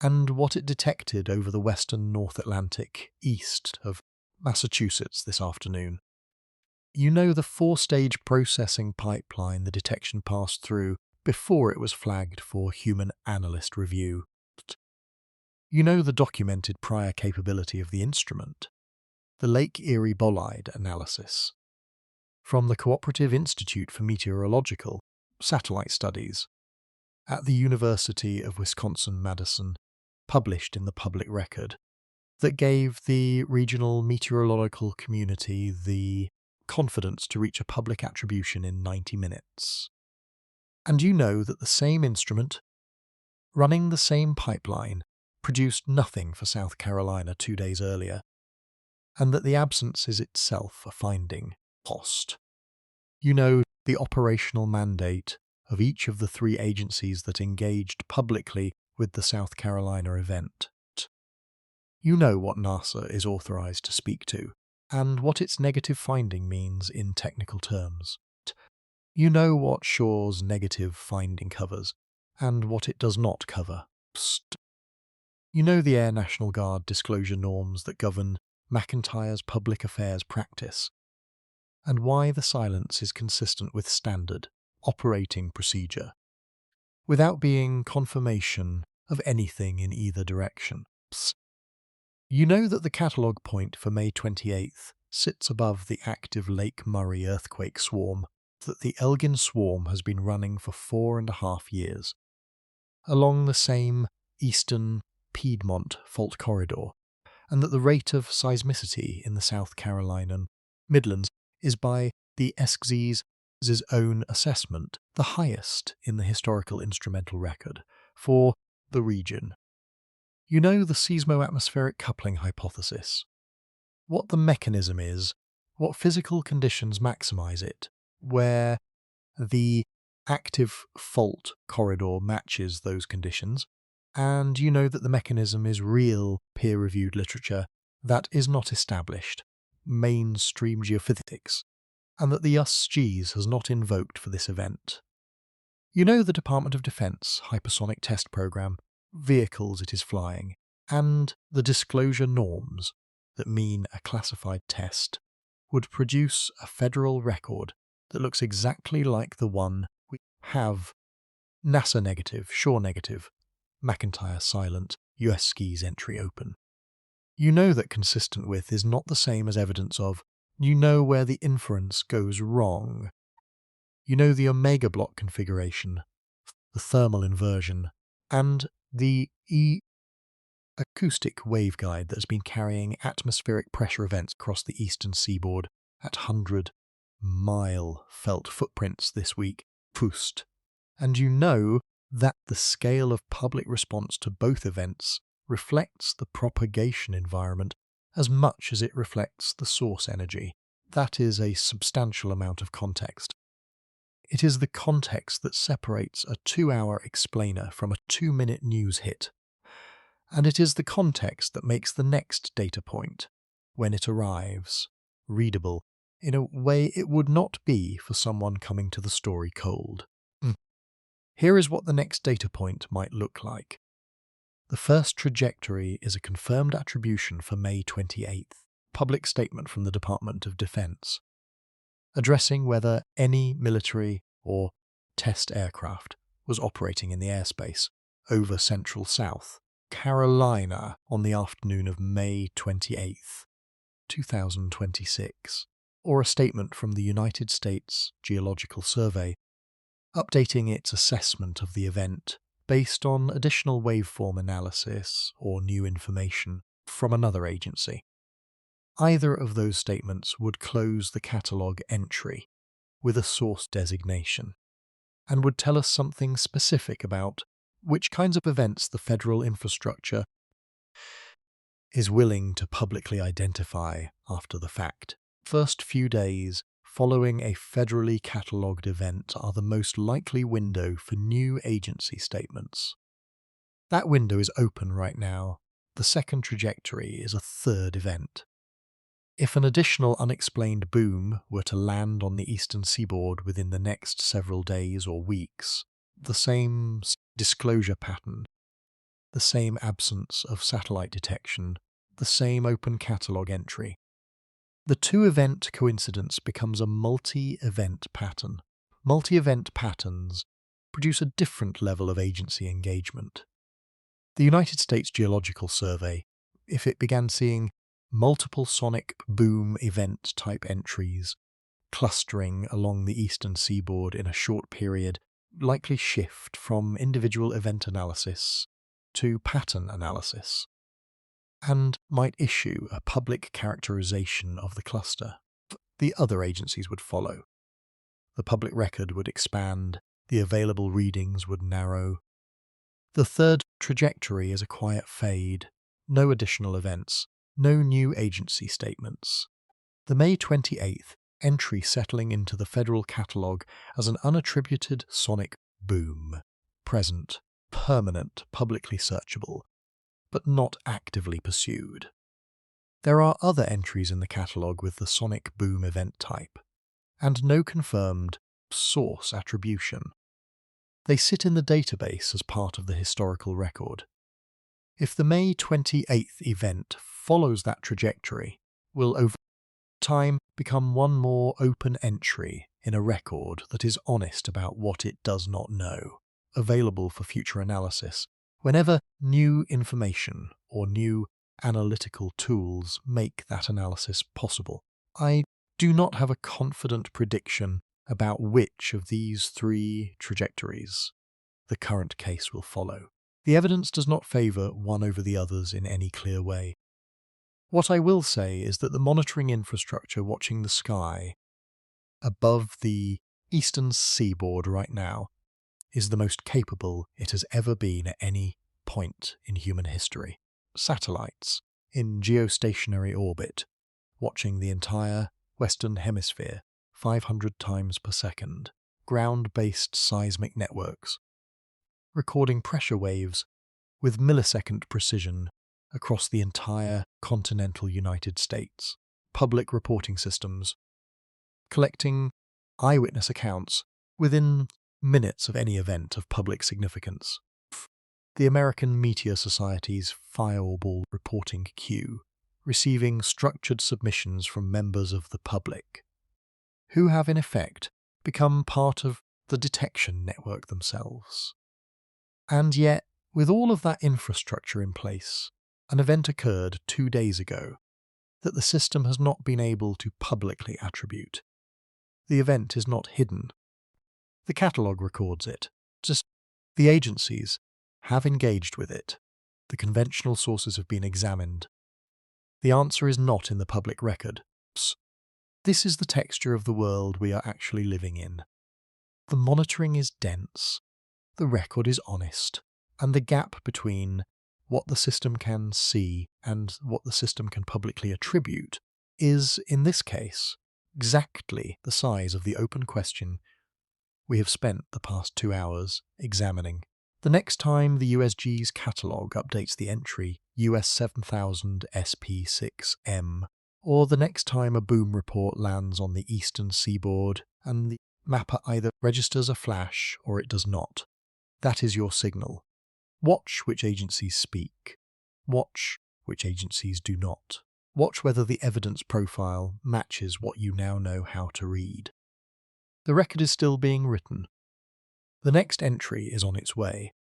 and what it detected over the western North Atlantic east of Massachusetts this afternoon. You know the 4-stage processing pipeline the detection passed through before it was flagged for human analyst review. You know the documented prior capability of the instrument, the Lake Erie Bolide analysis, from the Cooperative Institute for Meteorological Satellite Studies at the University of Wisconsin-Madison, published in the public record, that gave the regional meteorological community the confidence to reach a public attribution in 90 minutes. And you know that the same instrument, running the same pipeline, produced nothing for South Carolina 2 days earlier, and that the absence is itself a finding post. You know the operational mandate of each of the 3 agencies that engaged publicly with the South Carolina event. You know what NASA is authorized to speak to, and what its negative finding means in technical terms. You know what Shaw's negative finding covers, and what it does not cover. You know the Air National Guard disclosure norms that govern McIntyre's public affairs practice, and why the silence is consistent with standard operating procedure, without being confirmation of anything in either direction. You know that the catalogue point for May 28th sits above the active Lake Murray earthquake swarm, that the Elgin swarm has been running for 4.5 years, along the same eastern Piedmont fault corridor, and that the rate of seismicity in the South Carolinian Midlands is, by the ESCS's own assessment, the highest in the historical instrumental record for the region. You know the seismo-atmospheric coupling hypothesis, what the mechanism is, what physical conditions maximize it, where the active fault corridor matches those conditions, and you know that the mechanism is real peer-reviewed literature that is not established, mainstream geophysics, and that the USGS has not invoked for this event. You know the Department of Defense hypersonic test program, vehicles it is flying, and the disclosure norms that mean a classified test would produce a federal record that looks exactly like the one we have. NASA negative, Shaw negative, McIntyre silent, USGS entry open. You know that consistent with is not the same as evidence of. You know where the inference goes wrong. You know the omega block configuration, the thermal inversion, and the acoustic waveguide that has been carrying atmospheric pressure events across the eastern seaboard at 100-mile felt footprints this week, Pust. And you know that the scale of public response to both events reflects the propagation environment as much as it reflects the source energy. That is a substantial amount of context. It is the context that separates a 2-hour explainer from a 2-minute news hit. And it is the context that makes the next data point, when it arrives, readable in a way it would not be for someone coming to the story cold. Here is what the next data point might look like. The first trajectory is a confirmed attribution for May 28th, public statement from the Department of Defense, addressing whether any military or test aircraft was operating in the airspace over central South Carolina on the afternoon of May 28th, 2026, or a statement from the United States Geological Survey updating its assessment of the event based on additional waveform analysis or new information from another agency. Either of those statements would close the catalogue entry with a source designation and would tell us something specific about which kinds of events the federal infrastructure is willing to publicly identify after the fact. First few days following a federally catalogued event are the most likely window for new agency statements. That window is open right now. The second trajectory is a third event. If an additional unexplained boom were to land on the eastern seaboard within the next several days or weeks, the same disclosure pattern, the same absence of satellite detection, the same open catalogue entry. The two-event coincidence becomes a multi-event pattern. Multi-event patterns produce a different level of agency engagement. The United States Geological Survey, if it began seeing multiple sonic boom event type entries clustering along the eastern seaboard in a short period, likely shift from individual event analysis to pattern analysis, and might issue a public characterization of the cluster. The other agencies would follow. The public record would expand, the available readings would narrow. The third trajectory is a quiet fade, no additional events, no new agency statements. The May 28th entry settling into the federal catalogue as an unattributed sonic boom, present, permanent, publicly searchable, but not actively pursued. There are other entries in the catalogue with the sonic boom event type, and no confirmed source attribution. They sit in the database as part of the historical record. If the May 28th event follows that trajectory, will over time become one more open entry in a record that is honest about what it does not know, available for future analysis, whenever new information or new analytical tools make that analysis possible. I do not have a confident prediction about which of these three trajectories the current case will follow. The evidence does not favour one over the others in any clear way. What I will say is that the monitoring infrastructure watching the sky above the eastern seaboard right now is the most capable it has ever been at any point in human history. Satellites in geostationary orbit, watching the entire Western Hemisphere 500 times per second, ground-based seismic networks, recording pressure waves with millisecond precision across the entire continental United States, public reporting systems, collecting eyewitness accounts within minutes of any event of public significance. The American Meteor Society's Fireball reporting queue, receiving structured submissions from members of the public, who have in effect become part of the detection network themselves. And yet, with all of that infrastructure in place, an event occurred 2 days ago that the system has not been able to publicly attribute. The event is not hidden. The catalogue records it. Just the agencies have engaged with it. The conventional sources have been examined. The answer is not in the public record. This is the texture of the world we are actually living in. The monitoring is dense, the record is honest, and the gap between what the system can see and what the system can publicly attribute is, in this case, exactly the size of the open question we have spent the past 2 hours examining. The next time the USG's catalogue updates the entry US 7000 SP6M, or the next time a boom report lands on the eastern seaboard and the mapper either registers a flash or it does not, that is your signal. Watch which agencies speak. Watch which agencies do not. Watch whether the evidence profile matches what you now know how to read. The record is still being written. The next entry is on its way.